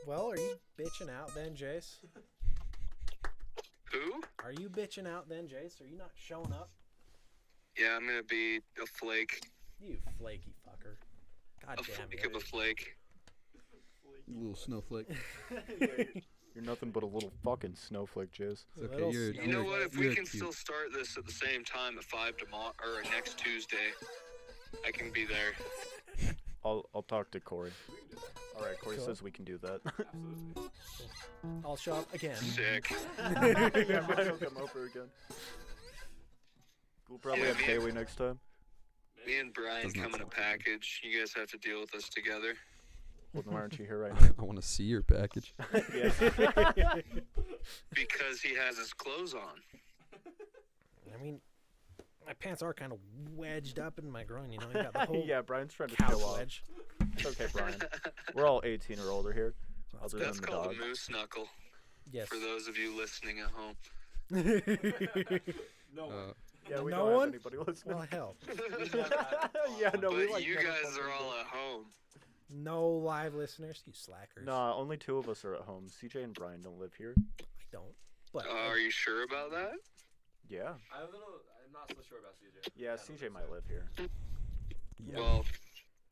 S5: Well, are you bitching out then, Jace?
S8: Who?
S5: Are you bitching out then, Jace? Are you not showing up?
S8: Yeah, I'm gonna be a flake.
S5: You flaky fucker. God
S8: A
S5: damn
S8: flake
S5: you.
S8: of a flake.
S3: little snowflake.
S7: You're nothing but a little fucking snowflake, Jizz.
S3: It's okay.
S5: Little
S3: You're,
S5: snow-
S8: You know what? If we
S3: you're
S8: can
S3: cute.
S8: still start this at the same time at 5 tomorrow or next Tuesday, I can be there.
S7: I'll talk to Corey. All right, Corey
S5: Cool.
S7: says we can do that.
S5: I'll show up again.
S8: Sick.
S7: Yeah, Brian will come over again. We'll probably
S8: Yeah,
S7: have
S8: me-
S7: Kaylee next time.
S8: Me and Brian
S3: Does not
S8: come in a
S3: sound
S8: package. You guys have to deal with us together.
S7: Well, then why aren't you here right now?
S3: I want to see your package.
S7: Yeah.
S8: Because he has his clothes on.
S5: I mean, my pants are kind of wedged up in my groin, you know? You got the whole
S7: Yeah, Brian's trying to
S5: couch
S7: show off.
S5: wedge.
S7: It's okay, Brian. We're all 18 or older here.
S5: That's
S7: Other
S8: That's
S7: than the
S8: called
S7: dog.
S8: a moose knuckle.
S5: Yes.
S8: For those of you listening at home.
S1: No.
S7: Yeah, we
S5: No
S7: don't have
S5: one?
S7: anybody listening.
S5: Well, hell.
S7: Yeah, no, we
S8: But
S7: like
S8: you
S7: never
S8: guys
S7: fucking
S8: are
S7: do
S8: all
S7: that.
S8: at home.
S5: No live listeners, you slackers.
S7: Nah, only 2 of us are at home. CJ and Brian don't live here.
S5: I don't. But
S8: Are you sure about that?
S7: Yeah.
S2: I'm not so sure about CJ.
S7: Yeah, CJ might live here.
S5: yeah,
S8: Well,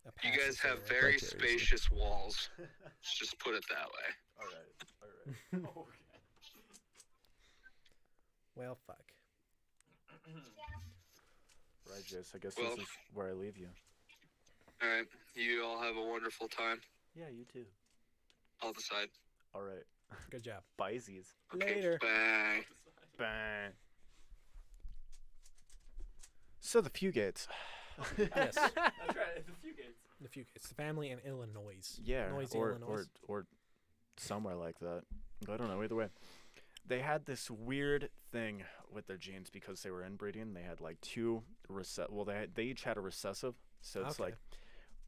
S5: a
S8: you
S5: pass
S8: guys
S5: is
S8: have
S5: over.
S8: very
S3: Vicariously.
S8: spacious walls. Let's just put it that way.
S7: Alright, alright.
S5: Well, fuck.
S7: Right, Jace, I guess
S8: Well-
S7: this is where I leave you.
S8: Alright, you all have a wonderful time.
S7: Yeah, you too.
S8: I'll decide.
S7: Alright.
S5: Good job.
S7: Byesies.
S8: Okay,
S5: Later.
S8: bye.
S7: Bang. So the Fugates.
S5: Yes.
S2: That's right. The few gates.
S5: The few kids. The family in Illinois.
S7: Yeah,
S5: Noisy
S7: or,
S5: Illinois.
S7: or somewhere like that. I don't know. Either way, they had this weird thing with their genes because they were inbreeding. They had like 2 they each had a recessive, so it's
S5: Okay.
S7: like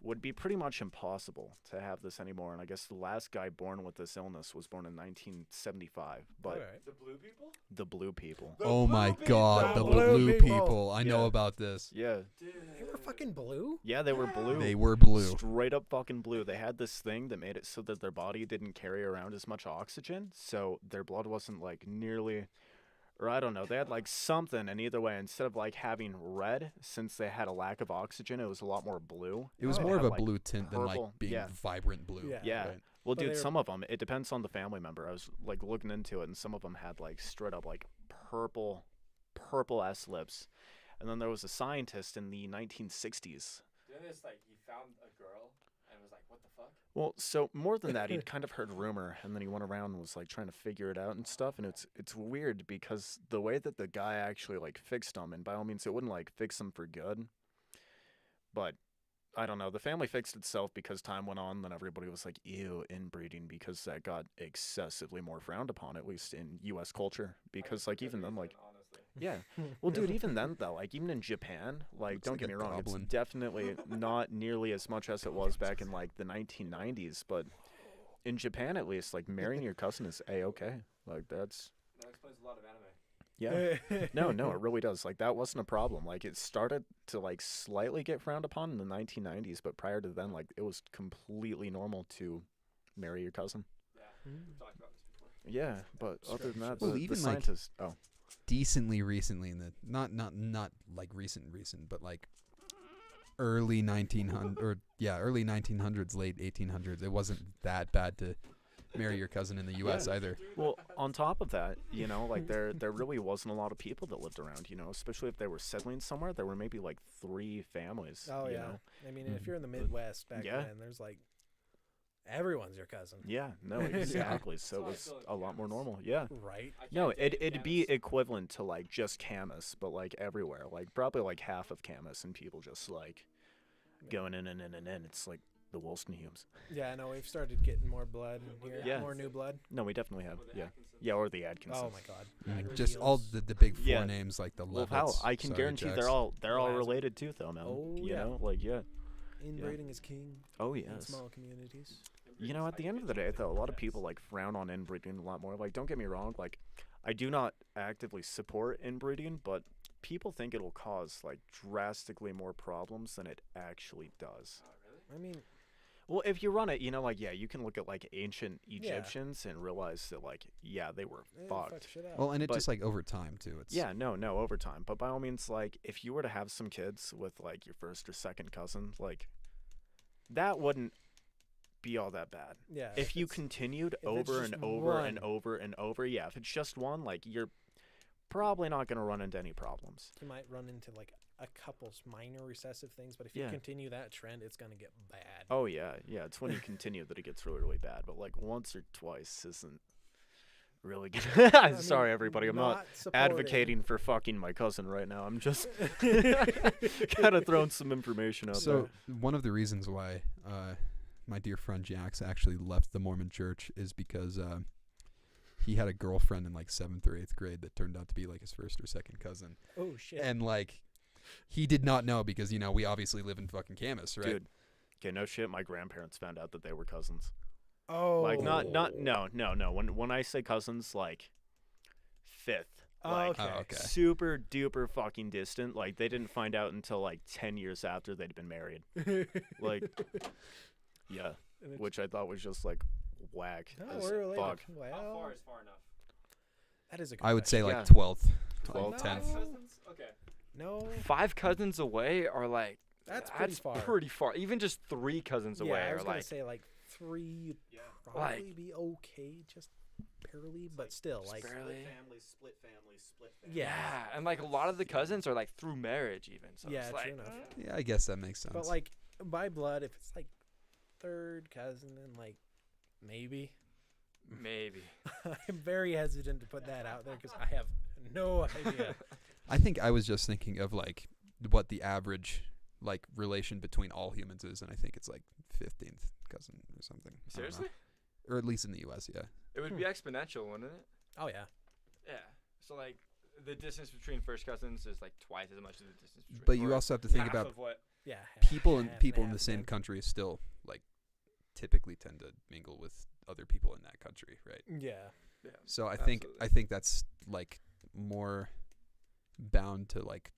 S7: would be pretty much impossible to have this anymore. And I guess the last guy born with this illness was born in 1975. But
S5: Alright.
S2: The blue people?
S7: the blue people.
S3: Oh my God, the
S5: The blue
S3: blue
S5: people.
S3: people. I know
S7: Yeah.
S3: about this.
S7: Yeah,
S2: Dude.
S5: They were fucking blue?
S7: yeah, they were blue.
S3: They were blue.
S7: Straight up fucking blue. They had this thing that made it so that their body didn't carry around as much oxygen, so their blood wasn't like nearly, or I don't know, they had like something, and either way, instead of like having red, since they had a lack of oxygen, it was a lot more blue.
S3: It was
S5: Oh.
S3: more of
S7: Had,
S3: a
S7: like,
S3: blue tint than
S7: purple.
S3: like being
S7: Yeah.
S3: vibrant blue.
S5: Yeah.
S7: Yeah.
S3: Right.
S7: Well,
S5: But
S7: dude,
S5: they were-
S7: some of them, it depends on the family member. I was like looking into it, and some of them had like straight up like purple ass lips. And then there was a scientist in the 1960s.
S2: Didn't this like he found a girl and was like, what the fuck?
S7: Well, so more than that, he'd kind of heard rumor, and then he went around and was like trying to figure it out and stuff. And it's weird because the way that the guy actually like fixed him, and by all means, it wouldn't like fix him for good, but I don't know. The family fixed itself because time went on. Then everybody was like, "Ew, inbreeding," because that got excessively more frowned upon, at least in U.S. culture. Because like even then, like
S2: honestly.
S7: yeah. Well, dude, even then though, like even in Japan, like
S3: Looks
S7: don't
S3: like
S7: get
S3: a
S7: me wrong,
S3: goblin.
S7: it's definitely not nearly as much as it was back in like the 1990s. But in Japan, at least, like marrying your cousin is a-okay. Like that's
S2: That explains a lot of anime.
S7: yeah. No, it really does. Like that wasn't a problem. Like it started to like slightly get frowned upon in the 1990s, but prior to then, like it was completely normal to marry your cousin.
S2: Yeah. We've talked about this before.
S7: Yeah, but other than that,
S3: Well,
S7: the
S3: even, like-
S7: scientists. Oh,
S3: Decently recently in the not like recent, but like early 1900 or early 1900s, late 1800s. It wasn't that bad to marry your cousin in the U.S. either.
S7: well, on top of that, you know, like there really wasn't a lot of people that lived around, you know, especially if they were settling somewhere. There were maybe like 3 families.
S5: Oh,
S7: you
S5: yeah.
S7: know?
S5: I mean, if you're in the Midwest back
S7: Yeah.
S5: then, there's like everyone's your cousin.
S7: Yeah, no, exactly. So it was a lot more normal. Yeah.
S5: Right?
S2: I
S7: No,
S2: can't date
S7: it'd be
S2: Camus.
S7: equivalent to like just Camus, but like everywhere, like probably like half of Camus, and people just like going in and in and in. It's like the Wolstenhumes.
S5: Yeah, I know we've started getting more blood in here.
S7: Yeah.
S5: More new blood.
S7: No, we definitely have. Yeah. Yeah, or the Atkinsons.
S5: Oh my god. Like
S3: Just
S5: reveals.
S3: all the big four
S7: Yeah.
S3: names like the
S7: Well,
S3: Levitts.
S7: hell, I can
S3: Sorry,
S7: guarantee
S3: Jax.
S7: they're all
S5: Lazarus.
S7: related too, though, man.
S5: Oh,
S7: you
S5: yeah.
S7: know, like yeah.
S5: Inbreeding is king
S7: Oh
S5: in
S7: yes.
S5: small communities.
S7: You know, at the end of the day, though, a lot of people like frown on inbreeding a lot more. Like, don't get me wrong. Like, I do not actively support inbreeding, but people think it'll cause like drastically more problems than it actually does.
S5: I mean,
S7: Well, if you run it, you know, like yeah, you can look at like ancient
S5: Yeah.
S7: Egyptians and realize that like yeah, they were
S5: they
S7: fucked.
S5: fuck shit up.
S3: Well, and it
S7: But-
S3: just like over time too. It's
S7: Yeah, no, over time. But by all means, like, if you were to have some kids with like your first or second cousin, like, that wouldn't be all that bad.
S5: yeah.
S7: If you
S5: it's-
S7: continued
S5: it's
S7: over
S5: just
S7: and over and
S5: one.
S7: over and over, yeah, if it's just one, like, you're probably not gonna run into any problems.
S5: you might run into like a couple's minor recessive things, but if you
S7: Yeah.
S5: continue that trend, it's gonna get bad.
S7: Oh yeah, it's when you continue that it gets really, really bad. But like once or twice isn't really good.
S5: I mean,
S7: Sorry, everybody. I'm not
S5: supporting.
S7: advocating for fucking my cousin right now. I'm just kind of throwing some information out
S3: So one of the reasons why my dear friend Jax actually left the Mormon Church is because he had a girlfriend in like 7th or 8th grade that turned out to be like his first or second cousin,
S5: Oh shit.
S3: and like he did not know because you know we obviously live in fucking Camas,
S7: there.
S3: right?
S7: Dude, okay, no shit. My grandparents found out that they were cousins.
S5: oh.
S7: Like no. When I say cousins, like fifth.
S5: Oh,
S7: Like
S5: okay.
S3: Oh, okay.
S7: super duper fucking distant. Like they didn't find out until like 10 years after they'd been married. Like yeah,
S5: And it's-
S7: which I thought was just like whack
S5: No,
S7: as
S5: we're related.
S7: fuck.
S5: Well,
S1: How far is far enough?
S5: that is a good
S3: I would say
S5: question.
S3: like
S7: Yeah.
S3: 12th, 12th,
S5: No.
S3: 10th.
S1: Cousins? Okay.
S5: No,
S2: 5 cousins away are like
S5: that's pretty far.
S2: pretty far. Even just 3 cousins
S5: yeah,
S2: away
S5: I
S2: are
S5: was gonna
S2: like
S5: say like 3 you'd
S1: Yeah.
S5: probably be okay, just barely, but still like
S2: barely.
S1: Split family.
S2: Yeah, and like a lot of the cousins are like through marriage even. So
S5: yeah,
S2: it's
S5: true
S2: like
S5: enough.
S3: Yeah, I guess that makes sense.
S5: But like by blood, if it's like 3rd cousin, then like maybe.
S2: maybe.
S5: I'm very hesitant to put that out there because I have no idea.
S3: I think I was just thinking of like what the average like relation between all humans is, and I think it's like 15th cousin or something. I don't know.
S2: Seriously?
S3: Or at least in the U.S. Yeah.
S2: It would be exponential, wouldn't it?
S5: Oh yeah.
S2: Yeah. So like the distance between first cousins is like twice as much as the distance between.
S3: But you
S2: or
S3: also have to think
S2: half
S3: about
S2: of what.
S5: Yeah.
S3: people in
S5: half
S3: people
S5: and
S3: in the
S5: half,
S3: same
S5: man.
S3: country still like typically tend to mingle with other people in that country, right?
S5: Yeah.
S2: Yeah.
S3: So
S2: Absolutely.
S3: I think that's like more bound to like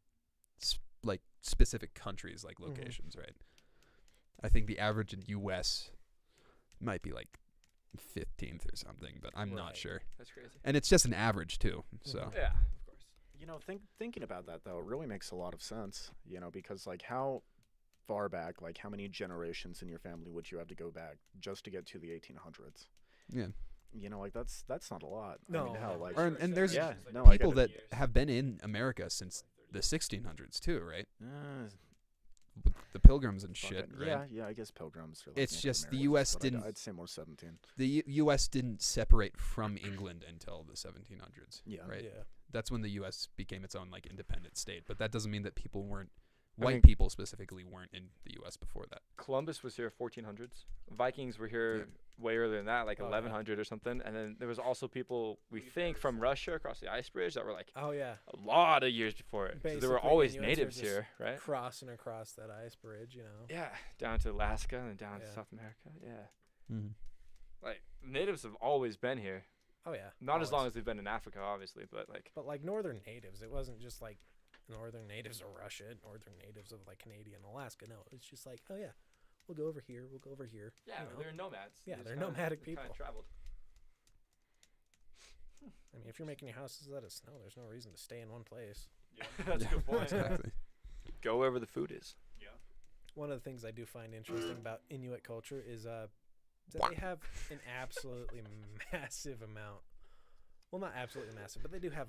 S3: like specific countries, like
S5: Mhm.
S3: locations, right? I think the average in U.S. might be like 15th or something, but I'm not
S5: Right.
S3: sure.
S2: That's crazy.
S3: And it's just an average too. So
S5: Mhm.
S2: Yeah, of course.
S7: You know, thinking about that though, it really makes a lot of sense. You know, because like how far back, like how many generations in your family would you have to go back just to get to the 1800s?
S3: yeah.
S7: You know, like that's not a lot. I
S5: No,
S7: mean, hell,
S5: no.
S7: like
S3: And there's
S7: yeah, no, I
S3: people
S7: get it.
S3: that have been in America since the 1600s too, right?
S7: Uh,
S3: With the Pilgrims and
S7: fuck
S3: shit,
S7: it.
S3: right?
S7: Yeah, I guess pilgrims are. Like
S3: It's
S7: Native
S3: just the
S7: Americans,
S3: US
S7: but
S3: didn't-
S7: I'd say more 17.
S3: The U.S. didn't separate from England until the 1700s.
S7: Yeah.
S3: Right.
S5: Yeah.
S3: That's when the U.S. became its own like independent state. But that doesn't mean that people weren't
S2: I
S3: white
S2: mean-
S3: people specifically weren't in the U.S. before that.
S2: Columbus was here 1400s. Vikings were here way earlier than that, like
S5: Oh, yeah.
S2: 1100 or something. And then there was also people we think from Russia across the ice bridge that were like
S5: Oh yeah.
S2: a lot of years before it. So there were
S5: Basically,
S2: always
S5: Inuits were
S2: natives
S5: just
S2: here, right?
S5: Crossing across that ice bridge, you know.
S2: Yeah, down to Alaska and down to
S5: Yeah.
S2: South America. Yeah,
S3: Mm-hmm.
S2: like natives have always been here.
S5: Oh yeah.
S2: Not as long
S5: always.
S2: as they've been in Africa, obviously, but like
S5: But like northern natives, it wasn't just like northern natives of Russia, northern natives of like Canadian Alaska. No, it's just like, oh yeah, we'll go over here, we'll go over here.
S2: yeah,
S5: you know?
S2: they're nomads.
S5: Yeah,
S2: They just
S5: they're
S2: kinda-
S5: nomadic
S2: they kinda
S5: people.
S2: Traveled.
S5: I mean, if you're making your houses out of snow, there's no reason to stay in one place.
S2: That's a good point.
S3: Exactly.
S2: Go wherever the food is.
S5: One of the things I do find interesting about Inuit culture is that they have an absolutely massive amount. Well, not absolutely massive, but they do have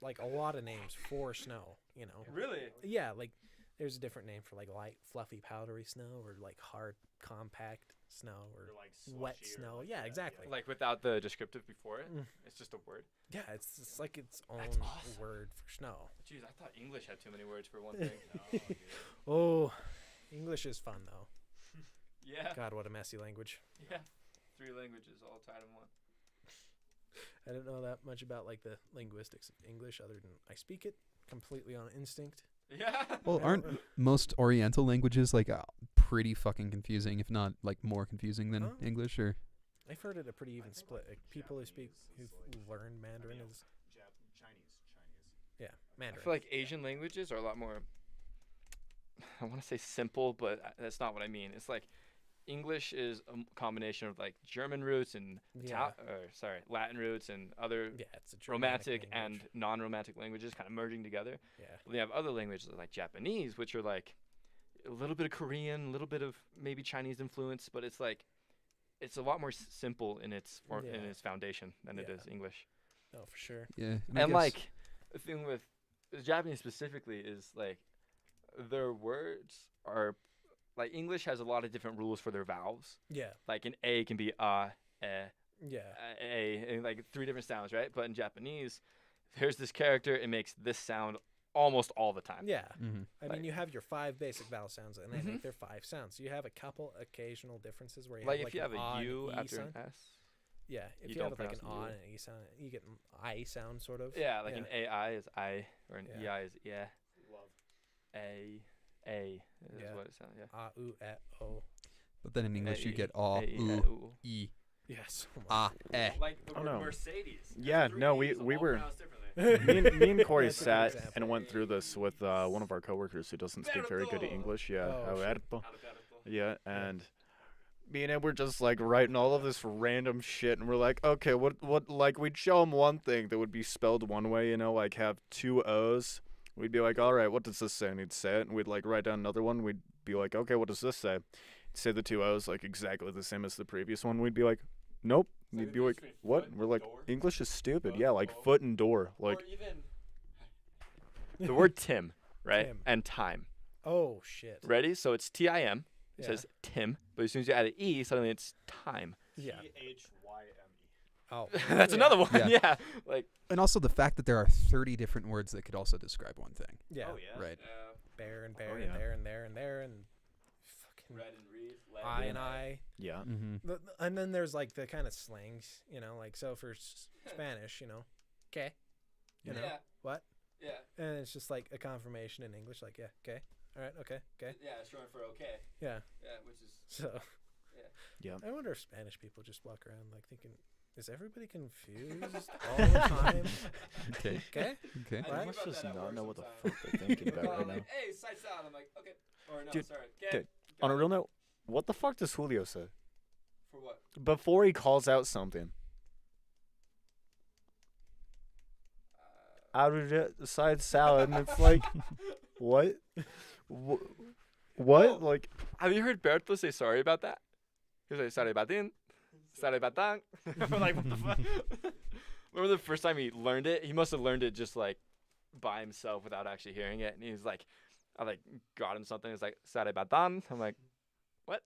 S5: like a lot of names for snow. You know.
S2: Really?
S5: Yeah, like there's a different name for like light, fluffy, powdery snow, or like hard, compact snow, or wet snow. Yeah, exactly.
S2: Like without the descriptive before it,
S5: Mm.
S2: it's just a word.
S5: Yeah, it's like its own
S2: That's awesome.
S5: word for snow.
S2: Jeez, I thought English had too many words for one thing.
S5: Oh, English is fun though.
S2: Yeah.
S5: God, what a messy language.
S2: Yeah. 3 languages all tied in one.
S5: I didn't know that much about like the linguistics of English other than I speak it completely on instinct.
S2: Yeah.
S9: Well,
S5: I
S9: aren't
S5: don't-
S9: most Oriental languages like pretty fucking confusing, if not like more confusing than
S5: Oh.
S9: English? Or
S5: I've heard it a pretty even split. Like, people who speak who've learned Mandarin is
S2: I
S5: Mandarin.
S2: feel like Asian languages are a lot more, I want to say simple, but that's not what I mean. It's like English is a combination of like German roots and Latin roots and other
S5: yeah, it's a Germanic
S2: romantic
S5: language.
S2: and non-romantic languages kind of merging together.
S5: Yeah.
S2: Then you have other languages like Japanese, which are like a little bit of Korean, a little bit of maybe Chinese influence, but it's like it's a lot more simple in its in
S5: Yeah.
S2: its foundation than it
S5: Yeah.
S2: is English.
S5: No, for sure.
S9: yeah, I
S2: And
S9: guess-
S2: like the thing with Japanese specifically is like their words are like English has a lot of different rules for their vowels.
S5: Yeah.
S2: Like an A can be
S5: Yeah.
S2: and like 3 different sounds, right? But in Japanese, there's this character, it makes this sound almost all the time.
S5: Yeah.
S9: Mhm.
S5: I
S2: Like-
S5: mean, you have your 5 basic vowel sounds, and they
S2: Mhm.
S5: make their 5 sounds. You have a couple occasional differences where you
S2: Like
S5: have
S2: if you
S5: an
S2: have
S5: ah
S2: a
S5: and
S2: U
S5: E
S2: after
S5: sound.
S2: an S.
S5: Yeah, if
S2: you
S5: you, have
S2: don't
S5: like an
S2: pronounce
S5: ah
S2: the
S5: and an E sound, you get an I sound sort of.
S2: Yeah, like an AI is I or an
S5: Yeah.
S2: EI is yeah.
S1: Love.
S2: A is
S5: Yeah.
S2: what it sounds. Yeah.
S5: Ah, oo, eh, oh.
S9: but then in English you
S2: A,
S9: get ah,
S2: A,
S9: oo,
S2: ooh.
S9: e,
S5: Yes. Oh my
S9: ah, eh.
S2: Like the
S7: Oh,
S2: word
S7: no.
S2: Mercedes.
S7: Yeah,
S2: Three
S7: no, we
S2: E's
S7: were-
S2: all pronounced differently.
S7: me and Corey
S5: That's a good
S7: sat
S5: example.
S7: and went through this with one of our coworkers who doesn't speak very good
S2: Alberto.
S7: English. Yeah,
S5: Oh, shit.
S7: Alberto. Yeah, and me and him were just like writing all of this random shit, and we're like, okay, what, like we'd show him one thing that would be spelled one way, you know, like have 2 O's. We'd be like, all right, what does this say? And he'd say it, and we'd like write down another one. We'd be like, okay, what does this say? He'd say the 2 O's like exactly the same as the previous one. We'd be like, nope. And
S2: Like
S7: he'd
S2: the
S7: be like,
S2: difference between
S7: what?
S2: foot
S7: We're
S2: and
S7: like,
S2: door?
S7: English is stupid.
S2: Foot,
S7: Yeah, like
S2: door.
S7: foot and door. Like,
S2: or even the word Tim, right?
S5: Tim.
S2: And time.
S5: Oh shit.
S2: Ready? So it's TIM. It
S5: Yeah.
S2: says Tim, but as soon as you add an E, suddenly it's time.
S5: Yeah.
S1: THYME.
S5: Oh.
S2: That's
S5: yeah.
S2: another one.
S9: Yeah.
S2: Yeah. Like
S9: And also the fact that there are 30 different words that could also describe one thing.
S5: Yeah.
S1: Oh yeah.
S9: Right.
S5: Bear and bear
S7: Oh,
S5: and
S7: yeah.
S5: there and there and there and fucking
S2: red and reed.
S5: I and I.
S7: yeah.
S9: Mm-hmm.
S5: And then there's like the kind of slangs, you know, like so for Spanish, you know, okay, you know,
S2: Yeah.
S5: what?
S2: Yeah.
S5: And it's just like a confirmation in English, like yeah, okay, all right, okay, okay,
S2: Yeah, it's short for okay.
S5: yeah.
S2: Yeah, which is
S5: So
S7: Yeah.
S5: I wonder if Spanish people just walk around like thinking, is everybody confused all the time?
S9: Okay.
S5: Okay,
S9: Okay.
S2: I think
S7: I
S2: about
S7: must just
S2: that at
S7: not
S2: work
S7: know what the
S2: sometimes.
S7: fuck they're thinking about right
S2: I'm
S7: now.
S2: like, hey, sights out. I'm like, okay. Or no,
S7: Dude,
S2: sorry.
S7: dude, On a real note, what the fuck does Julio say?
S2: For what?
S7: Before he calls out something. Out of the side salad, and it's like, what? What?
S2: Oh.
S7: Like,
S2: Have you heard Berto say sorry about that? He's like, sorry about this. Sorry about that. I'm like, what the fuck? Remember the first time he learned it? He must have learned it just like by himself without actually hearing it. And he was like, I like got him something. He's like, sorry about that. I'm like, what?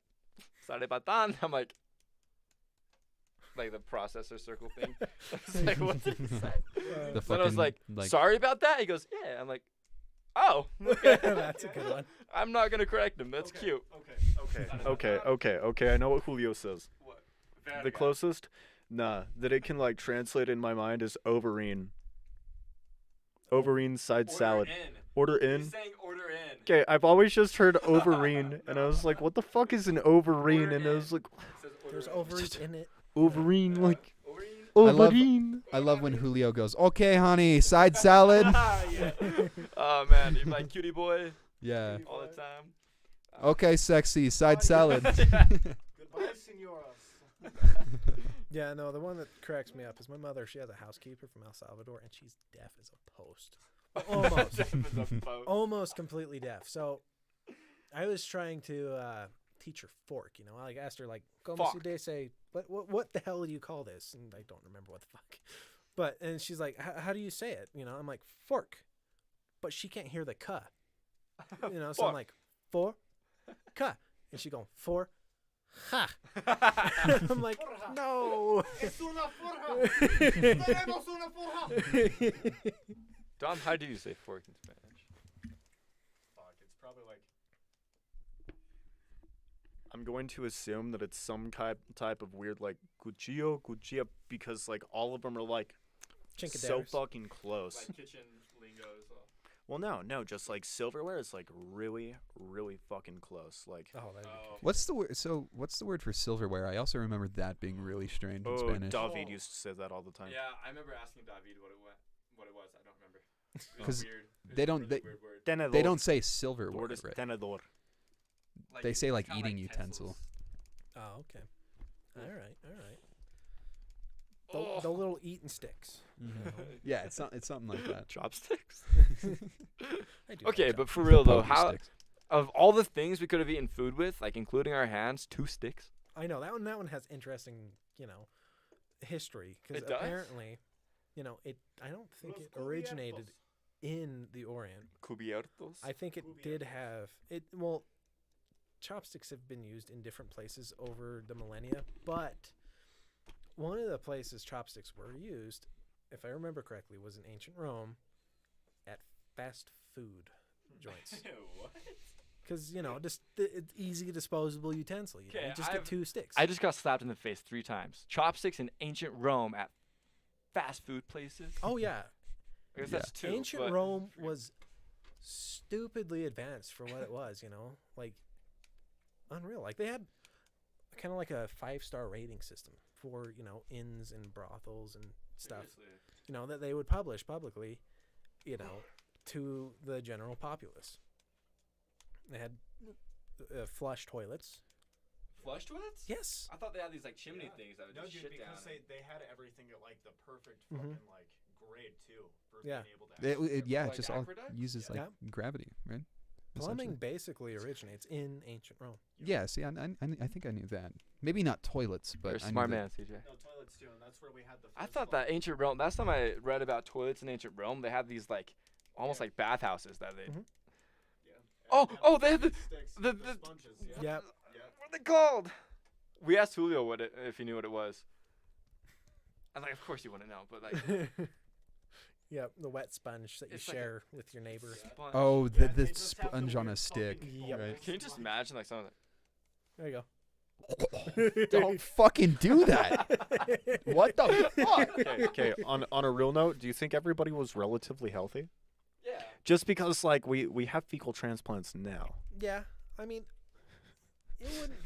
S2: Sorry about that. I'm like the processor circle thing. It's like, what did he say?
S9: The
S2: Then I was
S9: fucking,
S2: like, sorry about that? He goes, yeah. I'm like, oh, okay.
S5: that's a good one.
S2: I'm not going to correct him. That's cute.
S7: okay. I know what Julio says.
S2: What?
S7: The closest, that it can like translate in my mind is overeen. Overeen side salad. Order in.
S2: He's saying order in.
S7: Okay, I've always just heard overeen, and I was like, what the fuck is an overeen? And I was like,
S5: There's ovaries in it.
S7: overeen, like
S2: Overeen?
S7: overeen.
S9: I love when Julio goes, okay, honey, side salad.
S2: Yeah. Oh man, you're my cutie boy
S9: Yeah.
S2: all the time.
S9: Okay, sexy, side salad.
S1: Goodbye, senoras.
S5: Yeah, no, the one that cracks me up is my mother. She has a housekeeper from El Salvador, and she's deaf as a post. Almost completely deaf. So I was trying to teach her fork. You know, I asked her like, "Como se
S2: Fork.
S5: dice? What the hell do you call this?" And I don't remember what the fuck. But and she's like, "How do you say it?" You know, I'm like, "Fork," but she can't hear the "k." You know, so I'm
S2: Fork.
S5: like, "For, ka," and she going "for, ha." I'm like, "No."
S1: Es una forja. Tenemos una forja.
S2: Dom, how do you say fork in Spanish?
S1: Fuck, it's probably like
S7: I'm going to assume that it's some type of weird like cuchillo, because like all of them are like so
S5: Chinkaderas.
S7: fucking close.
S2: Like kitchen lingo as well.
S7: Well, no, just like silverware is like really, really fucking close. Like,
S5: Oh, that'd be
S9: What's the word? So what's the word for silverware? I also remember that being really strange in Spanish.
S7: David used to say that all the time.
S2: Yeah, I remember asking David what it was. I don't remember. It was
S9: 'Cause
S2: weird. It was
S9: they
S2: a
S9: don't-
S2: really
S9: they-
S2: weird word.
S7: Tenedor.
S9: They don't say
S7: The
S9: silverware,
S7: word is
S9: right?
S7: tenedor.
S9: They say like
S2: kinda
S9: eating utensil.
S5: Oh, okay. All right. The little eating sticks.
S9: Yeah, it's something like that.
S2: Chopsticks.
S5: I do
S2: Okay,
S5: like
S2: but for real though,
S9: Poker
S2: how
S9: sticks.
S2: of all the things we could have eaten food with, like including our hands, 2 sticks.
S5: I know that one has interesting, history because
S2: It does?
S5: apparently, I don't think it originated in the Orient.
S2: Cubiertos.
S5: I think it did have it. Well, chopsticks have been used in different places over the millennia, but one of the places chopsticks were used, if I remember correctly, was in ancient Rome at fast food joints.
S2: What?
S5: Because, just it's easy disposable utensil. You
S2: Okay,
S5: just get 2 sticks.
S2: I just got slapped in the face 3 times. Chopsticks in ancient Rome at fast food places.
S5: Oh, yeah.
S2: I guess
S9: Yeah.
S2: that's 2.
S5: Ancient
S2: but
S5: Rome was stupidly advanced for what it was, like unreal. Like they had kind of like a 5-star rating system for, inns and brothels and stuff,
S2: Seriously.
S5: that they would publish publicly, to the general populace. They had flush toilets.
S2: Flush toilets?
S5: Yes.
S2: I thought they had these like chimney things that would
S7: No,
S2: just
S7: dude,
S2: shit
S7: because
S2: down.
S7: they had everything at like the perfect
S5: Mhm.
S7: fucking like grade too for
S5: Yeah.
S7: being able to.
S9: Yeah,
S2: Like
S9: it just all
S2: aqueducts?
S9: uses like
S5: Yeah.
S9: gravity, right?
S5: Plumbing
S9: Essentially.
S5: basically originates in ancient Rome.
S9: Yeah, see, I think I knew that. Maybe not toilets, but
S2: You're a
S9: I knew
S2: smart
S9: that.
S2: man, CJ.
S7: No, toilets too, and that's where we had the.
S2: I thought that ancient Rome. Last time I read about toilets in ancient Rome, they had these like almost like bathhouses that they.
S5: Mhm.
S2: Oh, they had the
S7: sponges. Yeah.
S5: Yep.
S2: what are they called? We asked Julio if he knew what it was. I was like, of course you wouldn't know, but like.
S5: Yep, the wet sponge that you
S2: It's like a
S5: share with your neighbor.
S2: sponge.
S9: Oh,
S7: Yeah,
S9: the
S7: they just have the
S9: sponge on a
S7: weird
S9: stick.
S7: fucking
S5: Yep.
S9: Right.
S2: Can you just imagine like some of
S5: There you
S9: Don't fucking do that. What the fuck?
S7: Okay. On a real note, do you think everybody was relatively healthy?
S2: Yeah.
S7: Just because like we have fecal transplants now.
S5: Yeah, I mean, it wouldn't.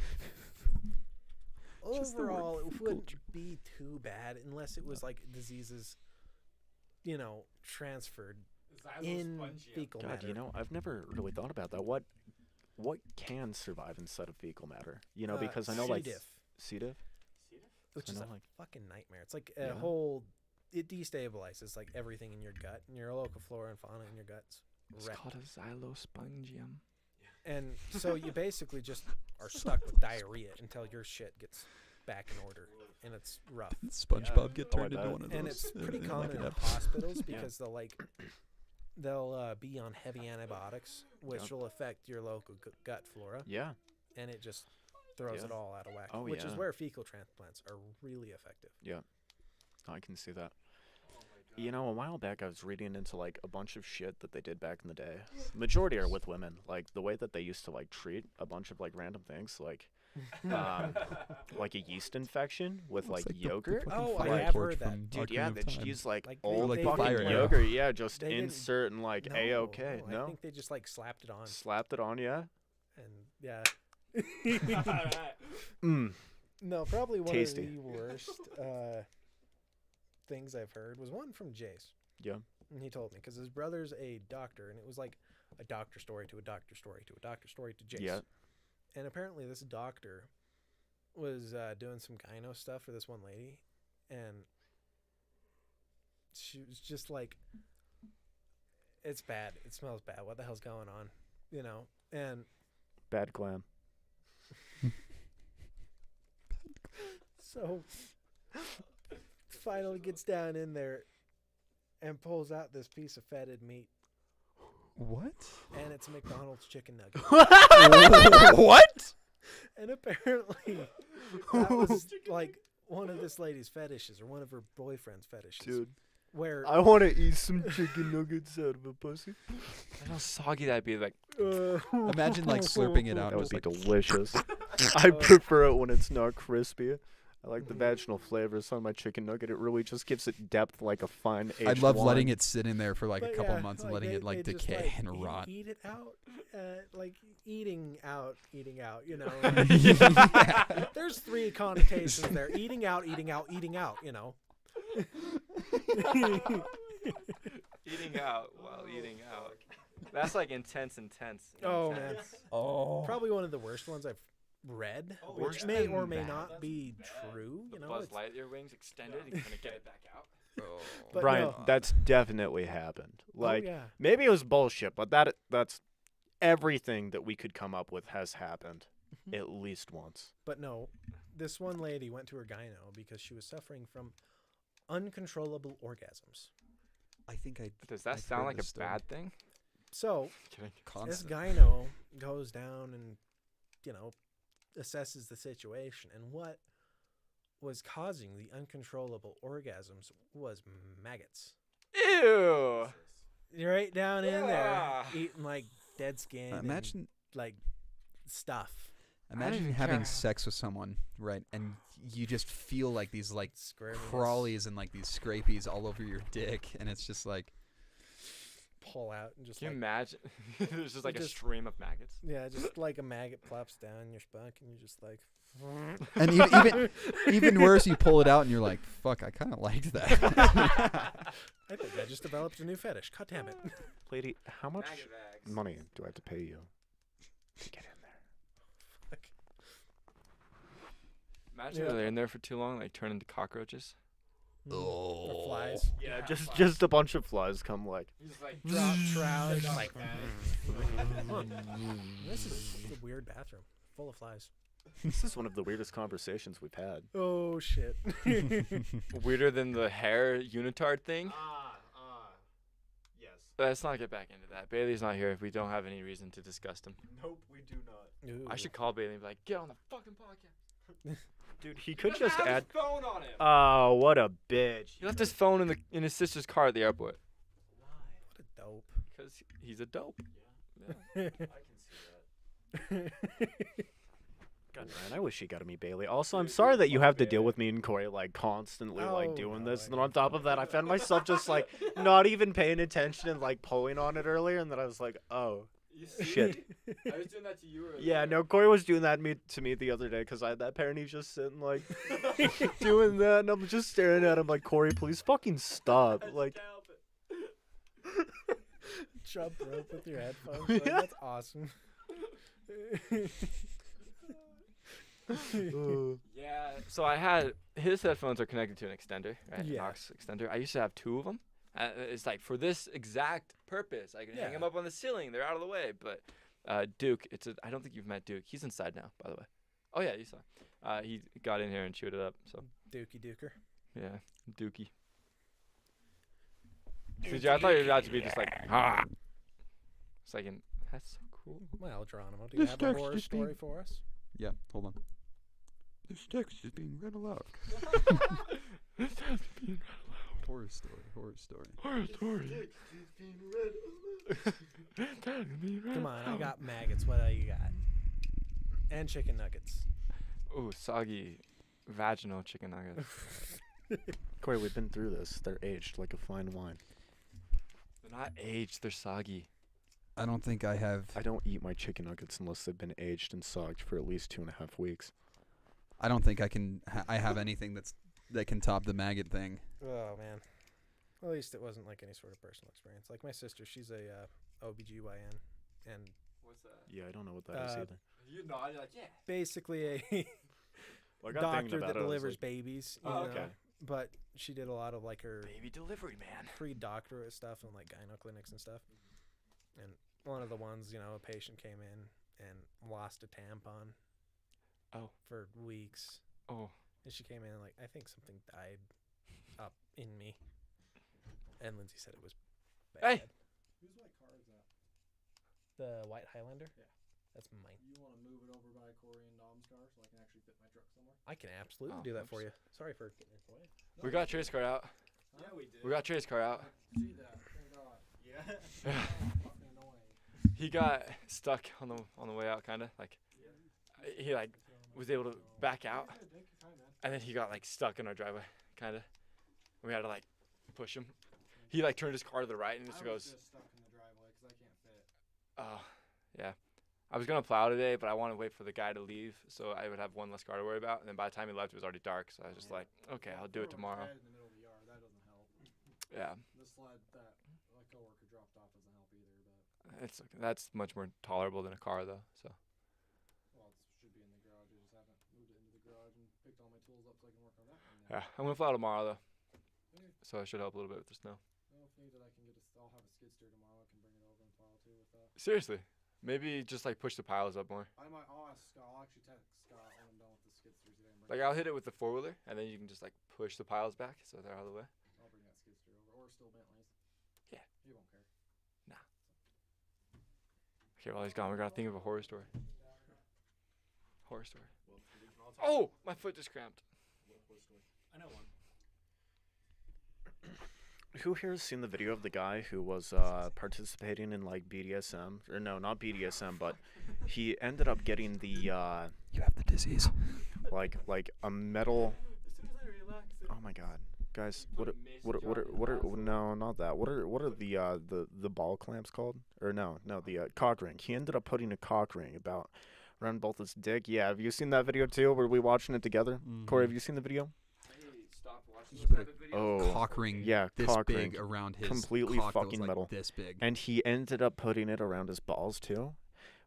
S9: Just the word
S5: Overall, it
S9: fecal
S5: wouldn't be too bad unless it was like diseases, transferred in fecal
S7: God,
S5: matter.
S7: I've never really thought about that. What can survive inside of fecal matter? Because I know
S5: C.
S7: like
S5: diff,
S7: C. diff.
S5: which
S7: I
S5: is
S7: know,
S5: a
S7: like-
S5: fucking nightmare. It's like a
S7: Yeah.
S5: whole. It destabilizes like everything in your gut, and your local flora and fauna in your guts.
S2: It's
S5: wrecked.
S2: called a xylospongium.
S5: And so you basically just are stuck with diarrhea until your shit gets back in order, and it's rough.
S9: SpongeBob get
S7: Oh, I
S9: turned into
S7: bet.
S9: one of those.
S5: And it's pretty
S9: in,
S5: common
S9: like,
S5: in
S9: an ep-
S5: hospitals because they'll be on heavy antibiotics, which
S7: Yep.
S5: will affect your local gut flora,
S7: Yeah.
S5: and it just throws
S7: Yeah.
S5: it all out of whack.
S7: Oh,
S5: which is
S7: yeah.
S5: where fecal transplants are really effective.
S7: I can see that. A while back I was reading into like a bunch of shit that they did back in the day. Majority are with women. Like the way that they used to like treat a bunch of like random things, like like a yeast infection with
S9: Looks
S7: like
S9: the
S7: yogurt.
S9: fucking
S5: Oh, I
S9: fire
S5: have
S9: torch
S5: heard that.
S9: from
S7: Dude,
S9: Ocarina
S7: yeah,
S9: of
S7: they just
S9: Time.
S7: use like
S5: Like,
S7: old
S5: they
S9: Like fire
S7: fucking
S9: arrow.
S7: yogurt. Yeah, just
S5: They didn't-
S7: insert and like
S5: No,
S7: A-okay.
S5: I
S7: No,
S5: think they just like slapped it on,
S7: slapped it on. Yeah.
S5: and yeah.
S7: Mm.
S5: No, probably one
S7: Tasty.
S5: of the worst things I've heard was one from Jace.
S7: Yeah.
S5: And he told me because his brother's a doctor, and it was like a doctor story to a doctor story to a doctor story to Jace.
S7: Yeah.
S5: And apparently, this doctor was doing some gyno stuff for this one lady, and she was just like, "It's bad. It smells bad. What the hell's going on?" And
S7: Bad glam.
S5: so finally gets down in there and pulls out this piece of fetid meat,
S9: What?
S5: and it's a McDonald's chicken nugget.
S9: What?
S5: And apparently, that was like one of this lady's fetishes, or one of her boyfriend's fetishes.
S7: Dude,
S5: Where
S7: I want to eat some chicken nuggets out of a pussy.
S2: How soggy that'd be. Like,
S9: Imagine like slurping it out.
S7: That would
S9: just
S7: be
S9: like,
S7: delicious. I prefer it when it's not crispy. I like the vaginal flavors on my chicken nugget. It really just gives it depth like a fine aged
S9: I love
S7: wine.
S9: letting it sit in there for like
S5: But
S9: a couple
S5: yeah,
S9: months and
S5: like,
S9: letting it like
S5: they just,
S9: decay
S5: like,
S9: and rot.
S5: Eat it out, like eating out, you know.
S9: Yeah.
S5: There's 3 connotations there: eating out, you know.
S2: Eating out while eating out. That's like intense.
S5: Oh man.
S2: Intense.
S9: Oh.
S5: Probably one of the worst ones I've read,
S1: Oh,
S5: which
S1: worse
S5: may
S2: than
S5: or may
S2: that.
S5: not
S1: That's
S5: be
S1: bad.
S5: true.
S2: The
S5: You know,
S2: Buzz
S5: it's-
S2: Lightyear wings extended. You're gonna get it back out.
S5: but
S7: Brian,
S5: no.
S7: that's definitely happened. Like
S5: oh, yeah.
S7: maybe it was bullshit, but that's everything that we could come up with has happened at least once.
S5: But no, this one lady went to her gyno because she was suffering from uncontrollable orgasms.
S9: I think I.
S2: Does that
S9: I've
S2: sound
S9: heard
S2: like a
S9: this story.
S2: bad thing?
S5: So
S2: Kidding.
S5: this
S9: Constant.
S5: gyno goes down and, you know, assesses the situation, and what was causing the uncontrollable orgasms was maggots.
S2: Ew.
S5: You're right down in there,
S2: Yeah.
S5: eating like dead skin, and,
S9: Imagine
S5: like stuff.
S9: Imagine
S2: even
S9: having
S2: care.
S9: sex with someone, right? And you just feel like these like
S5: Squirminess.
S9: crawlies and like these scrapies all over your dick, and it's just like
S5: Pull out and just
S2: Can you
S5: like,
S2: imagine? There's just like a
S5: just-
S2: stream of maggots.
S5: yeah, just like a maggot plops down your spunk, and you're just like,
S9: and even worse, you pull it out and you're like, fuck, I kind of liked that.
S5: I think I just developed a new fetish. God damn it.
S7: Lady, how much
S2: Maggot bags.
S7: money do I have to pay you to get in there?
S5: Fuck.
S2: Imagine
S5: Yeah.
S2: they're in there for too long, like turn into cockroaches.
S5: Or flies.
S7: Yeah, just a bunch of flies come like.
S2: He's like
S5: Drop trout. Like, this is a weird bathroom full of flies.
S7: This is one of the weirdest conversations we've had.
S5: Oh shit.
S2: weirder than the hair unitard thing.
S1: Yes.
S2: Let's not get back into that. Bailey's not here if we don't have any reason to discuss him.
S1: Nope, we do not.
S5: Ooh.
S2: I should call Bailey and be like, get on the fucking podcast.
S7: Dude, he could just
S2: doesn't have
S7: add.
S2: his phone on him.
S7: Oh, what a bitch.
S2: He left his phone in his sister's car at the airport.
S5: What a dope.
S2: Because he's a dope.
S1: I can see that.
S7: God, man, I wish he got me Bailey. Also, I'm sorry that you have to deal with me and Corey like constantly
S5: Oh,
S7: like doing
S5: no,
S7: this.
S5: I
S7: And then on top of that, I found myself just like not even paying attention and like pulling on it earlier. And then I was like, oh,
S2: You see?
S7: shit.
S2: I was doing that to you earlier.
S7: Yeah, no, Corey was doing that to me the other day because I had that parent. He's just sitting like doing that, and I'm just staring at him like, Corey, please fucking stop. Like,
S5: Jump rope with your headphones. Like, that's awesome.
S2: Yeah. So I had his headphones are connected to an extender, right?
S5: Yeah.
S2: Aux extender. I used to have 2 of them. It's like for this exact purpose. I can hang
S5: Yeah.
S2: them up on the ceiling. They're out of the way. But Duke, I don't think you've met Duke. He's inside now, by the way. Oh yeah, you saw. He got in here and chewed it up. So
S5: Dookie Duker.
S2: yeah, Dookie. Did you? I thought you were about to be just like, ah. It's like, that's so cool.
S5: Well, Geronimo, do you have a horror story for us?
S9: yeah, hold on. This text is being read aloud. Horror story.
S2: Horror story.
S5: Come on, I got maggots. What do you got? And chicken nuggets.
S2: Ooh, soggy vaginal chicken nuggets.
S7: Corey, we've been through this. They're aged like a fine wine.
S2: They're not aged. They're soggy.
S9: I don't think I have.
S7: I don't eat my chicken nuggets unless they've been aged and sogged for at least 2.5 weeks.
S9: I don't think I can. I have anything that can top the maggot thing.
S5: Oh man. At least it wasn't like any sort of personal experience. Like my sister, she's a OBGYN, and
S2: What's that?
S7: Yeah, I don't know what that is either.
S2: You nod, like, yeah.
S5: basically a
S7: Well, I got thinking
S5: doctor
S7: about
S5: that
S7: it, I was
S5: delivers
S7: like,
S5: babies. You
S2: Oh,
S5: know?
S2: okay.
S5: But she did a lot of like her
S2: Baby delivery man.
S5: pre-doctorate stuff and like gyno clinics and stuff. And one of the ones, you know, a patient came in and lost a tampon.
S2: Oh.
S5: For weeks.
S2: Oh.
S5: And she came in and like, I think something died up in me. And Lindsay said it was bad.
S2: Hey.
S1: Whose white car is that?
S5: The white Highlander?
S1: Yeah.
S5: That's mine.
S1: You want to move it over by Corey and Dom's car so I can actually fit my truck somewhere?
S5: I can absolutely
S2: Oh,
S5: do that for
S2: oops.
S5: you. Sorry for getting in the way.
S2: We got Trace car out.
S1: Yeah, we did.
S2: We got Trace car out.
S1: See that? Thank God. Yeah. Fucking annoying.
S2: He got stuck on the way out, kind of like he like was able to back out, and then he got like stuck in our driveway, kind of. We had to like push him. He like turned his car to the right and just goes.
S4: just stuck in the driveway because I can't fit.
S2: Oh, yeah. I was gonna plow today, but I wanted to wait for the guy to leave, so I would have one less car to worry about. And then by the time he left, it was already dark, so I was just like, okay, I'll do it tomorrow.
S4: In the middle of the yard, that doesn't help.
S2: Yeah,
S4: The sled that my coworker dropped off doesn't help either, but
S2: it's okay. That's much more tolerable than a car, though. So
S4: well, it should be in the garage. I just haven't moved it into the garage and picked all my tools up so I can work on that one now.
S2: yeah, I'm gonna plow tomorrow though, so I should help a little bit with the snow.
S4: Well, if needed, I can get I'll have a skid steer tomorrow. I can bring it over and plow too with that.
S2: Seriously, maybe just like push the piles up more.
S4: I'll ask Scott. I'll actually text Scott when I'm done with the skid steer today. And
S2: Like I'll hit it with the 4-wheeler, and then you can just like push the piles back so they're out of the way.
S4: I'll bring that skid steer over, or still Bentley's.
S2: Yeah.
S4: He won't care.
S2: Okay, while he's gone, we gotta think of a horror story. Horror story. Oh, my foot just cramped.
S5: I know one.
S7: Who here has seen the video of the guy who was participating in like BDSM? Or no, not BDSM, but he ended up getting the
S9: You have the disease.
S7: like a metal. Oh my god, guys! What are no, not that. What are the ball clamps called? Or no, the cock ring. He ended up putting a cock ring about around both his dick. Yeah, have you seen that video too? Were we watching it together? Corey, have you seen the video? Oh,
S9: Cock ring.
S7: yeah,
S9: this
S7: cock
S9: big
S7: ring.
S9: around his
S7: Completely
S9: cock that was,
S7: fucking
S9: like,
S7: metal.
S9: This big.
S7: And he ended up putting it around his balls too.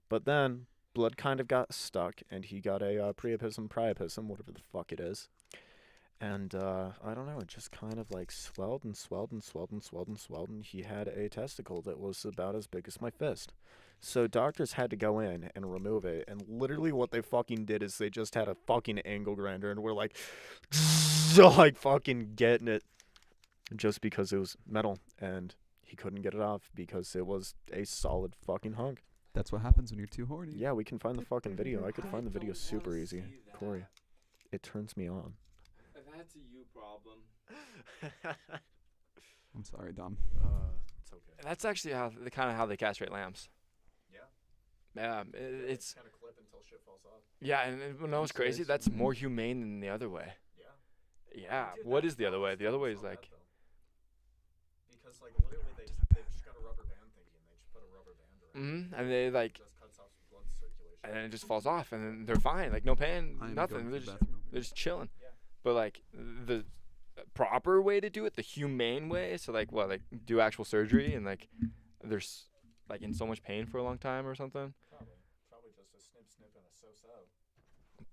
S7: But then blood kind of got stuck, and he got a priapism, whatever the fuck it is. And I don't know, it just kind of like swelled and swelled and swelled and swelled and swelled, and he had a testicle that was about as big as my fist. So doctors had to go in and remove it, and literally what they fucking did is they just had a fucking angle grinder and were like, like fucking getting it, just because it was metal, and he couldn't get it off because it was a solid fucking hunk.
S9: That's what happens when you're too horny.
S7: Yeah, we can find the fucking video. I could find the video super easy. Corey, it turns me on.
S2: That's a you problem.
S9: I'm sorry, Dom.
S7: It's okay.
S2: That's actually how they castrate lambs. Yeah, it's
S7: kind of clip until shit falls off.
S2: yeah, and you know what's crazy? That's more humane than the other way. Yeah. What is the other way? The other way is like.
S7: Because like literally they just got a rubber band thingy, and they just put a rubber band around.
S2: And they like.
S7: It just cuts off blood circulation.
S2: And then it just falls off, and then they're fine, like no pain,
S9: I'm
S2: nothing.
S9: going
S2: They're
S9: to the
S2: just
S9: bathroom.
S2: they're just chilling. But like the proper way to do it, the humane way, so like what, like do actual surgery and like there's like in so much pain for a long time or something.
S7: Probably just a snip and a so.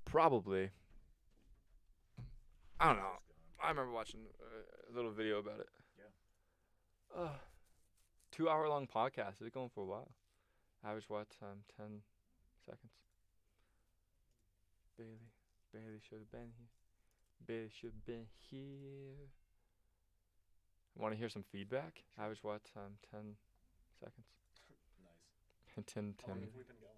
S2: Probably. I don't know. I remember watching a little video about it. Yeah. 2-hour-long podcast. It's going for a while. Average watch time 10 seconds. Bailey should have been here. Bailey should have been here. Want to hear some feedback? Average watch time 10 seconds. Nice. 10.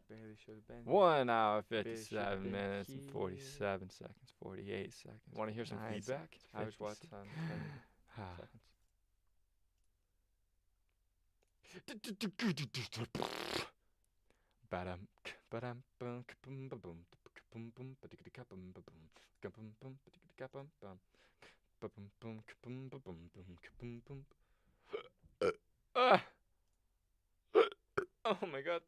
S2: Bailey should have been. 1 hour 57 minutes and 47 seconds. 48 seconds. Want to hear some feedback? Average watch time 10 seconds. Badum, badum, boom, boom, boom, boom, boom, boom, ba-dicka-dicka, boom, boom, boom, boom, boom, ba-dicka-dicka, boom, boom, ba-boom, boom, ka-boom, ba-boom, boom, ka-boom, boom. Oh my god.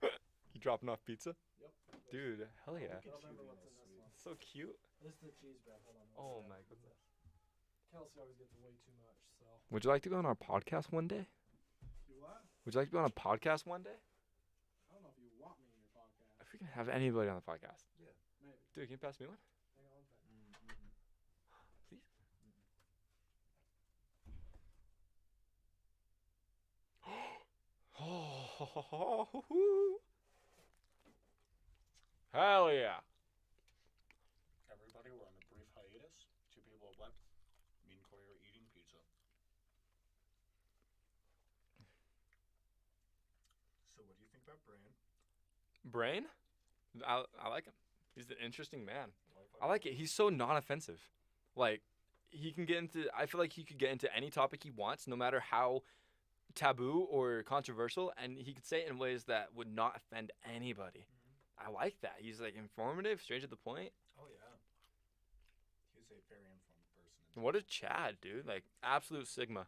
S2: You dropping off pizza?
S1: Yep.
S2: Dude, hell yeah.
S1: I don't remember what's in this one.
S2: So cute.
S1: This is the cheese bread. Hold on.
S2: Oh my goodness.
S1: Kelsey always gets way too much, so.
S2: Would you like to go on our podcast one day?
S1: You what?
S2: Would you like to be on a podcast one day?
S1: I don't know if you want me in your podcast.
S2: If we can have anybody on the podcast.
S1: Yeah, maybe.
S2: Dude, can you pass me one?
S1: Hang on one second.
S2: Please? Hell yeah.
S7: Everybody, we're on a brief hiatus. 2 people have left. Me and Corey are eating pizza. So what do you think about Brain?
S2: Brain? I like him. He's an interesting man. I like it. He's so non-offensive. Like, he can get into. I feel like he could get into any topic he wants, no matter how taboo or controversial, and he could say it in ways that would not offend anybody. I like that. He's like informative, straight to the point.
S1: Oh yeah. He's a very informed person.
S2: What a Chad, dude! Like absolute Sigma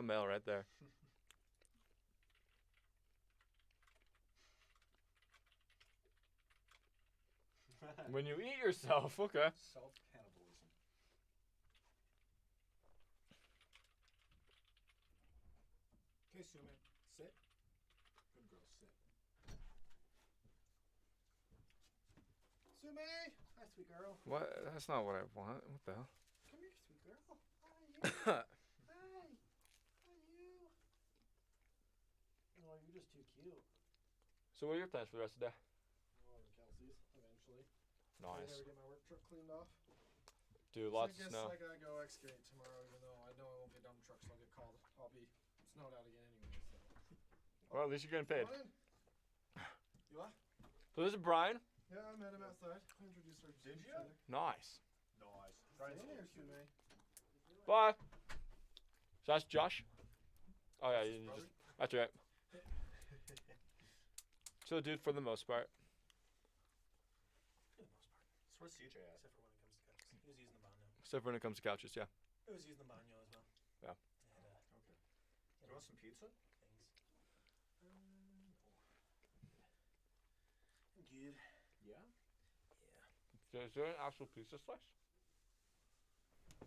S2: male right there. When you eat yourself, okay.
S1: Self-cannibalism. Okay, Sume, sit. Good girl, sit. Sume! Hi, sweet girl.
S2: What? That's not what I want. What the hell?
S1: Come here, sweet girl. Hi, you. Hi. Hi, you. Oh, you're just too cute.
S2: So what are your plans for the rest of the day?
S1: Oh, Kelsey's, eventually. I
S2: Nice.
S1: never get my work truck cleaned off.
S2: Dude,
S1: So
S2: lots
S1: I
S2: of
S1: guess
S2: snow.
S1: I gotta go excavate tomorrow, even though I know I won't get dump trucks, so I'll get called. I'll be snowed out again anyway, so.
S2: Well, at least you're getting paid.
S1: Come on in. You what?
S2: So this is Brian.
S1: Yeah, I met him outside. I introduced her to each other.
S2: Nice.
S1: Nice. Right in here, Sume.
S2: Bye. So that's Josh. Oh yeah, you just, that's right. So dude, for the most part.
S5: For the most part.
S1: So where's CJ at?
S5: Except for when it comes to couches. He was using the banyo.
S2: Except for when it comes to couches, yeah.
S5: He was using the banyo as well.
S2: Yeah.
S5: And,
S1: Okay. Do you want some pizza?
S5: things.
S1: Good. Yeah?
S2: Is there an actual pizza slice?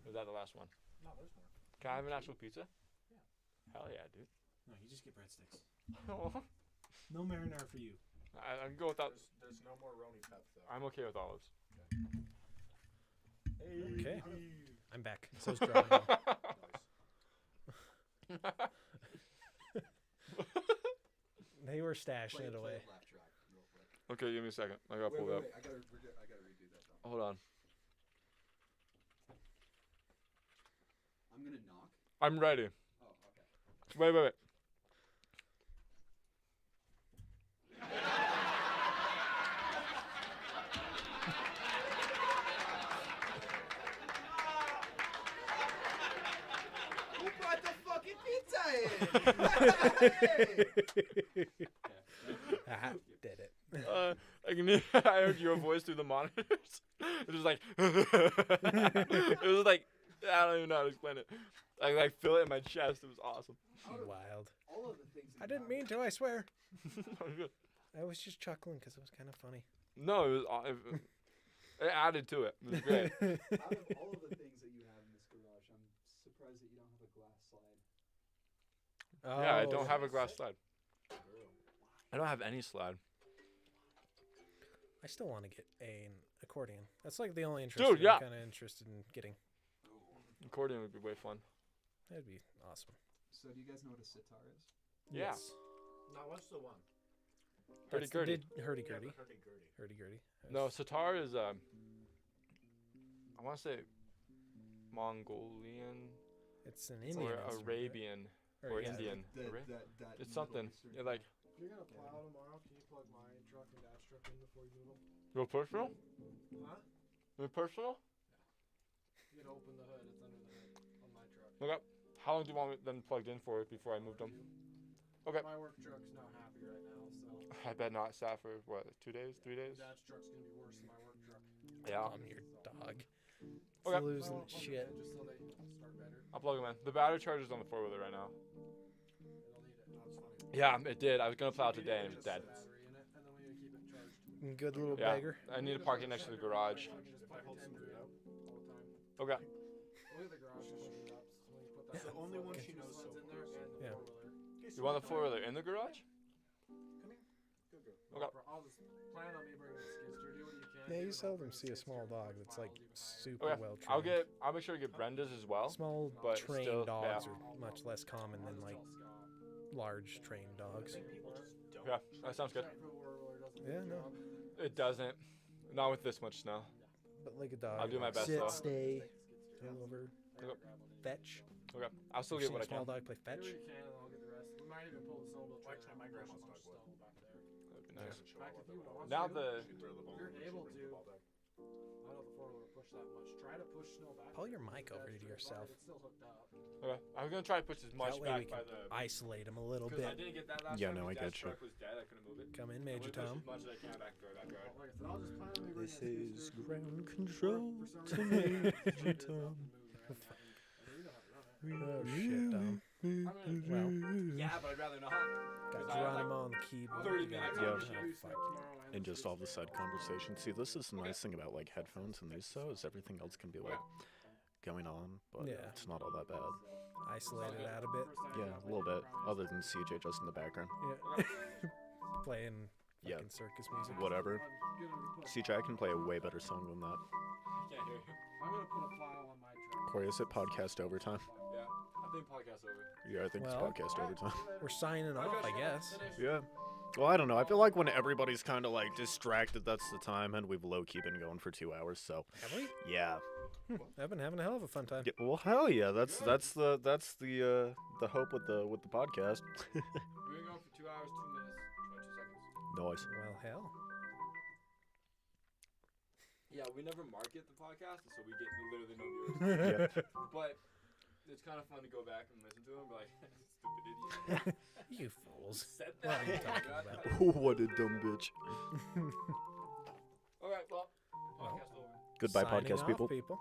S2: Or is that the last one?
S1: No, there's more.
S2: Can I have an actual pizza?
S1: Yeah.
S2: Hell yeah, dude.
S5: No, you just get breadsticks.
S2: I
S5: No marinara for you.
S2: can go without.
S1: There's no more Roni Pep, though.
S2: I'm okay with olives.
S5: Okay. I'm back. So's John. They were stashing it away.
S9: Laugh track real quick.
S2: Okay, give me a second. I gotta pull it up.
S9: I gotta redo that though.
S2: Hold on.
S9: I'm gonna knock.
S2: I'm ready.
S9: Oh, okay.
S2: Wait.
S9: Who brought the fucking pizza in?
S5: Aha, did it.
S2: I heard your voice through the monitors. It was like, it was like, I don't even know how to explain it. I like feel it in my chest. It was awesome.
S5: Wild.
S9: All of the things.
S5: I didn't mean to, I swear. I was just chuckling because it was kind of funny.
S2: No, it was. It added to it. It was great.
S9: Out of all of the things that you have in this garage, I'm surprised that you don't have a glass slide.
S2: Yeah, I don't
S5: Oh,
S2: have a glass slide. I don't have any slide.
S5: I still want to get an accordion. That's like the only interest
S2: Dude, yeah.
S5: I'm kind of interested in getting.
S2: Accordion would be way fun.
S5: That'd be awesome.
S9: So do you guys know what a sitar is?
S2: Yeah.
S1: Now, what's the one?
S2: Hurdy-gurdy.
S5: Hurdy-gurdy.
S1: Yeah, hurdy-gurdy.
S5: Hurdy-gurdy.
S2: No, sitar is I want to say Mongolian
S5: It's an Indian
S2: or
S5: instrument,
S2: Arabian
S5: right?
S2: or
S5: yeah.
S2: Indian. It's something. Yeah, like
S1: If you're gonna plow tomorrow, can you plug my truck and Dad's truck in before you move them?
S2: real personal.
S1: Huh?
S2: Real personal.
S1: You gotta open the hood. It's under the hood on my truck.
S2: Okay. How long do you want them plugged in for before I move them? Okay.
S1: My work truck's not happy right now, so
S2: I bet not. Sat for what? 2 days? 3 days?
S1: Dad's truck's gonna be worse than my work truck.
S2: Yeah.
S5: I'm your dog. It's
S2: Okay.
S5: losing
S1: Well, I'll plug
S5: shit.
S1: them in just so they start better.
S2: I'll plug them in. The battery charger's on the 4-wheeler right now.
S1: It'll need it. Oh, it's funny.
S2: Yeah, it did. I was gonna plow today and it was dead.
S1: Battery in it, and then we need to keep it charged.
S5: Good little
S2: Yeah.
S5: beggar.
S2: I need to park it next to the garage.
S1: I can just plug it in all the time.
S2: Okay.
S1: Look at the garage when you put that. That's the only one she knows so in there, and the
S5: Yeah.
S1: four-wheeler.
S2: You want the 4-wheeler in the garage?
S1: Come here. Good girl.
S2: Okay.
S1: I'll just plan on me bringing the skid steer. Do what you can.
S5: Yeah, you
S1: do, and I'll
S5: seldom
S1: bring the
S5: see a
S1: skid
S5: small
S1: steer,
S5: dog
S1: the
S5: that's like
S1: files even higher.
S5: super
S2: Okay.
S5: well trained.
S2: I'll make sure to get Brenda's as well.
S5: Small
S2: but
S5: trained
S2: still,
S5: dogs
S2: yeah.
S5: are much less common than like large trained dogs.
S1: People just don't.
S2: Yeah, that sounds good.
S5: Yeah, no.
S2: It doesn't. Not with this much snow.
S5: But like a dog.
S2: I'll do my best,
S5: Sit,
S2: though.
S5: stay, roll over,
S2: Okay.
S5: fetch.
S2: Okay. I'll still
S5: You've
S2: get what I
S5: seen a small
S2: can.
S5: dog play
S1: Do
S5: fetch.
S1: what you can, and I'll get the rest. We might even pull the snowmobile trailer.
S7: Actually, my grandma's dog would.
S1: Back there.
S2: That'd be nice.
S1: Back if you want
S2: Now
S1: to.
S2: the
S1: You're able to. I don't know if the four-wheeler will push that much. Try to push snow back.
S5: Pull your
S1: there.
S5: mic over to yourself.
S1: It's still hooked up.
S2: Okay. I was gonna try to push as much
S5: That way we
S2: back by
S5: can
S2: the.
S5: isolate him a little
S2: Because I
S5: bit.
S2: didn't get that last
S7: Yeah,
S2: time.
S7: no, I
S2: because Dad's
S7: get you.
S2: truck was dead. I couldn't move it.
S5: Come in,
S2: I'm
S5: Major
S2: gonna push
S5: Tom.
S2: as much as I can back to our backyard.
S1: Like I said, I'll just plan on me bringing
S7: This
S1: it to
S7: is
S1: Houston.
S7: ground
S1: For
S7: control
S1: some
S7: to
S1: reason,
S7: Major
S1: it's not
S7: Tom.
S1: moving right now. I mean, you know how to run it.
S5: Oh shit, Tom. Well,
S2: Yeah, but I'd rather not.
S5: got
S2: 'Cause I have,
S5: Geronimo
S2: like,
S5: on the keyboard.
S2: 30
S5: You got-
S2: minutes
S7: Yeah.
S5: Oh, fuck.
S7: And just all the side conversation. See, this is the nice thing about like headphones and these, so is everything else can be like going on, but
S5: Yeah.
S7: it's not all that bad.
S5: Isolate it out a bit.
S7: Yeah, a little bit. Other than CJ just in the background.
S5: Yeah. Playing
S7: Yeah.
S5: fucking circus music.
S7: Whatever.
S1: I'm gonna put a
S7: CJ, I can play a way better song than that.
S2: I can't hear you.
S1: I'm gonna put a file on my track.
S7: Corey, is it podcast overtime?
S2: Yeah. I think podcast over.
S7: Yeah, I think
S5: Well-
S7: it's podcast overtime.
S5: We're signing off, I guess.
S7: Yeah. Well, I don't know. I feel like when everybody's kind of like distracted, that's the time, and we've low key been going for 2 hours. So
S5: Have we?
S7: yeah.
S5: I've been having a hell of a fun time.
S7: Yeah, well, hell yeah. That's the hope with the podcast.
S2: We've been going for 2 hours, 2 minutes, 22 seconds.
S7: Noise.
S5: Well, hell.
S2: Yeah, we never market the podcast, so we get literally no viewers.
S7: Yeah.
S2: But it's kind of fun to go back and listen to them. Be like, stupid idiot.
S5: You fools.
S2: Said
S5: What are you
S2: that.
S5: talking about?
S7: What a dumb bitch.
S2: All right, well, podcast over.
S7: Goodbye,
S5: Signing
S7: podcast
S5: off,
S7: people.
S5: people.